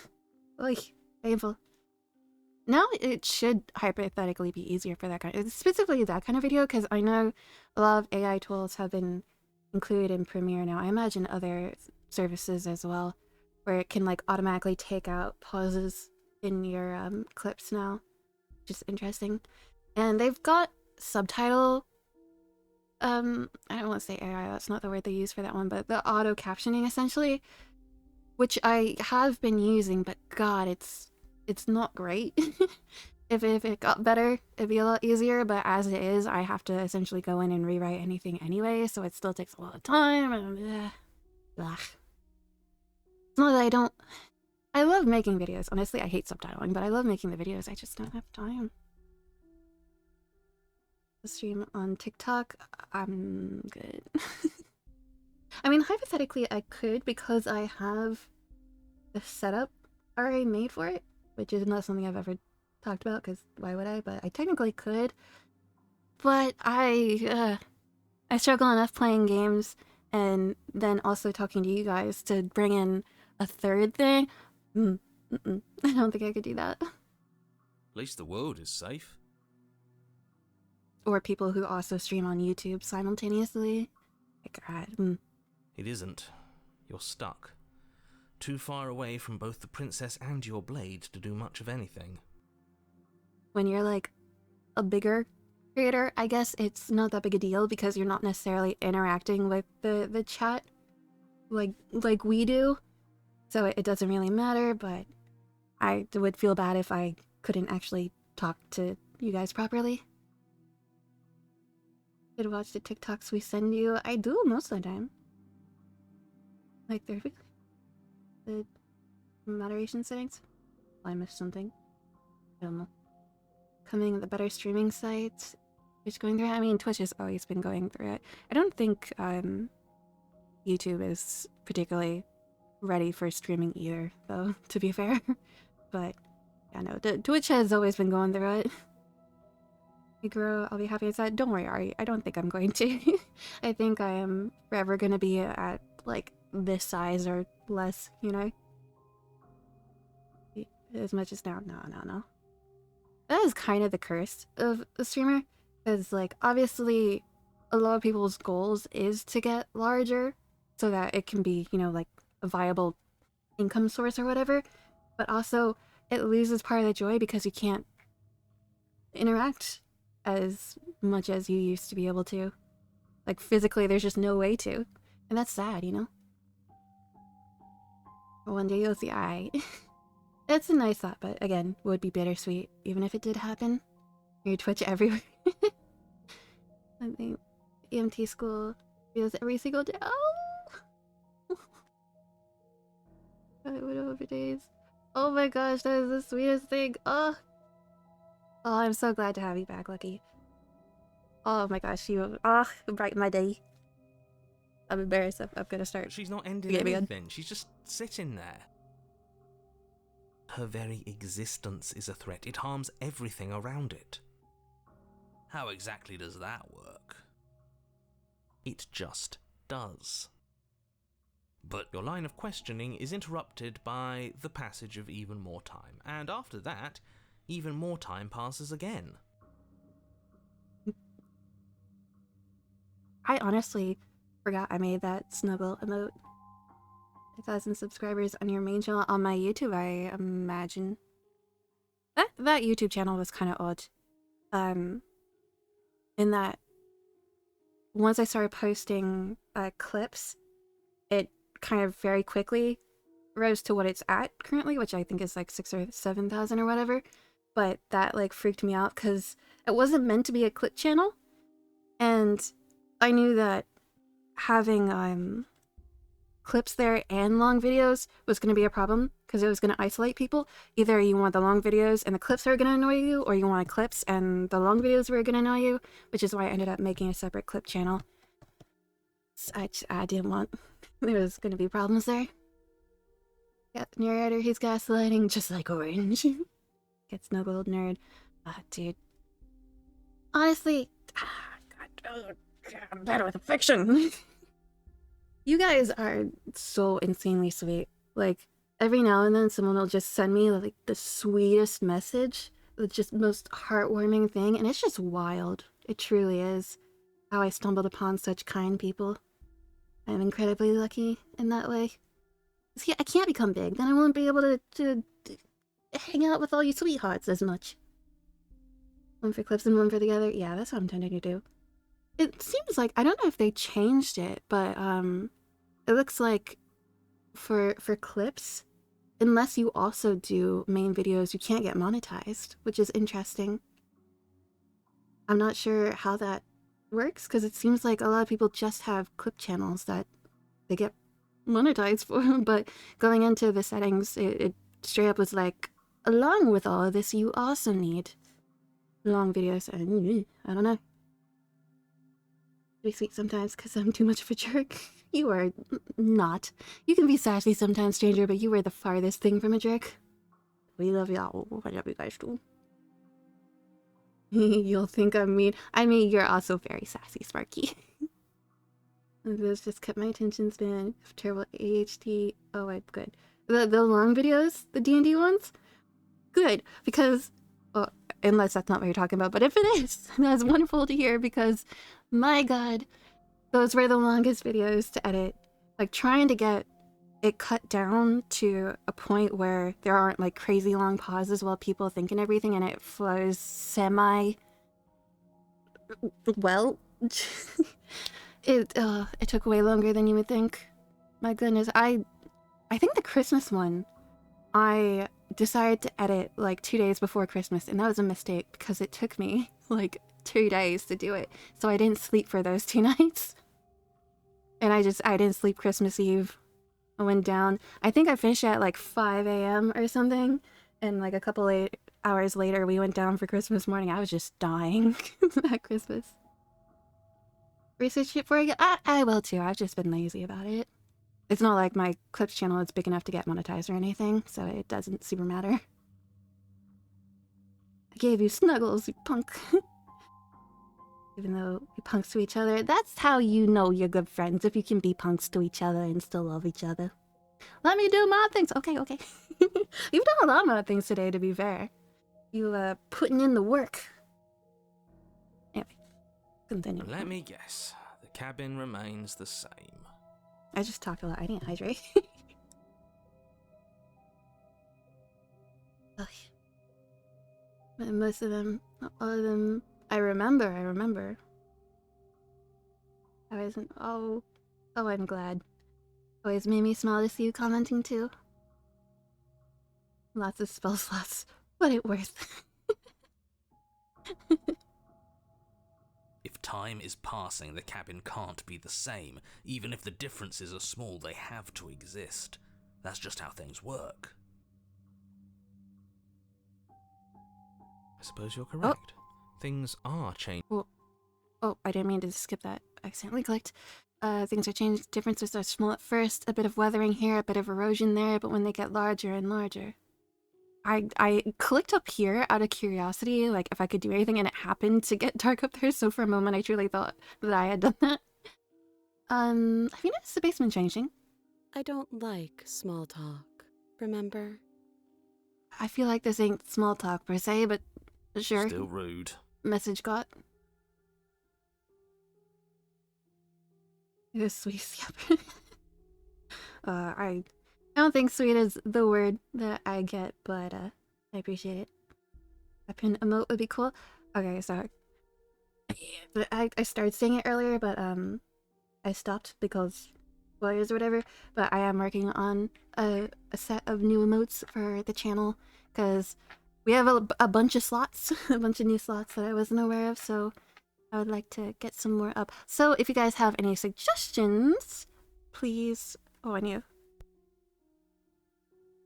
Like, painful. Now it should hypothetically be easier for that kind, specifically that kind of video, because I know a lot of AI tools have been included in Premiere now. I imagine other services as well, where it can like automatically take out pauses in your clips now, which is interesting. And they've got subtitle, I don't want to say AI, that's not the word they use for that one, but the auto captioning essentially, which I have been using, but God, it's not great. If it got better, it'd be a lot easier, but as it is, I have to essentially go in and rewrite anything anyway, so it still takes a lot of time, and it's not that I love making videos. Honestly, I hate subtitling, but I love making the videos, I just don't have time. The stream on TikTok, I'm good. I mean, hypothetically, I could, because I have the setup already made for it, which is not something I've ever talked about, because why would I? But I technically could. But I struggle enough playing games and then also talking to you guys to bring in a third thing. I don't think I could do that. At least the world is safe. Or people who also stream on YouTube simultaneously. Like, It isn't. You're stuck. Too far away from both the princess and your blade to do much of anything. When you're like a bigger creator, I guess it's not that big a deal because you're not necessarily interacting with the chat like we do. So it doesn't really matter, but I would feel bad if I couldn't actually talk to you guys properly. Should watch the TikToks we send you. I do most of the time. Like the moderation settings. I missed something. I don't know. Coming the better streaming sites. Just going through it. I mean, Twitch has always been going through it. I don't think YouTube is particularly ready for streaming either, though, to be fair. But yeah, no, Twitch has always been going through it. You grow, I'll be happy inside. Don't worry, Ari. I don't think I'm going to. I think I am forever gonna be at like this size or less, you know? As much as now. No. That is kind of the curse of a streamer. Because, like, obviously, a lot of people's goals is to get larger so that it can be, you know, like, a viable income source or whatever. But also, it loses part of the joy because you can't interact as much as you used to be able to. Like, physically, there's just no way to. And that's sad, you know? One day you'll see I. It's a nice thought, but again, would be bittersweet, even if it did happen. Your Twitch everywhere. I think EMT school feels every single day. Oh! I would over days. Oh my gosh, that is the sweetest thing. Oh, I'm so glad to have you back, Lucky. Oh my gosh, you brighten my day. I'm embarrassed. I'm gonna start. She's not ending anything. She's just sitting there. Her very existence is a threat. It harms everything around it. How exactly does that work? It just does. But your line of questioning is interrupted by the passage of even more time, and after that, even more time passes again. I honestly forgot I made that snuggle emote. 1,000 subscribers on your main channel on my YouTube, I imagine. That YouTube channel was kind of odd. In that once I started posting clips, it kind of very quickly rose to what it's at currently, which I think is like 6,000 or 7,000 or whatever. But that like freaked me out because it wasn't meant to be a clip channel, and I knew that having clips there and long videos was going to be a problem because it was going to isolate people. Either you want the long videos and the clips are going to annoy you, or you want clips and the long videos were going to annoy you, which is why I ended up making a separate clip channel. I didn't want there was going to be problems there. Yeah, narrator, he's gaslighting just like Orange. Get snuggled, nerd. Dude. Honestly, I'm better with fiction. You guys are so insanely sweet. Like, every now and then someone will just send me like the sweetest message, the just most heartwarming thing, and it's just wild. It truly is how I stumbled upon such kind people. I'm incredibly lucky in that way. See, I can't become big, then I won't be able to hang out with all you sweethearts as much. One for clips and one for the other. Yeah, that's what I'm tending to do. It seems like, I don't know if they changed it, but it looks like for clips, unless you also do main videos, you can't get monetized, which is interesting. I'm not sure how that works, because it seems like a lot of people just have clip channels that they get monetized for, but going into the settings, it straight up was like, along with all of this, you also need long videos, and I don't know. Be sweet sometimes because I'm too much of a jerk. You are not. You can be sassy sometimes, stranger, but you are the farthest thing from a jerk. We love y'all. I love you guys too. You'll think I'm mean. I mean, you're also very sassy, Sparky. This just kept my attention span. Terrible ADHD. Oh, I'm good. The long videos, the D&D ones, good, because, well, unless that's not what you're talking about, but if it is, that's wonderful to hear, because my god, those were the longest videos to edit. Like, trying to get it cut down to a point where there aren't like crazy long pauses while people think and everything, and it flows semi well. It took way longer than you would think. My goodness, I think the Christmas one, I decided to edit like 2 days before Christmas, and that was a mistake because it took me like 2 days to do it. So I didn't sleep for those 2 nights. And I didn't sleep Christmas Eve. I went down. I think I finished at like 5 a.m. or something. And like a couple hours later, we went down for Christmas morning. I was just dying at Christmas. Research it before I will too. I've just been lazy about it. It's not like my clips channel is big enough to get monetized or anything, so it doesn't super matter. I gave you snuggles, you punk. Even though we punks to each other, that's how you know you're good friends, if you can be punks to each other and still love each other. Let me do my things. Okay. You've done a lot of things today, to be fair. You, putting in the work. Anyway, continue. Let me guess. The cabin remains the same. I just talked a lot. I didn't hydrate. Most of them, not all of them, I remember. I wasn't, oh, I'm glad. Always made me smile to see you commenting too. Lots of spell slots, but it worth. If time is passing, the cabin can't be the same. Even if the differences are small, they have to exist. That's just how things work. I suppose you're correct. Things are changing. Oh, I didn't mean to skip that. I accidentally clicked. Things are changed. Differences are small at first. A bit of weathering here, a bit of erosion there, but when they get larger and larger. I clicked up here out of curiosity, like if I could do anything, and it happened to get dark up there, so for a moment I truly thought that I had done that. Have you noticed the basement changing? I don't like small talk, remember? I feel like this ain't small talk per se, but sure. Still rude. Message got. It is sweet. Yep. I don't think sweet is the word that I get, but I appreciate it. A pin emote would be cool. Okay, so I started saying it earlier, but I stopped because lawyers or whatever. But I am working on a set of new emotes for the channel because we have a bunch of slots, a bunch of new slots that I wasn't aware of. So I would like to get some more up. So if you guys have any suggestions, please. Oh, I need.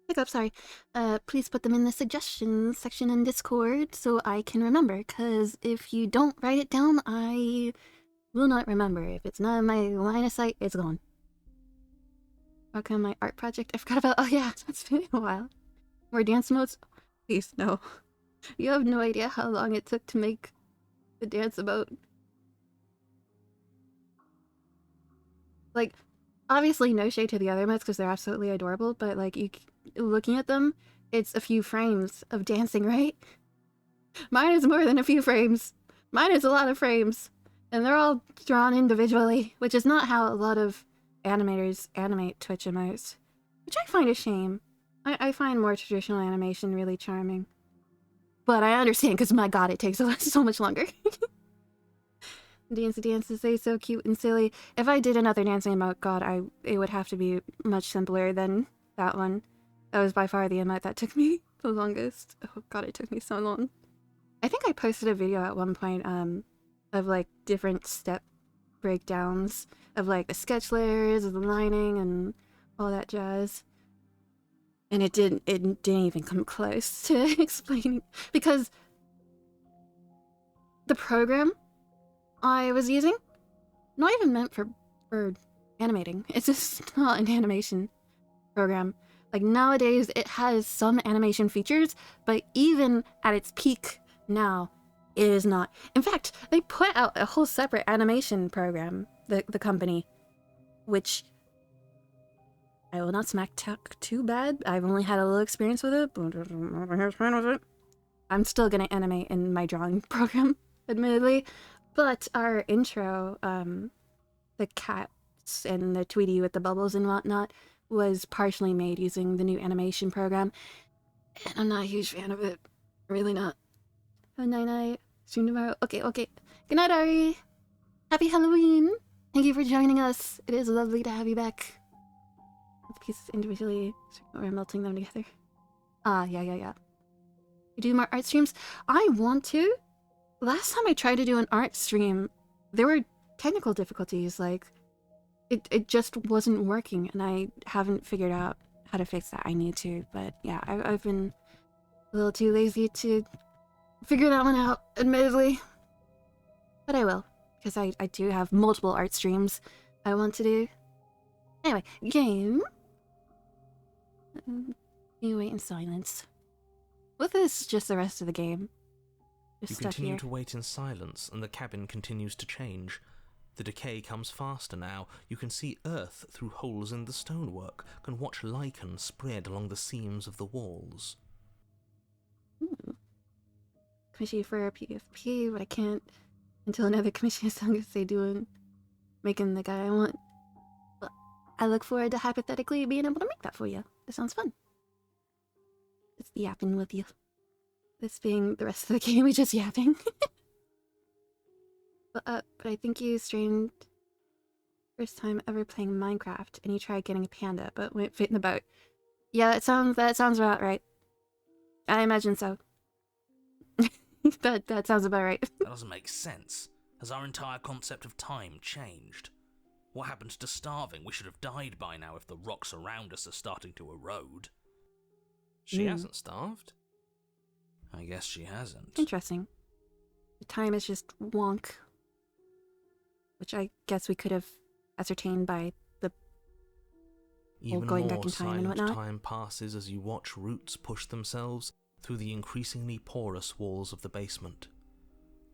Hiccup, sorry. Please put them in the suggestions section in Discord so I can remember, because if you don't write it down, I will not remember. If it's not in my line of sight, it's gone. Working on my art project I forgot about. Oh yeah, it's been a while. More dance modes? Please, no. You have no idea how long it took to make the dance emote. Like, obviously no shade to the other modes because they're absolutely adorable, but like, looking at them, it's a few frames of dancing, right? Mine is more than a few frames. Mine is a lot of frames. And they're all drawn individually, which is not how a lot of animators animate Twitch emotes. Which I find a shame. I find more traditional animation really charming. But I understand, because my god, it takes so much longer. Dancey dances, they so cute and silly. If I did another dancing emote, god, it would have to be much simpler than that one. That was by far the emote that took me the longest. Oh god, it took me so long. I think I posted a video at one point, of like different step breakdowns of like the sketch layers, of the lining, and all that jazz. And it didn't even come close to explaining, because the program I was using, not even meant for animating. It's just not an animation program. Like nowadays it has some animation features, but even at its peak now, it is not. In fact, they put out a whole separate animation program, the company, which I will not smack talk too bad. I've only had a little experience with it, but I'm still gonna animate in my drawing program, admittedly. But our intro, the cats and the Tweety with the bubbles and whatnot, was partially made using the new animation program. And I'm not a huge fan of it. Really not. Have a night night. Stream tomorrow. Okay. Good night, Ari. Happy Halloween. Thank you for joining us. It is lovely to have you back. The pieces individually, we're melting them together. Yeah. You do more art streams? I want to. Last time I tried to do an art stream, there were technical difficulties. Like, it just wasn't working, and I haven't figured out how to fix that. I need to, but yeah, I've been a little too lazy to figure that one out, admittedly. But I will, because I do have multiple art streams I want to do. Anyway, game. You wait in silence. What is just the rest of the game? Just You stuck continue here. to wait in silence, and the cabin continues to change. The decay comes faster now. You can see earth through holes in the stonework, can watch lichen spread along the seams of the walls. Commission for a PFP, but I can't until another commission is done because they doing making the guy I want. But I look forward to hypothetically being able to make that for you. It sounds fun. Just yapping with you. This being the rest of the game, we just yapping. But I think you streamed first time ever playing Minecraft, and you tried getting a panda, but wouldn't fit in the boat. Yeah, that sounds about right. I imagine so. that sounds about right. That doesn't make sense. Has our entire concept of time changed? What happened to starving? We should have died by now if the rocks around us are starting to erode. She hasn't starved. I guess she hasn't. Interesting. The time is just wonk. Which I guess we could have ascertained by the Even going more back in time and silent whatnot. time passes as you watch roots push themselves through the increasingly porous walls of the basement.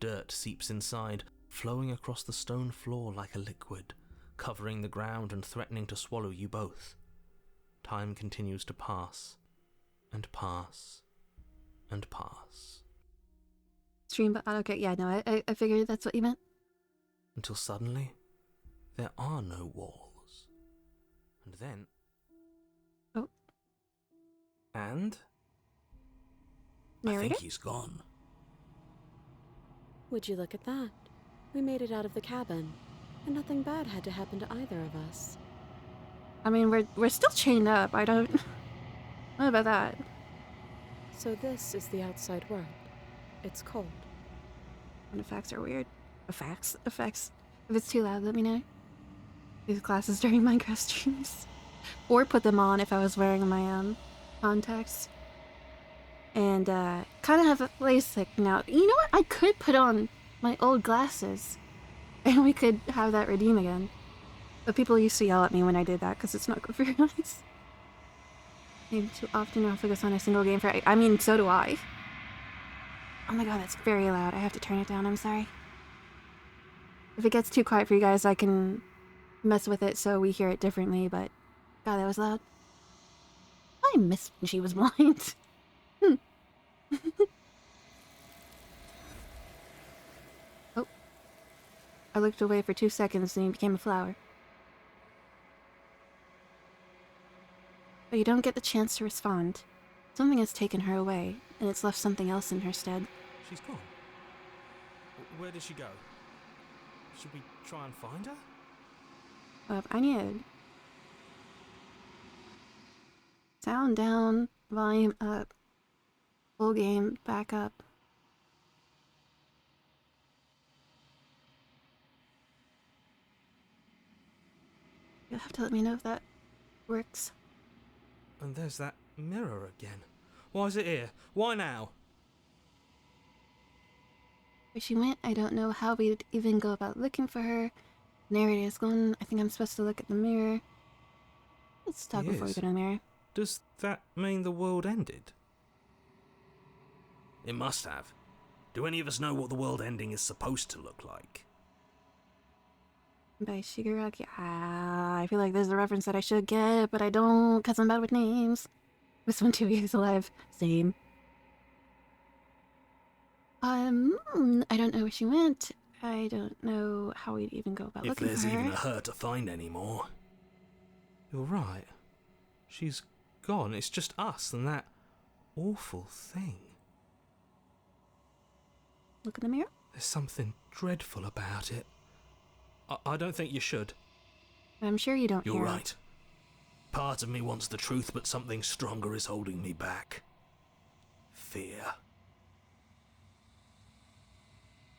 Dirt seeps inside, flowing across the stone floor like a liquid, covering the ground and threatening to swallow you both. Time continues to pass, and pass, and pass. Stream, but okay, yeah, no, I figured that's what you meant. Until suddenly, there are no walls. And then... Oh. And? I Narrator? think he's gone. Would you look at that? We made it out of the cabin, and nothing bad had to happen to either of us. I mean, we're still chained up. I don't know about that. So this is the outside world. It's cold. And effects are weird. Effects. If it's too loud, let me know. These classes during Minecraft streams. Or put them on if I was wearing my contacts. And kind of have a LASIK now. You know what? I could put on my old glasses. And we could have that redeem again. But people used to yell at me when I did that because it's not good for your eyes. Maybe too often I'll focus on a single game for... I mean, so do I. Oh my god, that's very loud. I have to turn it down, I'm sorry. If it gets too quiet for you guys, I can mess with it so we hear it differently, but... God, that was loud. I missed when she was blind. Oh. I looked away for 2 seconds and he became a flower. But you don't get the chance to respond. Something has taken her away, and it's left something else in her stead. She's gone. Where did she go? Should we try and find her? I need sound down, volume up, full game back up. You'll have to let me know if that works. And there's that mirror again. Why is it here? Why now? Where she went, I don't know how we'd even go about looking for her. Narrator is gone. I think I'm supposed to look at the mirror. Let's talk before we go to the mirror. Does that mean the world ended? It must have. Do any of us know what the world ending is supposed to look like? By Shigaraki. I feel like there's a reference that I should get, but I don't because I'm bad with names. This one too is alive. Same. I don't know where she went. I don't know how we'd even go about looking for her. If there's even a her to find anymore. You're right. She's gone. It's just us and that awful thing. Look in the mirror? There's something dreadful about it. I don't think you should. I'm sure you don't You're hear it. right. Part of me wants the truth, but something stronger is holding me back. Fear.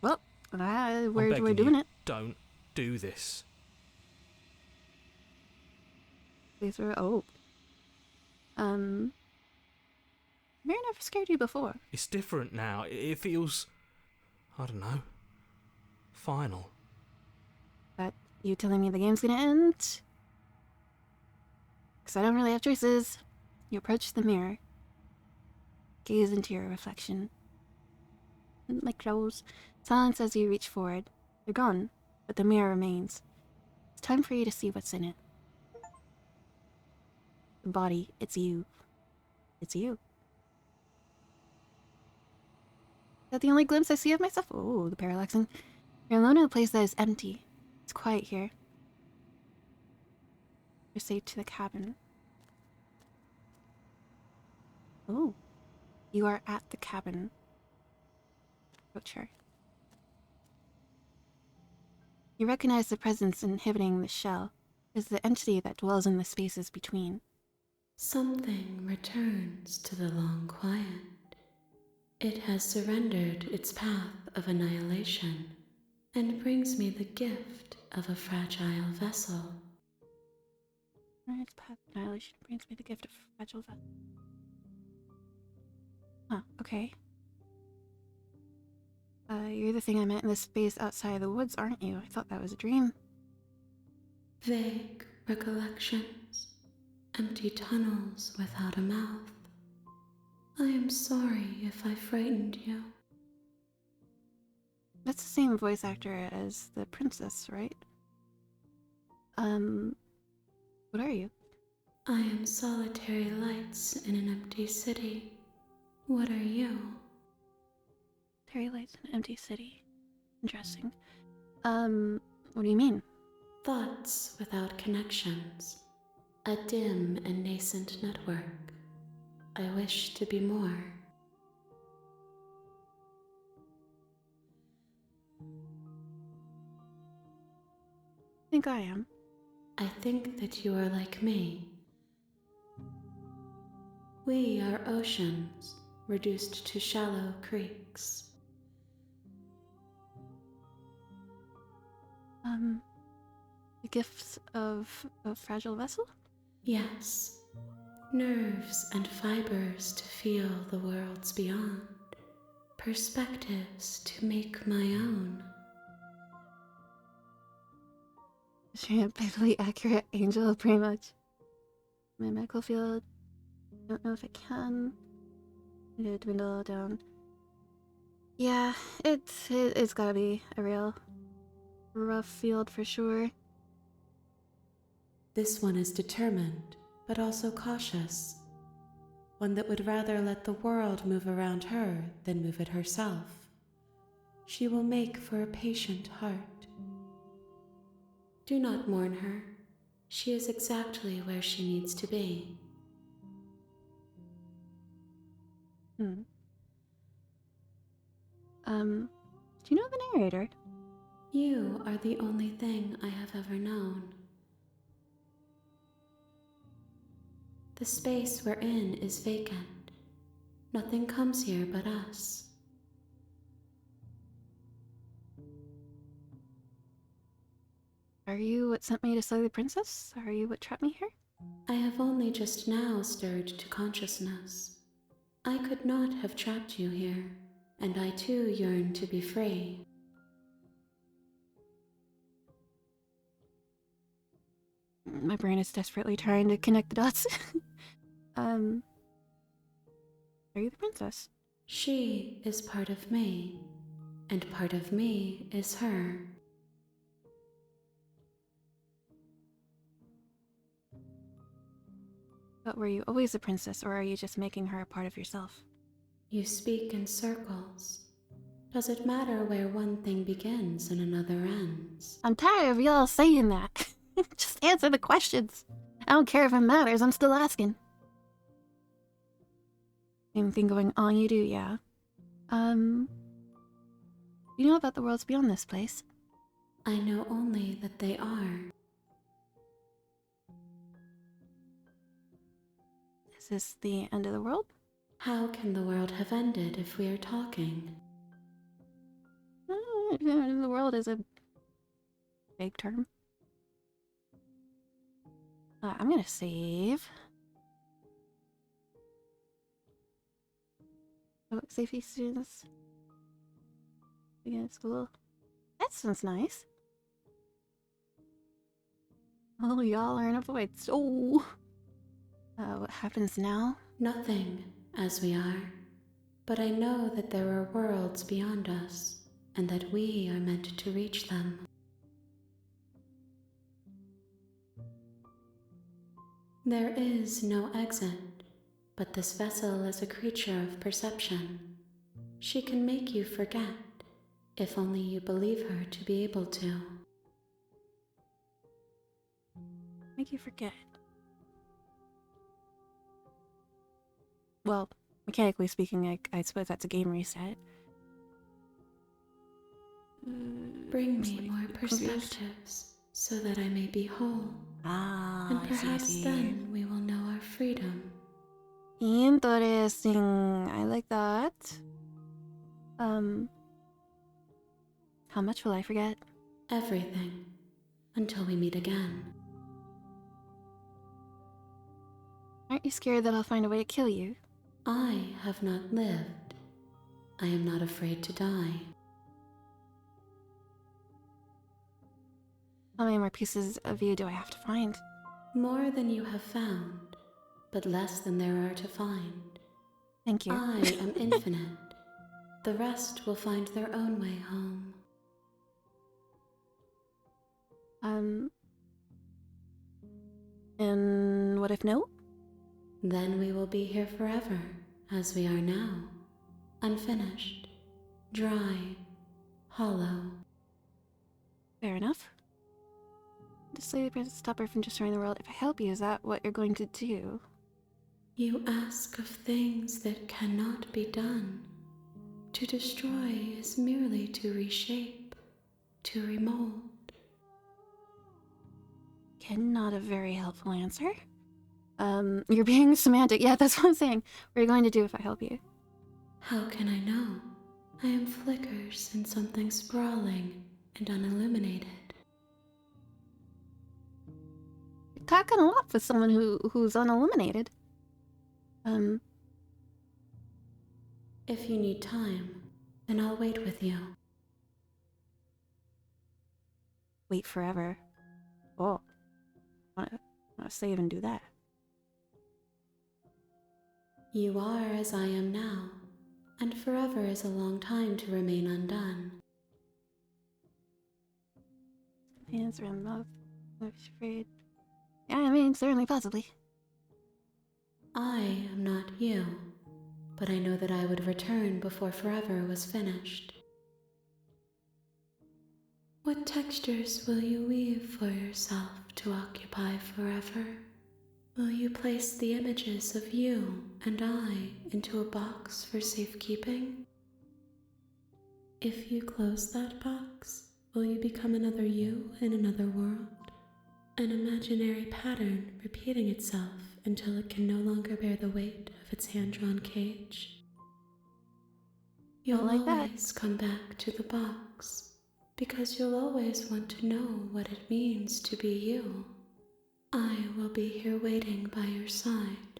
Well, I'm we're begging doing you, it. Don't do this. These were Mirror never scared you before. It's different now. It feels, I don't know, final. But you telling me the game's gonna end? Because I don't really have choices. You approach the mirror. Gaze into your reflection. Like crows. Silence as you reach forward. They're gone, but the mirror remains. It's time for you to see what's in it. The body, it's you. It's you. Is that the only glimpse I see of myself? Oh, the parallaxing. You're alone in a place that is empty. It's quiet here. You're safe to the cabin. Oh. You are at the cabin. Approach her. You recognize the presence inhibiting the shell is the entity that dwells in the spaces between. Something returns to the long quiet. It has surrendered its path of annihilation and brings me the gift of a fragile vessel. Its path of annihilation brings me the gift of fragile vessel. Huh, okay. You're the thing I met in the space outside the woods, aren't you? I thought that was a dream. Vague recollections, empty tunnels without a mouth. I am sorry if I frightened you. That's the same voice actor as the princess, right? What are you? I am solitary lights in an empty city. What are you? Fairy lights in an empty city. Interesting. What do you mean? Thoughts without connections. A dim and nascent network. I wish to be more. I think I am. I think that you are like me. We are oceans, reduced to shallow creeks. The gifts of a fragile vessel? Yes, nerves and fibers to feel the worlds beyond, perspectives to make my own. She a pitifully accurate angel, pretty much. My medical field. I don't know if I can. I need to dwindle down. Yeah, it's gotta be a real rough field for sure. This one is determined, but also cautious. One that would rather let the world move around her than move it herself. She will make for a patient heart. Do not mourn her. She is exactly where she needs to be. Do you know the narrator? You are the only thing I have ever known. The space we're in is vacant. Nothing comes here but us. Are you what sent me to slay the princess? Are you what trapped me here? I have only just now stirred to consciousness. I could not have trapped you here, and I too yearn to be free. My brain is desperately trying to connect the dots. Are you the princess? She is part of me, and part of me is her. But were you always a princess, or are you just making her a part of yourself? You speak in circles. Does it matter where one thing begins and another ends? I'm tired of y'all saying that. Just answer the questions. I don't care if it matters, I'm still asking. Anything going on, you do, yeah. You know about the worlds beyond this place? I know only that they are. Is this the end of the world? How can the world have ended if we are talking? The world is a vague term. I'm gonna save. Public safety students. Begin at school. That sounds nice. Oh, y'all are in a void. So, what happens now? Nothing, as we are. But I know that there are worlds beyond us, and that we are meant to reach them. There is no exit, but this vessel is a creature of perception. She can make you forget, if only you believe her to be able to. Make you forget. Well, mechanically speaking, I suppose that's a game reset. Bring me more perspectives, so that I may be whole. And perhaps then we will know our freedom. Interesting. I like that. How much will I forget? Everything. Until we meet again. Aren't you scared that I'll find a way to kill you? I have not lived. I am not afraid to die. How many more pieces of you do I have to find? More than you have found, but less than there are to find. Thank you. I am infinite. The rest will find their own way home. And what if no? Then we will be here forever, as we are now. Unfinished, dry, hollow. Fair enough. To slay the princess, stop her from destroying the world. If I help you, is that what you're going to do? You ask of things that cannot be done. To destroy is merely to reshape, to remold. Again, not a very helpful answer. You're being semantic. Yeah, that's what I'm saying. What are you going to do if I help you? How can I know? I am flickers in something sprawling and unilluminated. You're talking a lot for someone who's unilluminated. If you need time, then I'll wait with you. Wait forever. Oh. Wanna save and do that. You are as I am now, and forever is a long time to remain undone. Hands around the mouth. I'm afraid. Yeah, I mean, certainly, possibly. I am not you, but I know that I would return before forever was finished. What textures will you weave for yourself to occupy forever? Will you place the images of you and I into a box for safekeeping? If you close that box, will you become another you in another world? An imaginary pattern repeating itself until it can no longer bear the weight of its hand-drawn cage? You'll like that. always come back to the box, because you'll always want to know what it means to be you. I will be here waiting by your side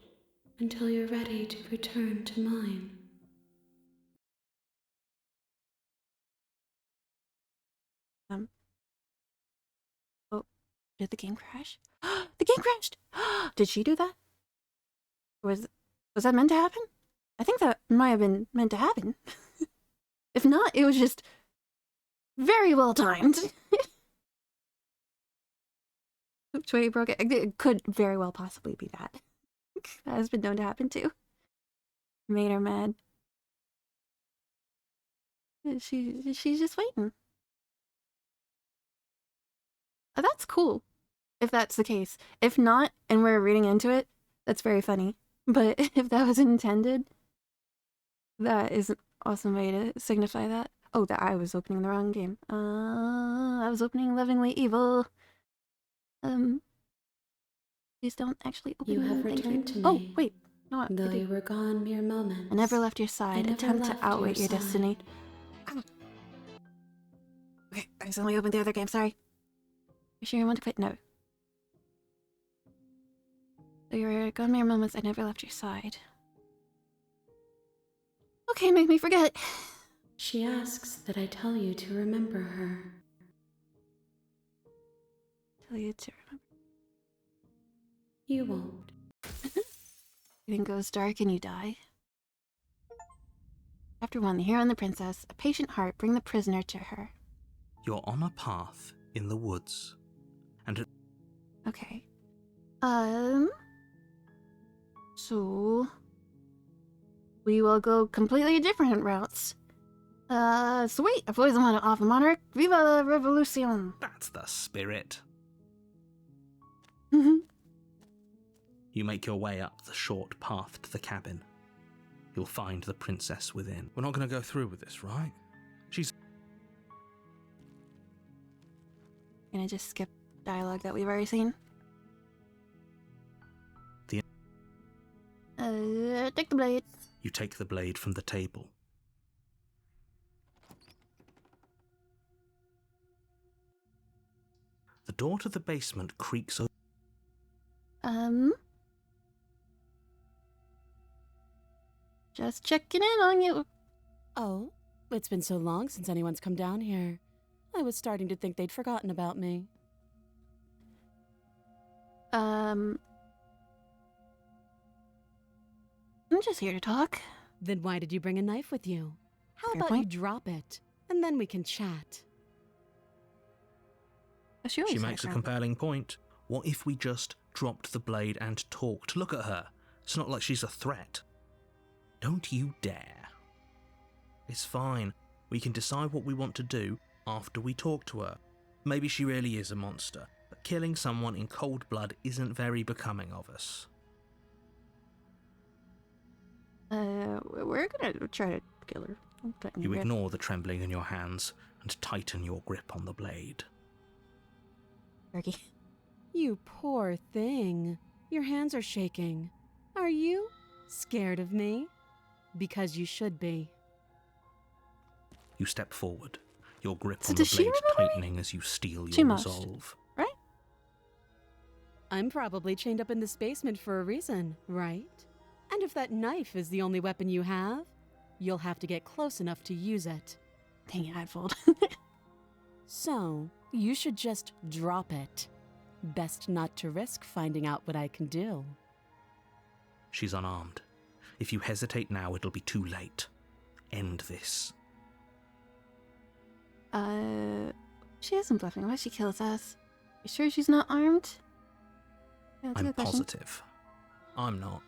until you're ready to return to mine. Oh, did the game crash? The game crashed! Did she do that? Was that meant to happen? I think that might have been meant to happen. If not, it was just very well timed. Which way you broke it? It could very well possibly be that. That has been known to happen too. Made her mad. She's just waiting. Oh, that's cool, if that's the case. If not, and we're reading into it, that's very funny. But if that was intended, that is an awesome way to signify that. Oh, that I was opening the wrong game. I was opening Lovingly Evil. Please don't actually open You the have thing returned to me. Oh, wait. No, I Though did. you were gone mere moments. I never left your side. never Attempt to left outwit your side. destiny. Okay, I accidentally opened the other game, sorry. You sure you want to quit? No. Though you were gone mere moments, I never left your side. Okay, make me forget. She asks that I tell you to remember her. Tell you to remember. You won't. Everything goes dark and you die. Chapter 1, The Hero and the Princess. A patient heart, bring the prisoner to her. You're on a path in the woods, and Okay. So we will go completely different routes. Sweet! I've always wanted off a monarch. Viva la revolution! that's the spirit. Mhm. You make your way up the short path to the cabin. You'll find the princess within. We're not going to go through with this, right? She's... Can I just skip dialogue that we've already seen? Take the blade. You take the blade from the table. The door to the basement creaks open. Just checking in on you. Oh, it's been so long since anyone's come down here. I was starting to think they'd forgotten about me. I'm just here to talk. Then why did you bring a knife with you? How Fair about point. you drop it, and then we can chat? She She makes a compelling point. What if we just dropped the blade and talked. Look at her. It's not like she's a threat. Don't you dare. It's fine. We can decide what we want to do after we talk to her. Maybe she really is a monster, but killing someone in cold blood isn't very becoming of us. We're gonna try to kill her. You ignore the trembling in your hands and tighten your grip on the blade. Turkey. You poor thing. Your hands are shaking. Are you scared of me? Because you should be. You step forward, your grip So on the does she blade remember me? tightening as you steel She your must. resolve. Right? I'm probably chained up in this basement for a reason, right? And if that knife is the only weapon you have, you'll have to get close enough to use it. Dang it, Hadfold. So, you should just drop it. Best not to risk finding out what I can do. She's unarmed. If you hesitate now, it'll be too late. End this. She isn't bluffing. Why she kills us? You sure she's not armed? Yeah, that's a I'm good question. positive. I'm not.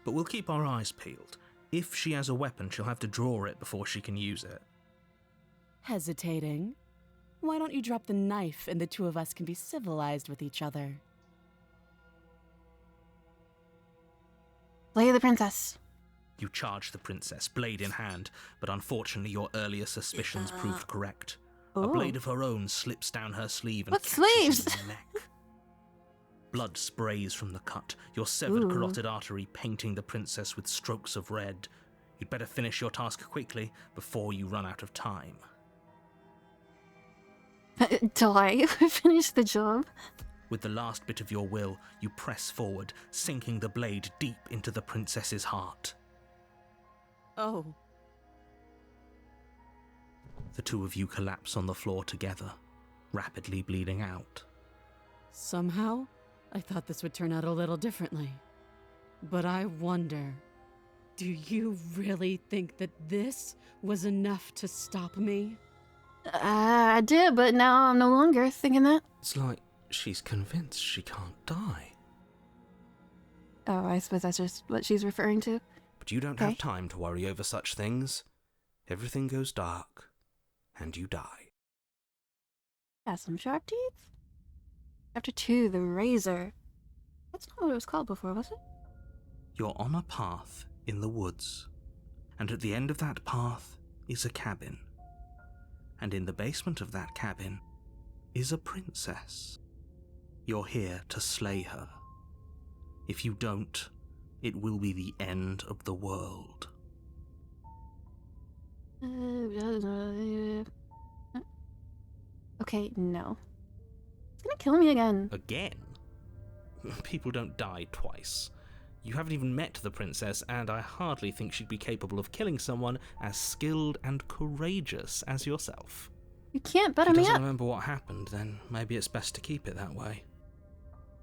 But we'll keep our eyes peeled. If she has a weapon, she'll have to draw it before she can use it. Hesitating? Why don't you drop the knife and the two of us can be civilized with each other? Slay the princess. You charge the princess, blade in hand, but unfortunately your earlier suspicions proved correct. A Ooh. blade of her own slips down her sleeve and What catches you sleeves? in the neck. Blood sprays from the cut, your severed Ooh. carotid artery painting the princess with strokes of red. You'd better finish your task quickly before you run out of time. Do I finish the job? With the last bit of your will, you press forward, sinking the blade deep into the princess's heart. Oh. The two of you collapse on the floor together, rapidly bleeding out. Somehow, I thought this would turn out a little differently. But I wonder, do you really think that this was enough to stop me? I did, but now I'm no longer thinking that. It's like she's convinced she can't die. Oh, I suppose that's just what she's referring to. But you don't Okay. have time to worry over such things. Everything goes dark, and you die. Got some sharp teeth. Chapter 2, The Razor. That's not what it was called before, was it? You're on a path in the woods, and at the end of that path is a cabin. And in the basement of that cabin is a princess. You're here to slay her. If you don't, it will be the end of the world. Okay, no. It's gonna kill me again. Again? People don't die twice. You haven't even met the princess, and I hardly think she'd be capable of killing someone as skilled and courageous as yourself. You can't butter If he me doesn't up. remember what happened, then maybe it's best to keep it that way.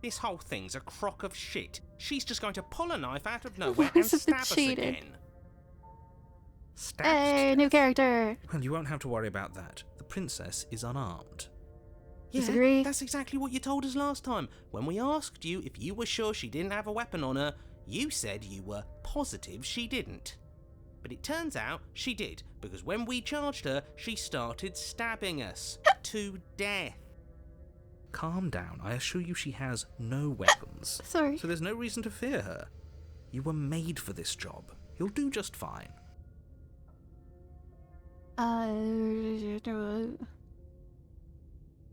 This whole thing's a crock of shit. She's just going to pull a knife out of nowhere and Voice of the stab us cheated. again. Stabs Hey, to new death. character. Well, you won't have to worry about that. The princess is unarmed. Yeah, Disagree. that's exactly what you told us last time. When we asked you if you were sure she didn't have a weapon on her, you said you were positive she didn't. But it turns out she did, because when we charged her, she started stabbing us to death. Calm down. I assure you she has no weapons. Sorry. So there's no reason to fear her. You were made for this job. You'll do just fine.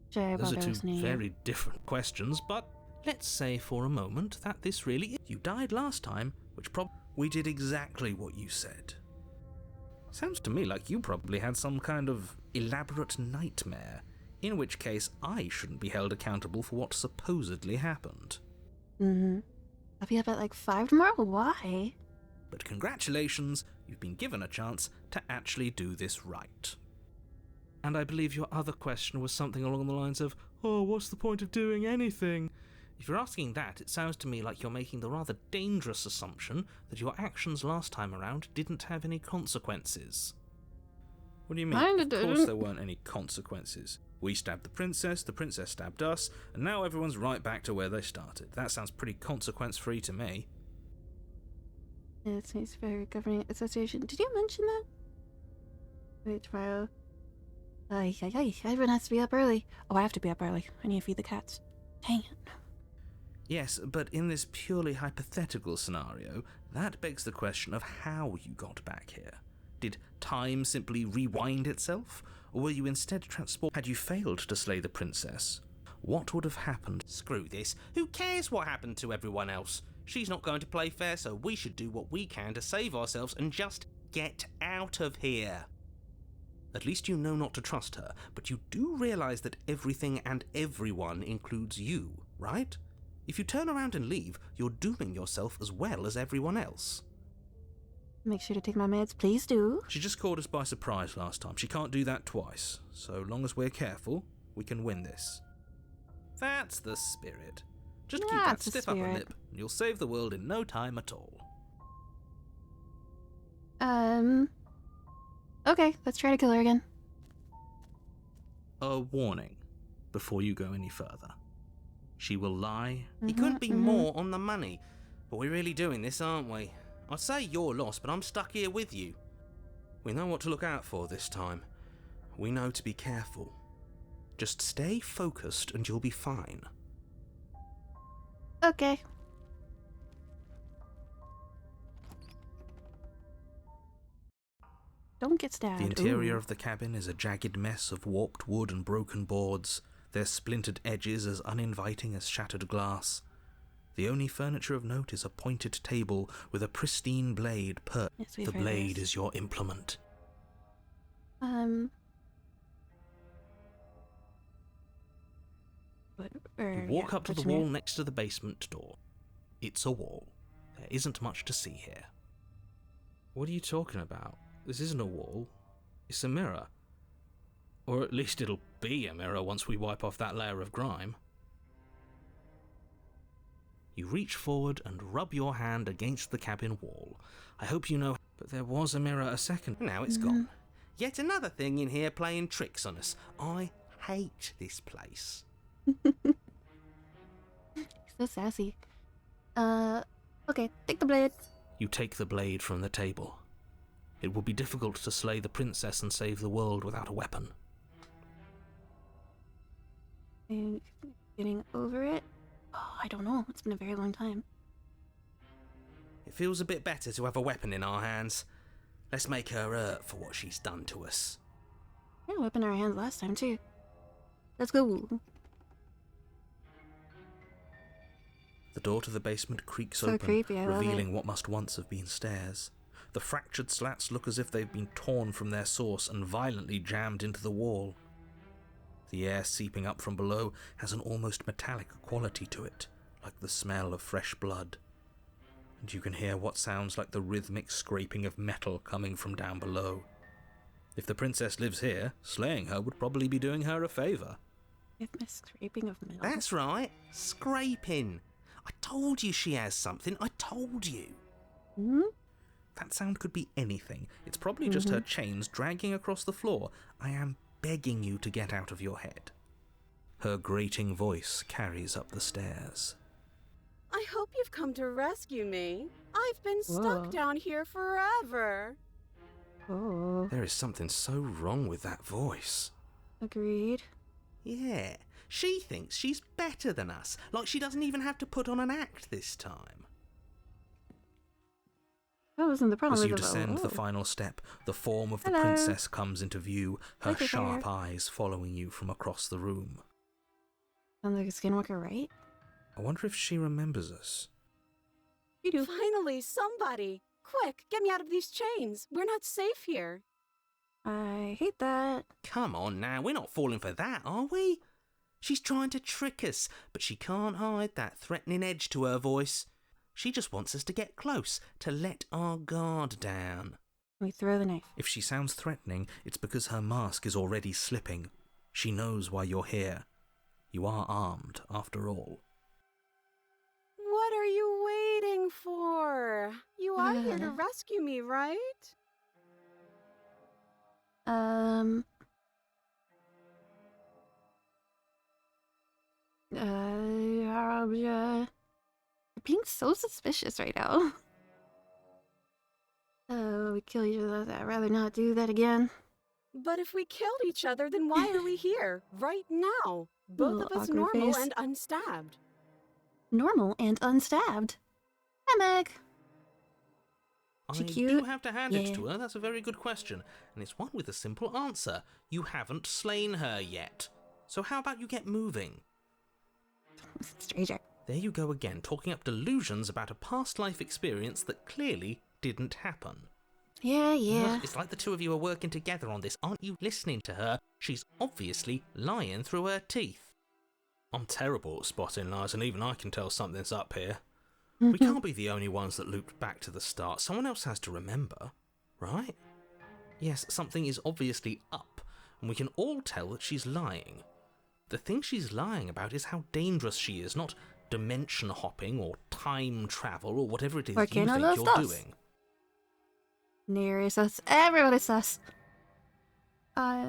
Jerry Those are Butler's two name. very different questions, but let's say for a moment that this really is. You died last time, which we did exactly what you said. Sounds to me like you probably had some kind of elaborate nightmare, in which case I shouldn't be held accountable for what supposedly happened. Mm-hmm. I'll be up at like 5 tomorrow? Why? But congratulations, you've been given a chance to actually do this right. And I believe your other question was something along the lines of, oh, what's the point of doing anything? If you're asking that, it sounds to me like you're making the rather dangerous assumption that your actions last time around didn't have any consequences. What do you mean? Kinda Of course didn't. there weren't any consequences. We stabbed the princess stabbed us, and now everyone's right back to where they started. That sounds pretty consequence-free to me. It seems very governing association. Did you mention that? Wait, tomorrow. Everyone has to be up early. Oh, I have to be up early. I need to feed the cats. Dang it. Yes, but in this purely hypothetical scenario, that begs the question of how you got back here. Did time simply rewind itself? Or were you instead transported? Had you failed to slay the princess, what would have happened? Screw this. Who cares what happened to everyone else? She's not going to play fair, so we should do what we can to save ourselves and just get out of here. At least you know not to trust her, but you do realise that everything and everyone includes you, right? If you turn around and leave, you're dooming yourself as well as everyone else. Make sure to take my meds, please do. She just caught us by surprise last time. She can't do that twice. So long as we're careful, we can win this. That's the spirit. Just keep that That's the stiff upper spirit. lip, and you'll save the world in no time at all. Okay, let's try to kill her again. A warning before you go any further. She will lie. He couldn't be more on the money. But we're really doing this, aren't we? I'd say you're lost, but I'm stuck here with you. We know what to look out for this time. We know to be careful. Just stay focused and you'll be fine. Okay. Don't get stabbed. The interior Ooh. of the cabin is a jagged mess of warped wood and broken boards, their splintered edges as uninviting as shattered glass. The only furniture of note is a pointed table with a pristine blade perched. Yes, we've The heard blade this. is your implement. You walk up to the wall next to the basement door. It's a wall. There isn't much to see here. What are you talking about? This isn't a wall. It's a mirror. Or at least it'll be a mirror once we wipe off that layer of grime. You reach forward and rub your hand against the cabin wall. I hope you know, but there was a mirror a second. Now it's gone. Yet another thing in here playing tricks on us. I hate this place. So sassy. Okay, take the blade. You take the blade from the table. It will be difficult to slay the princess and save the world without a weapon. And getting over it. Oh, I don't know. It's been a very long time. It feels a bit better to have a weapon in our hands. Let's make her hurt for what she's done to us. I had a weapon in our hands last time, too. Let's go. The door to the basement creaks So open, creepy, I love revealing it. what must once have been stairs. The fractured slats look as if they've been torn from their source and violently jammed into the wall. The air seeping up from below has an almost metallic quality to it, like the smell of fresh blood. And you can hear what sounds like the rhythmic scraping of metal coming from down below. If the princess lives here, slaying her would probably be doing her a favour. With my scraping of metal. That's right, scraping. I told you she has something. I told you. Hmm? That sound could be anything. It's probably just her chains dragging across the floor. I am begging you to get out of your head. Her grating voice carries up the stairs. I hope you've come to rescue me. I've been stuck Whoa. down here forever. Oh, There is something so wrong with that voice. agreed. Yeah, she thinks she's better than us, like she doesn't even have to put on an act this time. That wasn't the problem. As you with the descend the oh. final step, the form of the Hello. princess comes into view, her Look at sharp her. eyes following you from across the room. Sounds like a skinwalker, right? I wonder if she remembers us. You do. Finally, somebody! Quick, get me out of these chains. We're not safe here. I hate that. Come on now, we're not falling for that, are we? She's trying to trick us, but she can't hide that threatening edge to her voice. She just wants us to get close, to let our guard down. We throw the knife. If she sounds threatening, it's because her mask is already slipping. She knows why you're here. You are armed, after all. What are you waiting for? You are here to rescue me, right? You're being so suspicious right now. Oh, we kill each other. I'd rather not do that again. But if we killed each other, then why are we here, right now? Both of us Awkward normal face. and unstabbed. Normal and unstabbed. Hi, Meg. She I cute? do have to hand it Yeah. to her. That's a very good question, and it's one with a simple answer. You haven't slain her yet. So how about you get moving? Stranger. There you go again, talking up delusions about a past life experience that clearly didn't happen. Yeah. Ugh, it's like the two of you are working together on this. Aren't you listening to her? She's obviously lying through her teeth. I'm terrible at spotting lies, and even I can tell something's up here. We can't be the only ones that looped back to the start. Someone else has to remember, right? Yes, something is obviously up, and we can all tell that she's lying. The thing she's lying about is how dangerous she is, not dimension hopping or time travel or whatever it is Porque you no think los you're dos. doing. Near is sus. Everyone is sus. I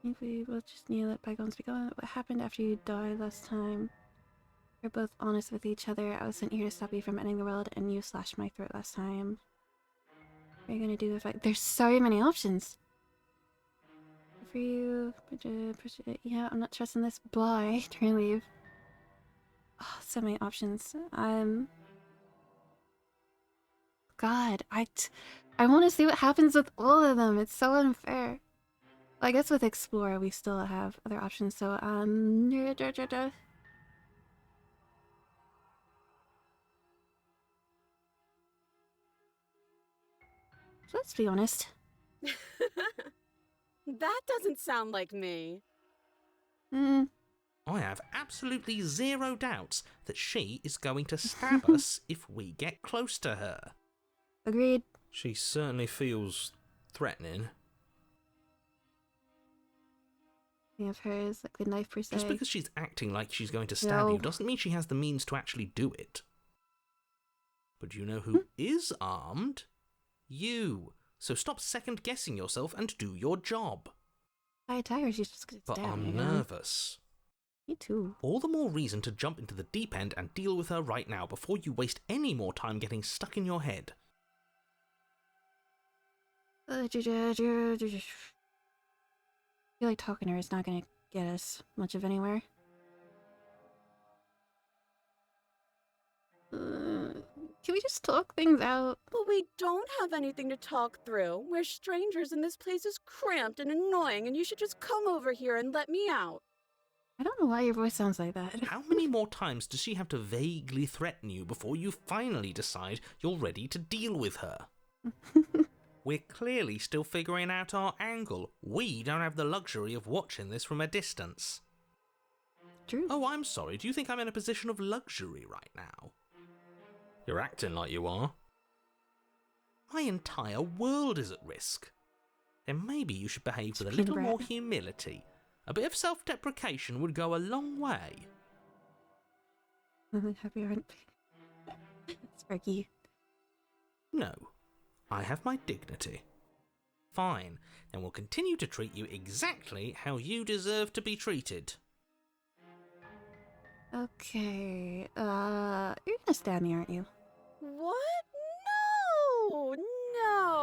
think we will just need to let bygones be gone. What happened after you died last time? We're both honest with each other. I was sent here to stop you from ending the world, and you slashed my throat last time. What are you gonna do if I... There's so many options! For you... Yeah, I'm not trusting this. Bye. Turn and leave. Oh, so many options. God, I want to see what happens with all of them. It's so unfair. Well, I guess with Explore, we still have other options, so, let's be honest. That doesn't sound like me. I have absolutely zero doubts that she is going to stab us if we get close to her. Agreed. She certainly feels threatening. Think of her as like the knife per se. Just because she's acting like she's going to stab you No. doesn't mean she has the means to actually do it. But you know who is armed? You. So stop second guessing yourself and do your job. I attack her, she's just gonna But stab me I'm again. nervous. Me too. All the more reason to jump into the deep end and deal with her right now before you waste any more time getting stuck in your head. I feel like talking to her is not gonna get us much of anywhere. Can we just talk things out? But we don't have anything to talk through. We're strangers and this place is cramped and annoying and you should just come over here and let me out. I don't know why your voice sounds like that. How many more times does she have to vaguely threaten you before you finally decide you're ready to deal with her? We're clearly still figuring out our angle. We don't have the luxury of watching this from a distance. True. Oh, I'm sorry. Do you think I'm in a position of luxury right now? You're acting like you are. My entire world is at risk. Then maybe you should behave with a little more humility. A bit of self-deprecation would go a long way. Happy aren't. Sparky. No. I have my dignity. Fine. Then we'll continue to treat you exactly how you deserve to be treated. Okay. You're gonna stab me, aren't you? What?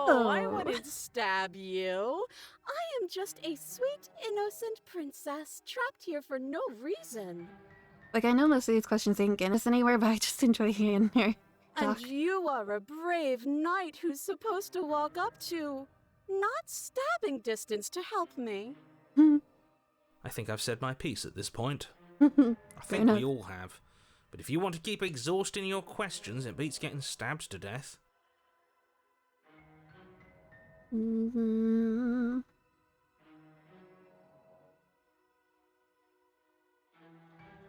No, I Oh. wouldn't stab you. I am just a sweet, innocent princess trapped here for no reason. Like, I know most of these questions ain't getting us anywhere, but I just enjoy hearing her talk. And you are a brave knight who's supposed to walk up to not stabbing distance to help me. I think I've said my piece at this point. I think enough. we all have. But if you want to keep exhausting your questions, it beats getting stabbed to death.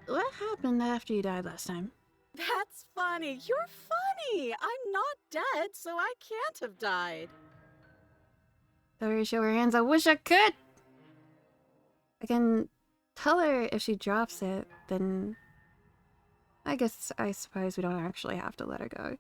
What happened after you died last time? That's funny. You're funny. I'm not dead, so I can't have died. Tell her to show her hands. I wish I could! I can tell her if she drops it, then I suppose we don't actually have to let her go.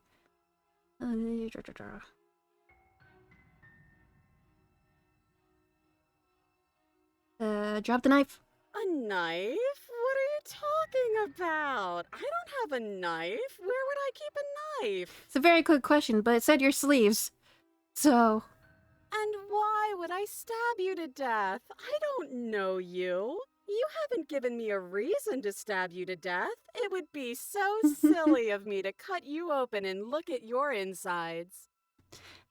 Drop the knife. A knife? What are you talking about? I don't have a knife. Where would I keep a knife? It's a very quick question, but it said your sleeves. So... And why would I stab you to death? I don't know you. You haven't given me a reason to stab you to death. It would be so silly of me to cut you open and look at your insides.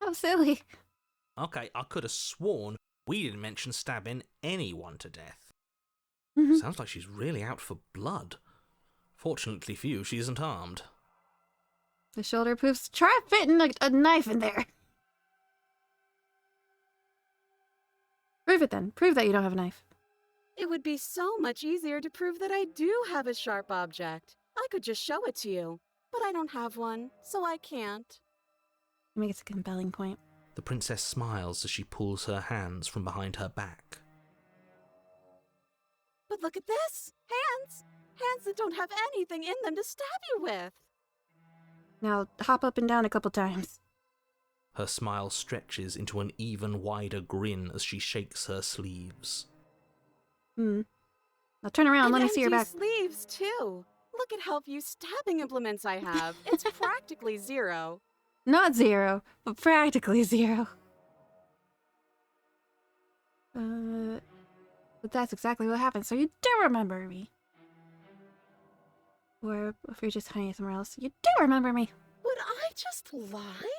How silly. Okay, I could have sworn we didn't mention stabbing anyone to death. Mhm. Sounds like she's really out for blood. Fortunately for you, she isn't armed. The shoulder poofs. Try fitting a knife in there. Prove it then. Prove that you don't have a knife. It would be so much easier to prove that I do have a sharp object. I could just show it to you, but I don't have one, so I can't. You make it a compelling point. The princess smiles as she pulls her hands from behind her back. But look at this! Hands! Hands that don't have anything in them to stab you with! Now, hop up and down a couple times. Her smile stretches into an even wider grin as she shakes her sleeves. Now turn around, let me see your back. Sleeves, too! Look at how few stabbing implements I have. It's practically zero. Not zero, but practically zero. But that's exactly what happened, so you do remember me. Or if you're just hiding somewhere else, you do remember me. Would I just lie?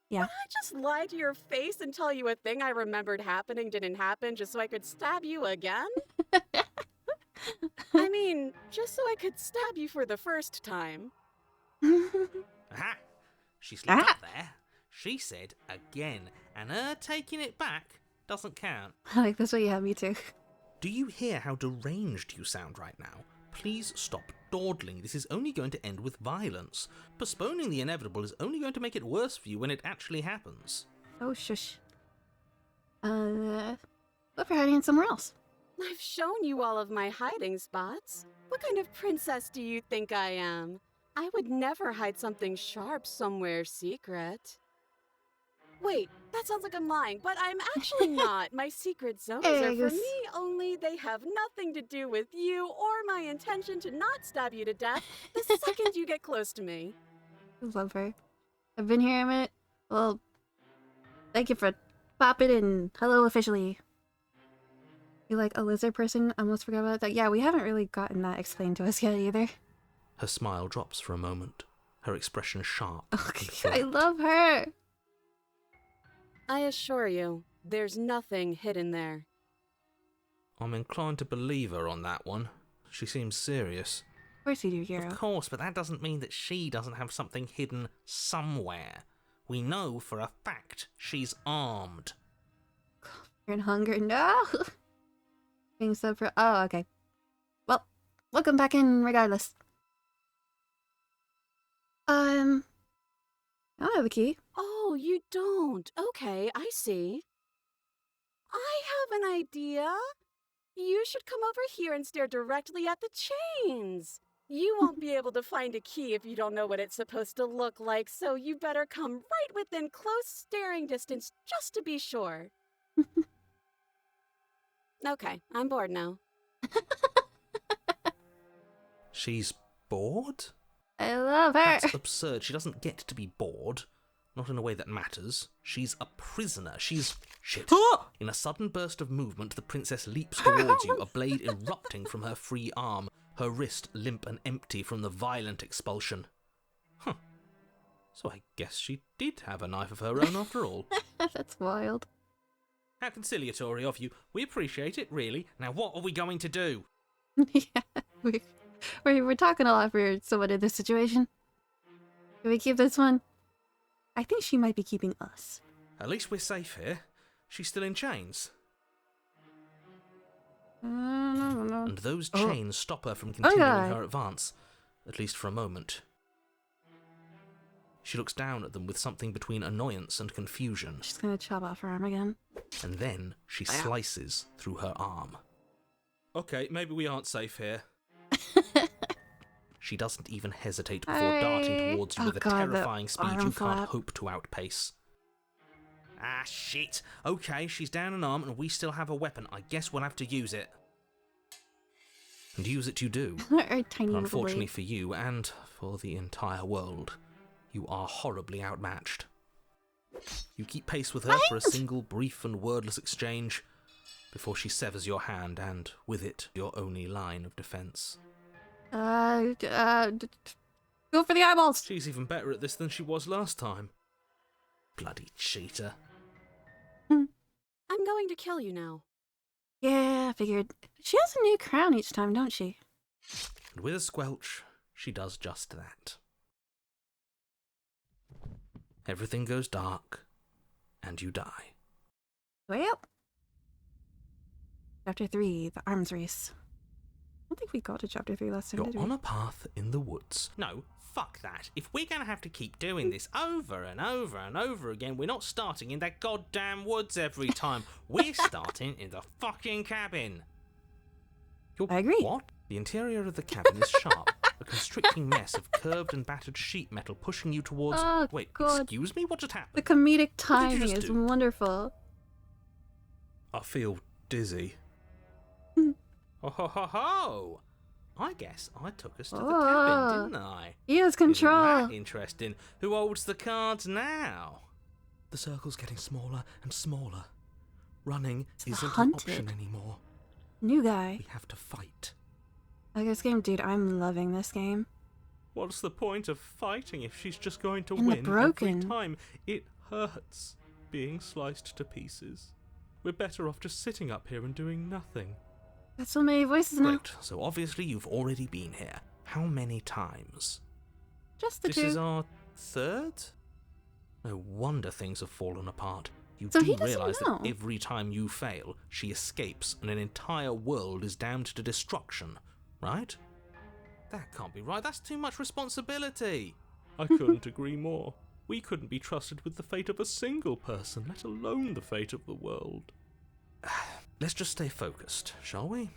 Yeah. Would I just lie to your face and tell you a thing I remembered happening didn't happen just so I could stab you again? I mean, just so I could stab you for the first time. Aha! She slipped up there. She said again, and her taking it back doesn't count. I like this way you have me too. Do you hear how deranged you sound right now? Please stop dawdling. This is only going to end with violence. Postponing the inevitable is only going to make it worse for you when it actually happens. Oh, shush. What if you're hiding somewhere else? I've shown you all of my hiding spots. What kind of princess do you think I am? I would never hide something sharp somewhere secret. Wait, that sounds like I'm lying, but I'm actually not. My secret zones are for me, only they have nothing to do with you or my intention to not stab you to death the second you get close to me. I love her. I've been here a minute. Well, thank you for popping in. Hello, officially. You like a lizard person? I almost forgot about that. Yeah, we haven't really gotten that explained to us yet either. Her smile drops for a moment, her expression sharp. Okay, I love her. I assure you, there's nothing hidden there. I'm inclined to believe her on that one. She seems serious. Of course you do, hero. Of course, but that doesn't mean that she doesn't have something hidden somewhere. We know for a fact she's armed. You're in hunger. No! Being sub for... Oh, okay. Well, welcome back in regardless. I don't have the key. Oh, you don't? Okay, I see. I have an idea. You should come over here and stare directly at the chains. You won't be able to find a key if you don't know what it's supposed to look like, so you better come right within close staring distance just to be sure. Okay, I'm bored now. She's bored? I love her. That's absurd. She doesn't get to be bored. Not in a way that matters. She's a prisoner. She's... Shit. In a sudden burst of movement, the princess leaps towards you, a blade erupting from her free arm, her wrist limp and empty from the violent expulsion. Huh. So I guess she did have a knife of her own after all. That's wild. How conciliatory of you. We appreciate it, really. Now what are we going to do? Yeah, we're talking a lot for someone in this situation. Can we keep this one? I think she might be keeping us. At least we're safe here. She's still in chains. No. And those chains stop her from continuing her advance, at least for a moment. She looks down at them with something between annoyance and confusion. She's gonna chop off her arm again. And then she slices through her arm. Okay, maybe we aren't safe here. She doesn't even hesitate before darting towards you with a terrifying speed you can't hope to outpace. Ah, shit. Okay, she's down an arm and we still have a weapon. I guess we'll have to use it. And use it you do. Tiny Unfortunately for you, and for the entire world, you are horribly outmatched. You keep pace with her for a single brief and wordless exchange before she severs your hand and, with it, your only line of defense. Go for the eyeballs! She's even better at this than she was last time. Bloody cheater. I'm going to kill you now. Yeah, I figured. She has a new crown each time, don't she? And with a squelch, she does just that. Everything goes dark, and you die. Well. Chapter 3, the arms race. I don't think we got to chapter 3 last time, did You're we? on a path in the woods. No, fuck that. If we're going to have to keep doing this over and over and over again, we're not starting in that goddamn woods every time. We're starting in the fucking cabin. I agree. What? The interior of the cabin is sharp. A constricting mess of curved and battered sheet metal pushing you towards... Oh, Wait, God. excuse me? What just happened? The comedic What did you timing just is do? wonderful. I feel dizzy. Oh ho ho ho! I guess I took us to the cabin, didn't I? He has control. Isn't that interesting? Who holds the cards now? The circle's getting smaller and smaller. Running isn't an hunted. option anymore. New guy. We have to fight. Like this game, dude, I'm loving this game. What's the point of fighting if she's just going to And the win broken. every time? It hurts being sliced to pieces. We're better off just sitting up here and doing nothing. Got so many voices now. Great. So obviously you've already been here. How many times? Just the This two. is our third? No wonder things have fallen apart. You So do he doesn't realise know. that every time you fail, she escapes and an entire world is damned to destruction, right? That can't be right. That's too much responsibility. I couldn't agree more. We couldn't be trusted with the fate of a single person, let alone the fate of the world. Let's just stay focused, shall we?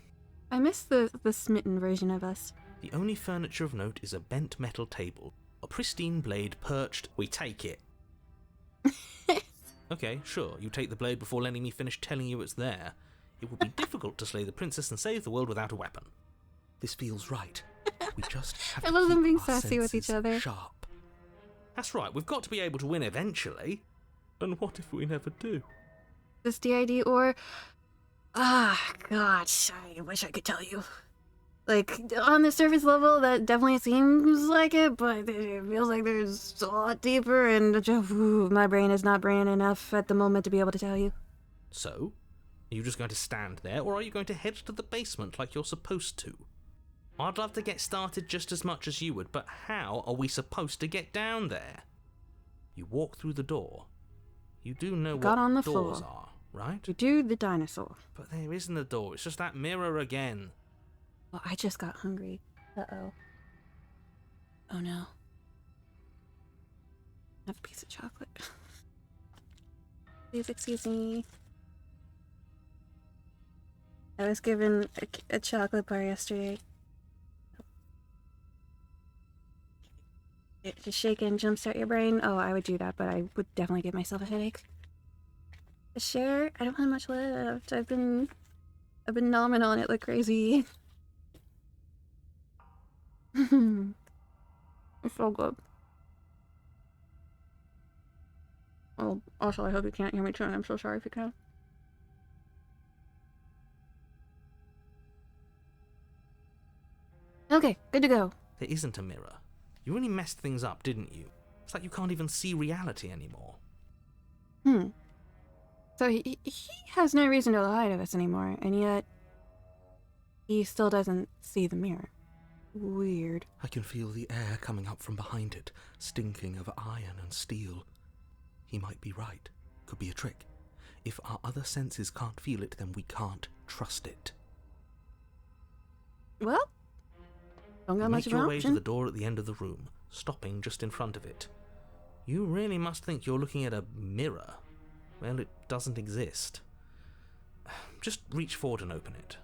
I miss the smitten version of us. The only furniture of note is a bent metal table. A pristine blade perched. We take it. Okay, sure, you take the blade before letting me finish telling you it's there. It would be difficult to slay the princess and save the world without a weapon. This feels right. We just have I to love them keep being our sassy with each senses other. Sharp. That's right, we've got to be able to win eventually. And what if we never do? This DID or... Ah, gosh, I wish I could tell you. Like, on the surface level, that definitely seems like it, but it feels like there's a lot deeper, and my brain is not braining enough at the moment to be able to tell you. So, are you just going to stand there, or are you going to head to the basement like you're supposed to? I'd love to get started just as much as you would, but how are we supposed to get down there? You walk through the door. You do know Got what on the doors floor. are, right? You do the dinosaur. But there isn't a door, it's just that mirror again. Well, I just got hungry. Uh-oh. Oh no. Have a piece of chocolate. Please excuse me. I was given a chocolate bar yesterday. To shake and jumpstart your brain? Oh, I would do that, but I would definitely give myself a headache. To share? I don't have much left. I've been nomming on it like crazy. It's so good. Oh, also, I hope you can't hear me too, and I'm so sorry if you can. Okay, good to go. There isn't a mirror. You really messed things up, didn't you? It's like you can't even see reality anymore. So he has no reason to lie to us anymore, and yet he still doesn't see the mirror. Weird. I can feel the air coming up from behind it, stinking of iron and steel. He might be right. Could be a trick. If our other senses can't feel it, then we can't trust it. Well, don't got You much make of an your way to option. the door at the end of the room, stopping just in front of it. You really must think you're looking at a mirror. Well, it doesn't exist. Just reach forward and open it.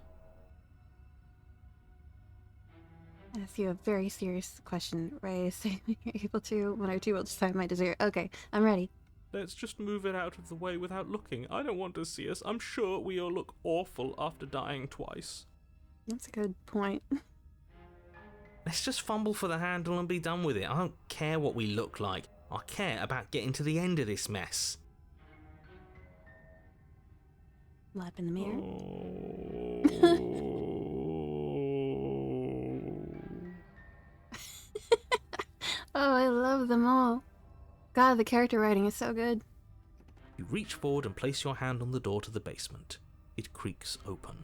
ask you a very serious question, right? Saying you're able to, one or two will decide my dessert. Okay, I'm ready. Let's just move it out of the way without looking. I don't want to see us. I'm sure we all look awful after dying twice. That's a good point. Let's just fumble for the handle and be done with it. I don't care what we look like. I care about getting to the end of this mess. Lap in the mirror. Oh, I love them all. God, the character writing is so good. You reach forward and place your hand on the door to the basement. It creaks open.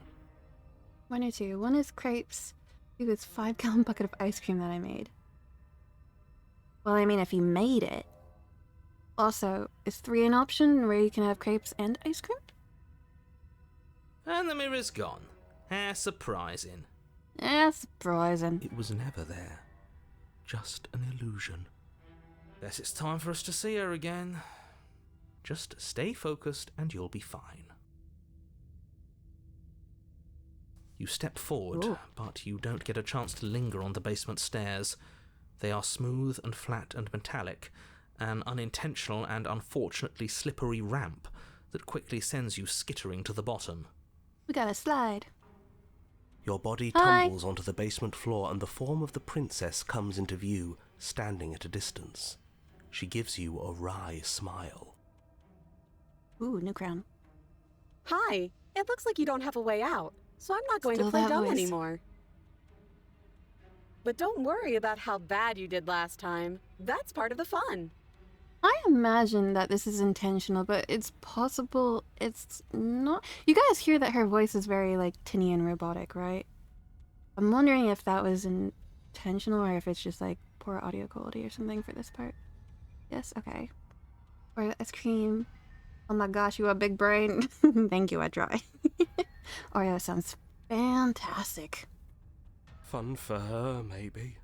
One or two. One is crepes. Two is 5-gallon bucket of ice cream that I made. Well, I mean, if you made it. Also, is 3 an option where you can have crepes and ice cream? And the mirror's gone. How surprising. Surprising. It was never there. Just an illusion. Guess it's time for us to see her again. Just stay focused and you'll be fine. You step forward, Ooh. but you don't get a chance to linger on the basement stairs. They are smooth and flat and metallic, an unintentional and unfortunately slippery ramp that quickly sends you skittering to the bottom. We got a slide. Your body Hi. tumbles onto the basement floor and the form of the princess comes into view, standing at a distance. She gives you a wry smile. Ooh, new crown. Hi. It looks like you don't have a way out, so I'm not going Still to play that dumb voice. anymore. But don't worry about how bad you did last time. That's part of the fun. I imagine that this is intentional, but it's possible it's not. You guys hear that her voice is very, like, tinny and robotic, right? I'm wondering if that was intentional or if it's just, like, poor audio quality or something for this part. Yes? Okay. Or ice cream. Oh my gosh, you have a big brain. Thank you, I try. Oreo sounds fantastic. Fun for her, maybe.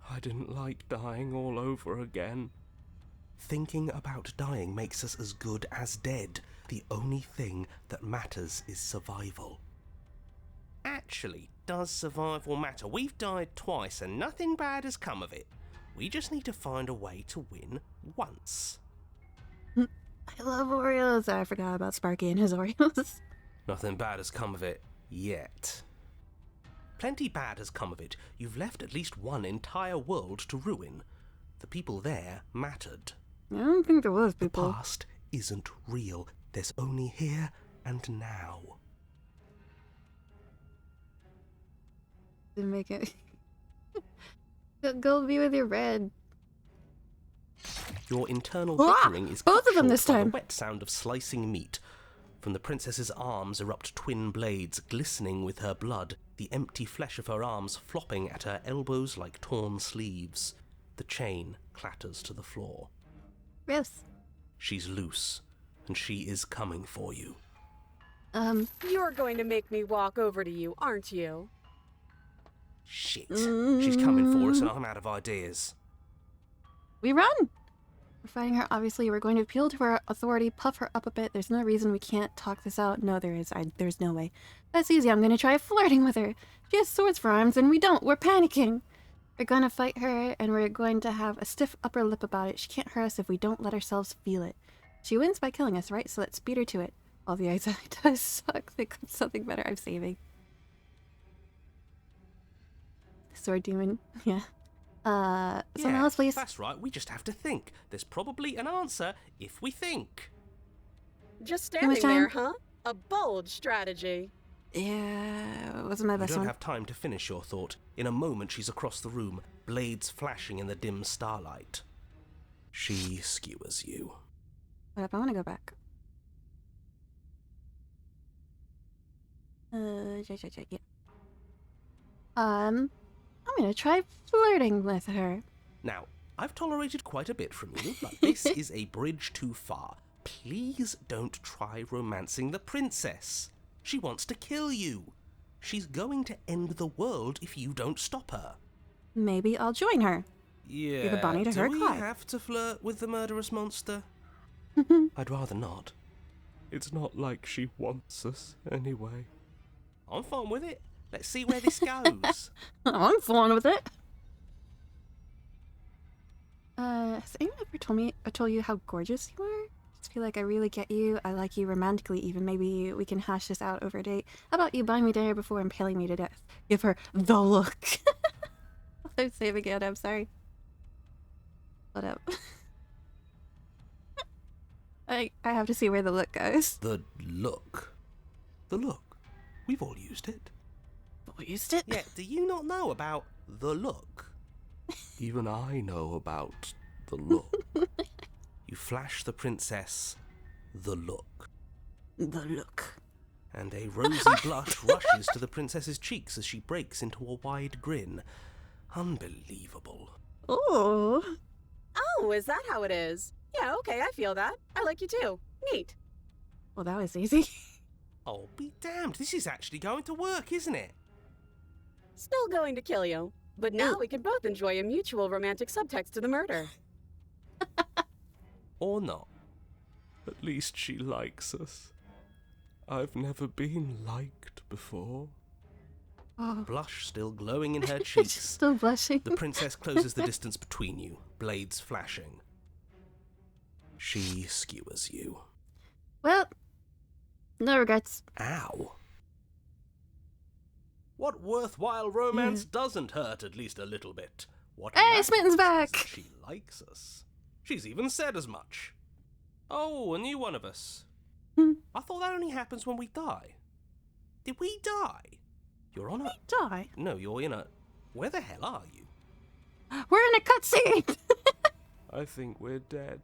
I didn't like dying all over again. Thinking about dying makes us as good as dead. The only thing that matters is survival. Actually, does survival matter? We've died twice and nothing bad has come of it. We just need to find a way to win once. I love Oreos. I forgot about Sparky and his Oreos. Nothing bad has come of it yet. Plenty bad has come of it. You've left at least one entire world to ruin. The people there mattered. I don't think there was The people. past isn't real. There's only here and now. To make it. Go be with your red. Your internal Ah! bickering is Both cut of them short this by the time. wet sound of slicing meat. From the princess's arms erupt twin blades, glistening with her blood, the empty flesh of her arms flopping at her elbows like torn sleeves. The chain clatters to the floor. Gross. She's loose, and she is coming for you. You're going to make me walk over to you, aren't you? Shit. She's coming for us, and I'm out of ideas. We run! We're fighting her, obviously. We're going to appeal to her authority, puff her up a bit. There's no reason we can't talk this out. No, there is. There's no way. That's easy. I'm going to try flirting with her. She has swords for arms, and we don't. We're panicking. We're going to fight her, and we're going to have a stiff upper lip about it. She can't hurt us if we don't let ourselves feel it. She wins by killing us, right? So let's beat her to it. All the anxiety does suck. Think of something better. I'm saving. Sword demon. Yeah. Someone else, please. That's right, we just have to think. There's probably an answer if we think. Just Too much standing there, time? huh? A bold strategy. Yeah, it wasn't my You best don't one. have time to finish your thought. In a moment, she's across the room, blades flashing in the dim starlight. She skewers you. What if I want to go back? Yeah. I'm gonna try flirting with her. Now, I've tolerated quite a bit from you, but this is a bridge too far. Please don't try romancing the princess. She wants to kill you. She's going to end the world if you don't stop her. Maybe I'll join her. Yeah, the Bonnie to do her we Clyde. have to flirt with the murderous monster? I'd rather not. It's not like she wants us, anyway. I'm fine with it. Let's see where this goes. I'm fine with it. Has anyone ever told you how gorgeous you are? I just feel like I really get you. I like you romantically even. Maybe we can hash this out over a date. How about you buy me dinner before impaling me to death? Give her the look. I'm saving it, I'm sorry. What up? I have to see where the look goes. The look. The look. We've all used it. We used it? Yeah, do you not know about the look? Even I know about the look. You flash the princess the look. The look. And a rosy blush rushes to the princess's cheeks as she breaks into a wide grin. Unbelievable. Oh. Oh, is that how it is? Yeah, okay, I feel that. I like you too. Neat. Well, that was easy. Oh, be damned, this is actually going to work, isn't it? Still going to kill you. But now we can both enjoy a mutual romantic subtext to the murder. Or not. At least she likes us. I've never been liked before. Oh. Blush still glowing in her She's cheeks. still blushing. The princess closes the distance between you, blades flashing. She skewers you. Well, no regrets. Ow. What worthwhile romance doesn't hurt at least a little bit? What Hey, matters Smitten's is back! that she likes us. She's even said as much. Oh, a new one of us. I thought that only happens when we die. Did we die? You're on a... Die. No, you're in a... Where the hell are you? We're in a cutscene! I think we're dead.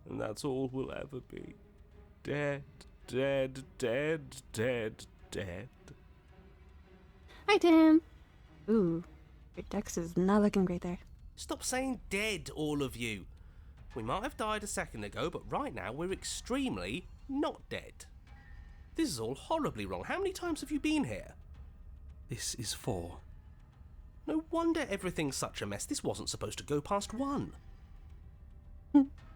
And that's all we'll ever be. Dead, dead, dead, dead, dead. Hi, Tim. Ooh, your dex is not looking great there. Stop saying dead, all of you. We might have died a second ago, but right now we're extremely not dead. This is all horribly wrong. How many times have you been here? This is 4. No wonder everything's such a mess. This wasn't supposed to go past 1.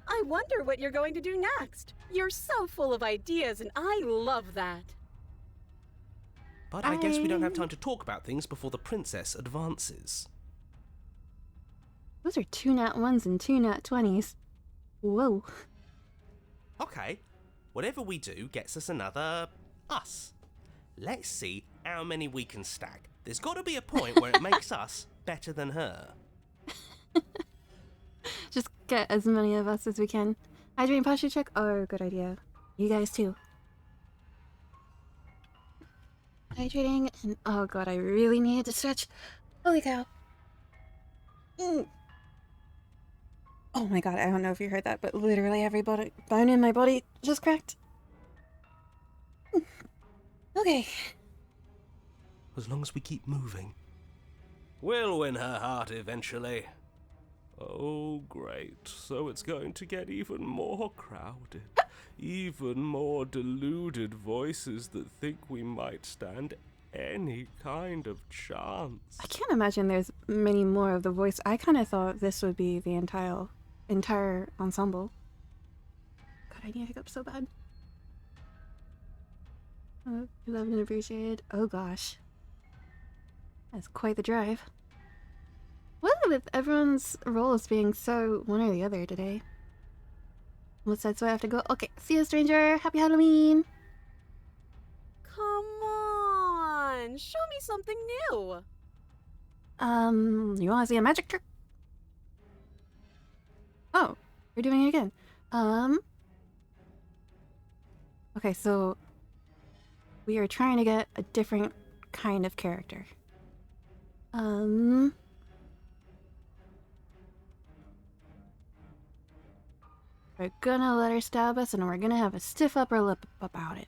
I wonder what you're going to do next. You're so full of ideas, and I love that. But I guess we don't have time to talk about things before the princess advances. Those are 2 nat 1s and 2 nat 20s. Whoa. Okay, whatever we do gets us another us. Let's see how many we can stack. There's got to be a point where it makes us better than her. Just get as many of us as we can. Hydrate posture check? Oh, good idea. You guys too. Hydrating and oh god, I really needed to stretch. Holy cow. Oh my god, I don't know if you heard that, but literally every bone in my body just cracked. Okay. As long as we keep moving. We'll win her heart eventually. Oh, great. So it's going to get even more crowded. Even more deluded voices that think we might stand any kind of chance. I can't imagine there's many more of the voice. I kind of thought this would be the entire ensemble. God, I need to hiccup so bad. Oh, loved and appreciated. Oh gosh. That's quite the drive. What with everyone's roles being so one or the other today? What side do I have to go? Okay, see you, stranger. Happy Halloween. Come on, show me something new. You want to see a magic trick? Oh, we're doing it again. Okay, so we are trying to get a different kind of character. We're gonna let her stab us and we're gonna have a stiff upper lip about it.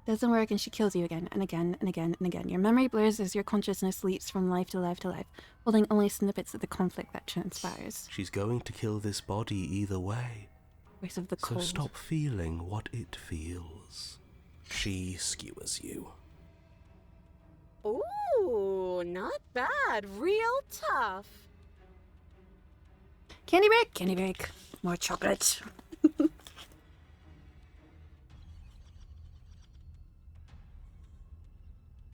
Doesn't work and she kills you again and again and again and again. Your memory blurs as your consciousness leaps from life to life to life, holding only snippets of the conflict that transpires. She's going to kill this body either way. Voice of the So cold. stop feeling what it feels. She skewers you. Ooh, not bad. Real tough. Candy break, candy break. More chocolate.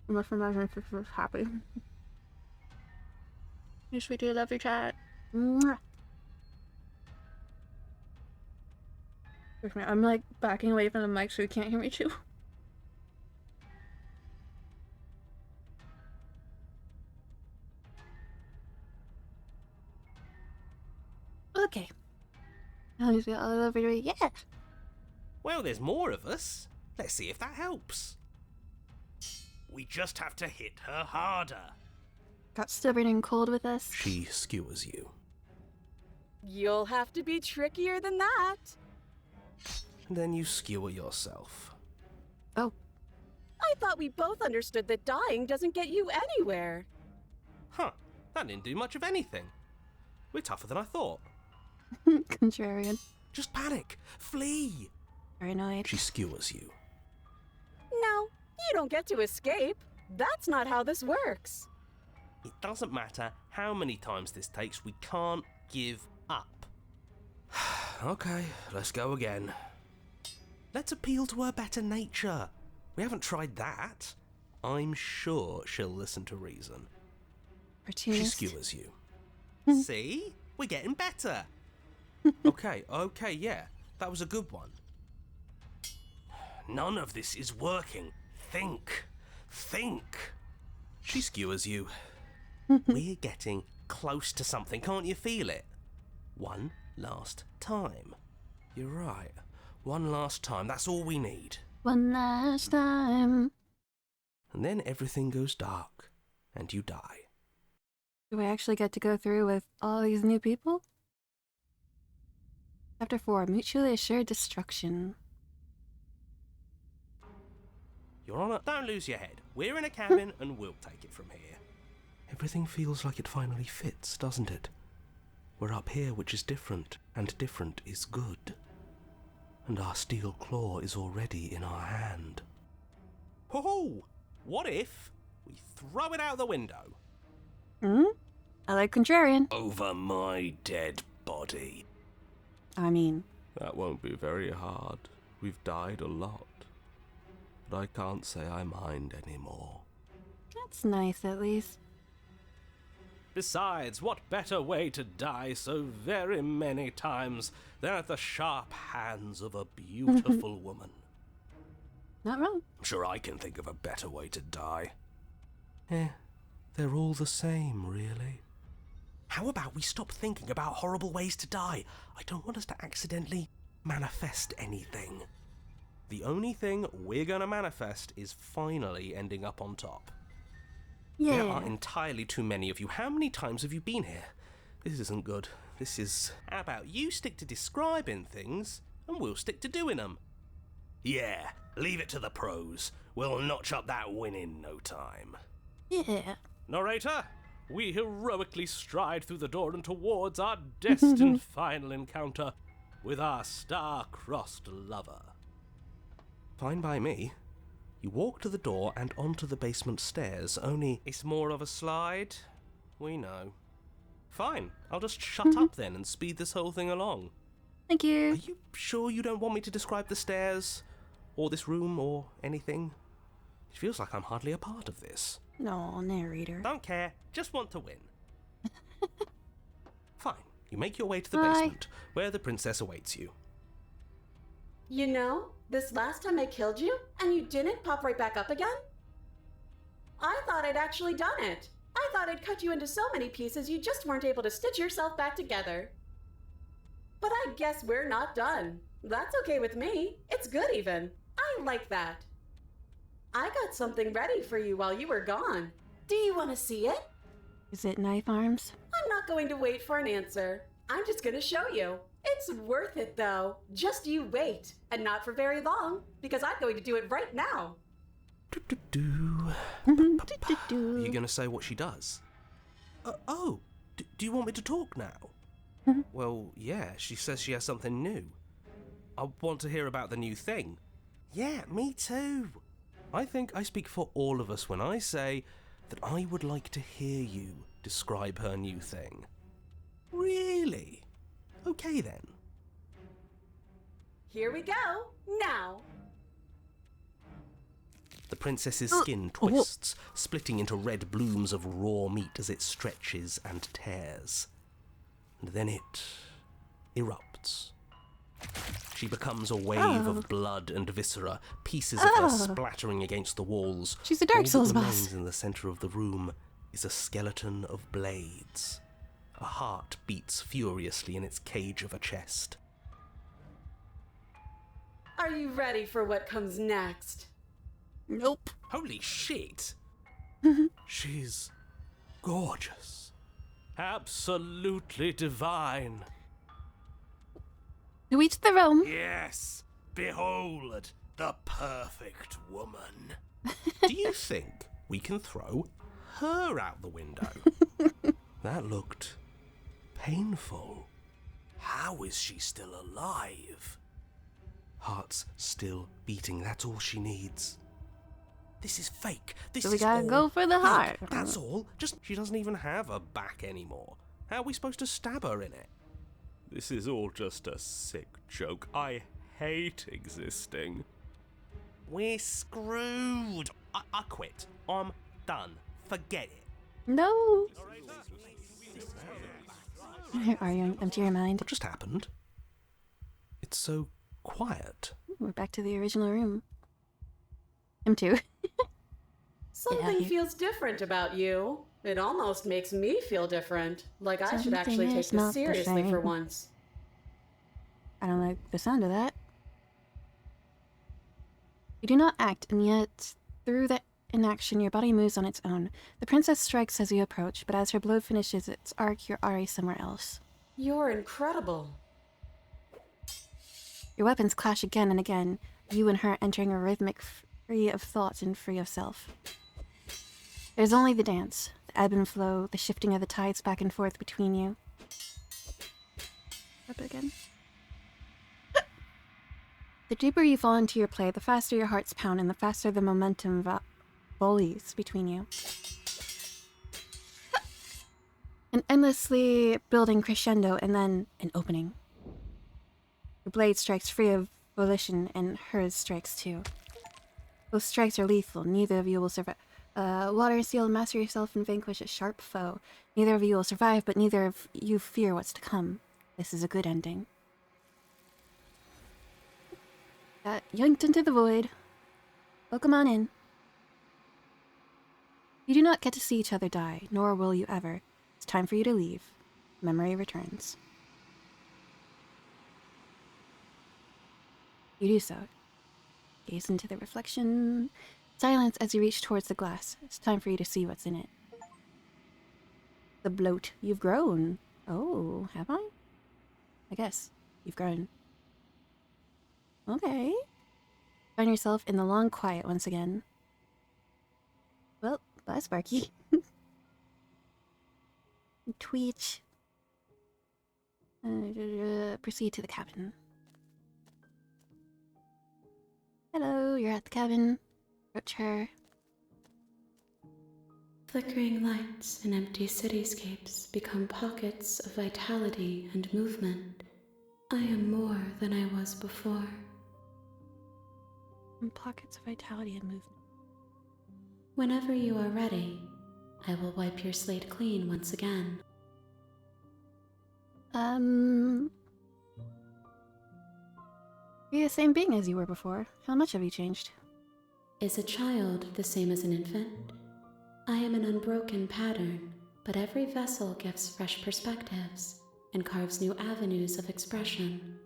I must imagine she's just happy. You sweetie, love your chat. Mwah. I'm like backing away from the mic so you can't hear me too. Okay. I'll just get all over to it. Yeah. Well, there's more of us. Let's see if that helps. We just have to hit her harder. Got stubborn and cold with us. She skewers you. You'll have to be trickier than that. And then you skewer yourself. Oh. I thought we both understood that dying doesn't get you anywhere. Huh, that didn't do much of anything. We're tougher than I thought. Contrarian. Just panic. Flee. Paranoid. She skewers you. No, you don't get to escape. That's not how this works. It doesn't matter how many times this takes, we can't give up. Okay, let's go again. Let's appeal to her better nature. We haven't tried that. I'm sure she'll listen to reason. She Opportunist. skewers you. See? We're getting better. Okay, yeah. That was a good one. None of this is working. Think. She skewers you. We're getting close to something. Can't you feel it? One last time. You're right. One last time. That's all we need. One last time. And then everything goes dark, and you die. Do we actually get to go through with all these new people? Chapter 4, Mutually Assured Destruction. Your Honor, don't lose your head. We're in a cabin and we'll take it from here. Everything feels like it finally fits, doesn't it? We're up here, which is different, and different is good. And our steel claw is already in our hand. Ho-ho! What if we throw it out the window? I like contrarian. Over my dead body. I mean, That won't be very hard. We've died a lot. But I can't say I mind anymore. that's nice at least. Besides, what better way to die so very many times than at the sharp hands of a beautiful woman? Not wrong. I'm sure I can think of a better way to die. They're all the same, really. How about we stop thinking about horrible ways to die? I don't want us to accidentally manifest anything. The only thing we're gonna manifest is finally ending up on top. Yeah. There are entirely too many of you. How many times have you been here? This isn't good. This is... How about you stick to describing things, and we'll stick to doing them? Yeah, leave it to the pros. We'll notch up that win in no time. Yeah. Narrator, we heroically stride through the door and towards our destined final encounter with our star-crossed lover. Fine by me. You walk to the door and onto the basement stairs, only... It's more of a slide. We know. Fine, I'll just shut up then and speed this whole thing along. Thank Are you. you sure you don't want me to describe the stairs? Or this room, or anything? It feels like I'm hardly a part of this. No, narrator. Don't care, just want to win. Fine, you make your way to the Bye. basement, where the princess awaits you. You know, this last time I killed you, and you didn't pop right back up again? I thought I'd actually done it. I thought I'd cut you into so many pieces you just weren't able to stitch yourself back together. But I guess we're not done. That's okay with me. It's good even. I like that. I got something ready for you while you were gone. Do you want to see it? Is it knife arms? I'm not going to wait for an answer. I'm just going to show you. It's worth it, though. Just you wait. And not for very long, because I'm going to do it right now. Are you going to say what she does? Do you want me to talk now? Well, yeah, she says she has something new. I want to hear about the new thing. Yeah, me too. I think I speak for all of us when I say that I would like to hear you describe her new thing. Really? Okay then. Here we go. Now. The princess's skin twists, splitting into red blooms of raw meat as it stretches and tears. And then it erupts. She becomes a wave of blood and viscera, pieces of her splattering against the walls. She's a Dark All Souls that boss. remains in the center of the room is a skeleton of blades. A heart beats furiously in its cage of a chest. Are you ready for what comes next? Nope. Holy shit! She's gorgeous. Absolutely divine. To each their own. Yes, behold the perfect woman. Do you think we can throw her out the window? That looked painful. How is she still alive? Heart's still beating, that's all she needs. This is fake. This So we is gotta all go for the fake. heart. That's all. Just, she doesn't even have a back anymore. How are we supposed to stab her in it? This is all just a sick joke. I hate existing. We're screwed. I quit. I'm done. Forget it. No. Are you empty your mind? What just happened? It's so quiet. We're back to the original room. Him too. Something Yeah, feels different about you. It almost makes me feel different. Like I should Something actually take is this not the seriously for same. once. I don't like the sound of that. You do not act, and yet, through that inaction, your body moves on its own. The princess strikes as you approach, but as her blow finishes its arc, you're already somewhere else. You're incredible. Your weapons clash again and again, you and her entering a rhythmic free of thought and free of self. There's only the dance, the ebb and flow, the shifting of the tides back and forth between you. Up again. The deeper you fall into your play, the faster your hearts pound and the faster the momentum volleys between you. An endlessly building crescendo and then an opening. Your blade strikes free of volition and hers strikes too. Both strikes are lethal. Neither of you will survive. Water and steel, master yourself and vanquish a sharp foe. Neither of you will survive, but neither of you fear what's to come. This is a good ending. Got yanked into the void. Welcome on in. You do not get to see each other die, nor will you ever. It's time for you to leave. Memory returns. You do so. Gaze into the reflection. Silence as you reach towards the glass. It's time for you to see what's in it. The bloat. You've grown. Oh, have I? I guess. You've grown. Okay. Find yourself in the long quiet once again. Well, bye, Sparky. Tweet. Proceed to the cabin. Hello, you're at the cabin. Approach her. Flickering lights and empty cityscapes become pockets of vitality and movement. I am more than I was before. And pockets of vitality and movement. Whenever you are ready, I will wipe your slate clean once again. You're the same being as you were before. How much have you changed? Is a child the same as an infant? I am an unbroken pattern, but every vessel gives fresh perspectives and carves new avenues of expression.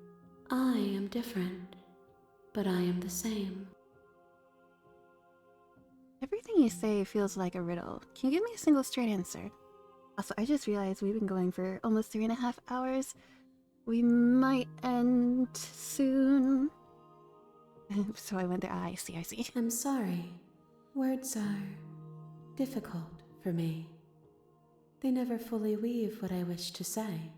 I am different, but I am the same. Everything you say feels like a riddle. Can you give me a single straight answer? Also, I just realized we've been going for almost 3.5 hours. We might end soon. So I went there. I see. I'm sorry. Words are difficult for me. They never fully weave what I wish to say.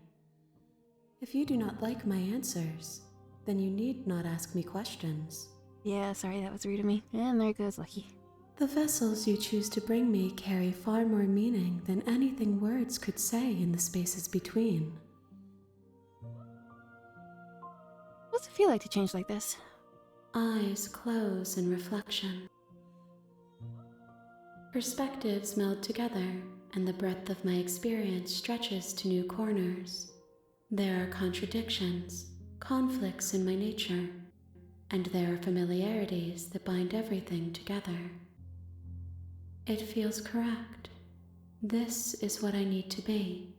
If you do not like my answers, then you need not ask me questions. Yeah, sorry, that was rude of me. And there goes Lucky. The vessels you choose to bring me carry far more meaning than anything words could say in the spaces between. What's it feel like to change like this? Eyes close in reflection. Perspectives meld together, and the breadth of my experience stretches to new corners. There are contradictions, conflicts in my nature, and there are familiarities that bind everything together. It feels correct. This is what I need to be.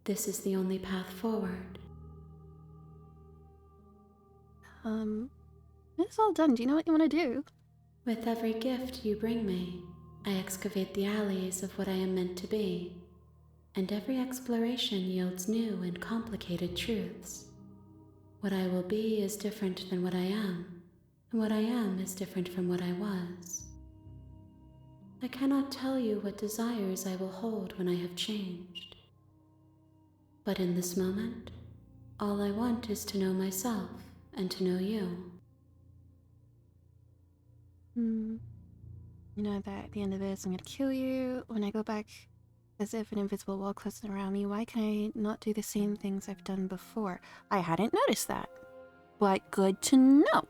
This is the only path forward. It's all done. Do you know what you want to do? With every gift you bring me, I excavate the alleys of what I am meant to be, and every exploration yields new and complicated truths. What I will be is different than what I am, and what I am is different from what I was. I cannot tell you what desires I will hold when I have changed. But in this moment, all I want is to know myself and to know you. You know that at the end of this, I'm gonna kill you. When I go back, as if an invisible wall closes around me, why can I not do the same things I've done before? I hadn't noticed that. But good to know.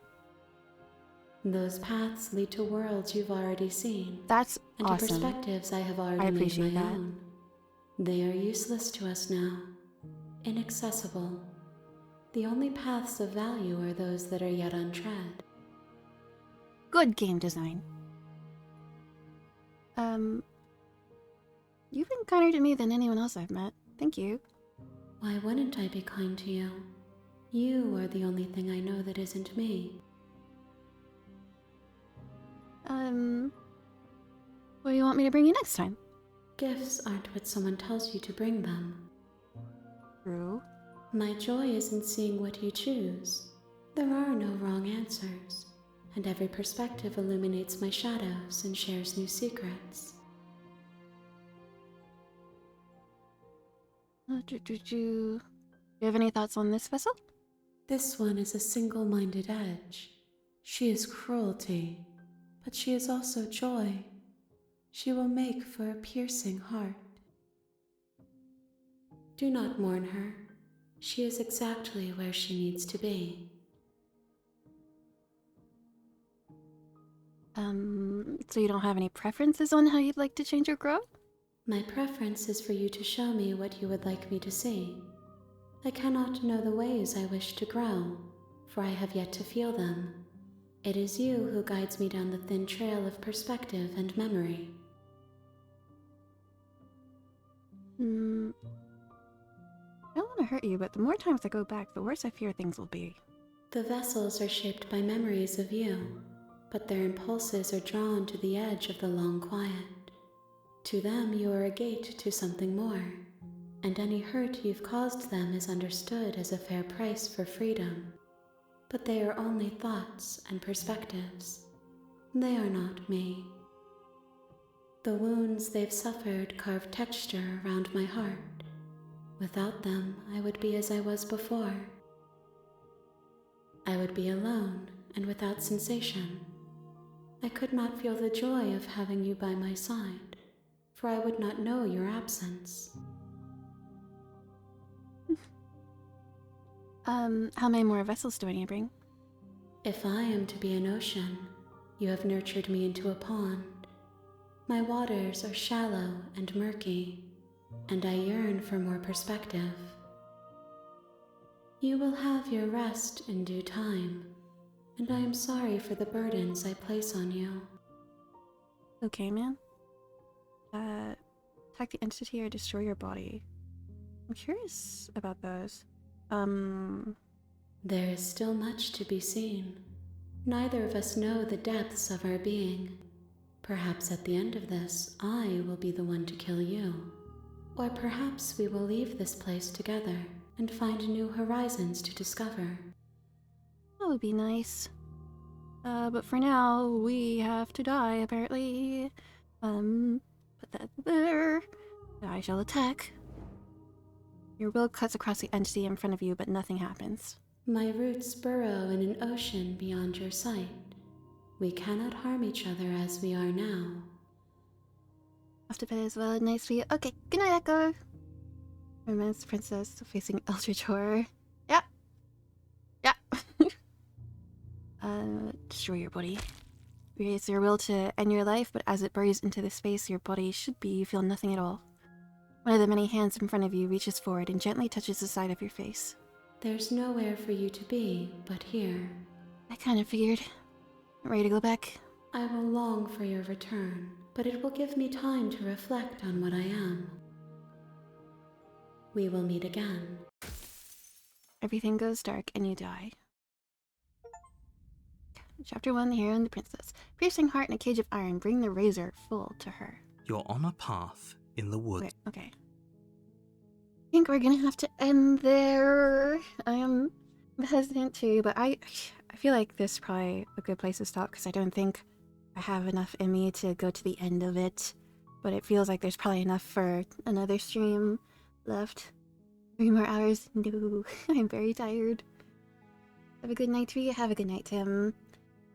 Those paths lead to worlds you've already seen. That's and awesome. to perspectives I have already I made appreciate my that. own. They are useless to us now. Inaccessible. The only paths of value are those that are yet untread. Good game design. You've been kinder to me than anyone else I've met. Thank you. Why wouldn't I be kind to you? You are the only thing I know that isn't me. What do you want me to bring you next time? Gifts aren't what someone tells you to bring them. True. My joy is in seeing what you choose. There are no wrong answers, and every perspective illuminates my shadows and shares new secrets. Do you have any thoughts on this vessel? This one is a single-minded edge. She is cruelty, but she is also joy. She will make for a piercing heart. Do not mourn her. She is exactly where she needs to be. So you don't have any preferences on how you'd like to change or grow? My preference is for you to show me what you would like me to see. I cannot know the ways I wish to grow, for I have yet to feel them. It is you who guides me down the thin trail of perspective and memory. I don't want to hurt you, but the more times I go back, the worse I fear things will be. The vessels are shaped by memories of you, but their impulses are drawn to the edge of the long quiet. To them, you are a gate to something more, and any hurt you've caused them is understood as a fair price for freedom. But they are only thoughts and perspectives. They are not me. The wounds they've suffered carve texture around my heart. Without them, I would be as I was before. I would be alone and without sensation. I could not feel the joy of having you by my side, for I would not know your absence. How many more vessels do I need to bring? If I am to be an ocean, you have nurtured me into a pond. My waters are shallow and murky, and I yearn for more perspective. You will have your rest in due time, and I am sorry for the burdens I place on you. Okay, man. Attack the entity or destroy your body. I'm curious about those. There is still much to be seen. Neither of us know the depths of our being. Perhaps at the end of this, I will be the one to kill you. Or perhaps we will leave this place together and find new horizons to discover. That would be nice. But for now, we have to die, apparently. Put that there. I shall attack. Your will cuts across the entity in front of you, but nothing happens. My roots burrow in an ocean beyond your sight. We cannot harm each other as we are now. Off to bed as well. Nice for you. Okay, good night, Echo. Romance princess facing eldritch horror. Yep. Yep. Destroy your body. It's your will to end your life, but as it buries into the space your body should be, you feel nothing at all. One of the many hands in front of you reaches forward and gently touches the side of your face. There's nowhere for you to be but here. I kind of figured. Ready to go back? I will long for your return, but it will give me time to reflect on what I am. We will meet again. Everything goes dark and you die. Chapter 1, The Hero and the Princess. Piercing heart in a cage of iron, bring the razor full to her. You're on a path in the woods. Wait, okay. I think we're gonna have to end there. I am hesitant to, but I feel like this is probably a good place to stop because I don't think I have enough in me to go to the end of it. But it feels like there's probably enough for another stream left. 3 more hours. No, I'm very tired. Have a good night, Tree. Have a good night, Tim.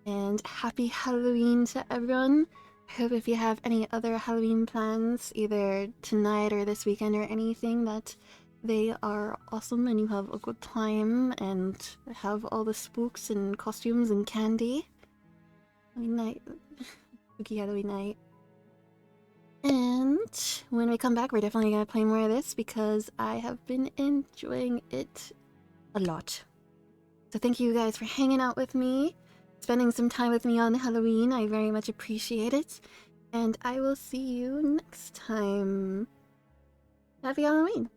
And happy Halloween to everyone. I hope if you have any other Halloween plans, either tonight or this weekend or anything, that they are awesome and you have a good time and have all the spooks and costumes and candy. Halloween night. Spooky Halloween night. And when we come back, we're definitely going to play more of this because I have been enjoying it a lot. So thank you guys for hanging out with me, spending some time with me on Halloween. I very much appreciate it. And I will see you next time. Happy Halloween!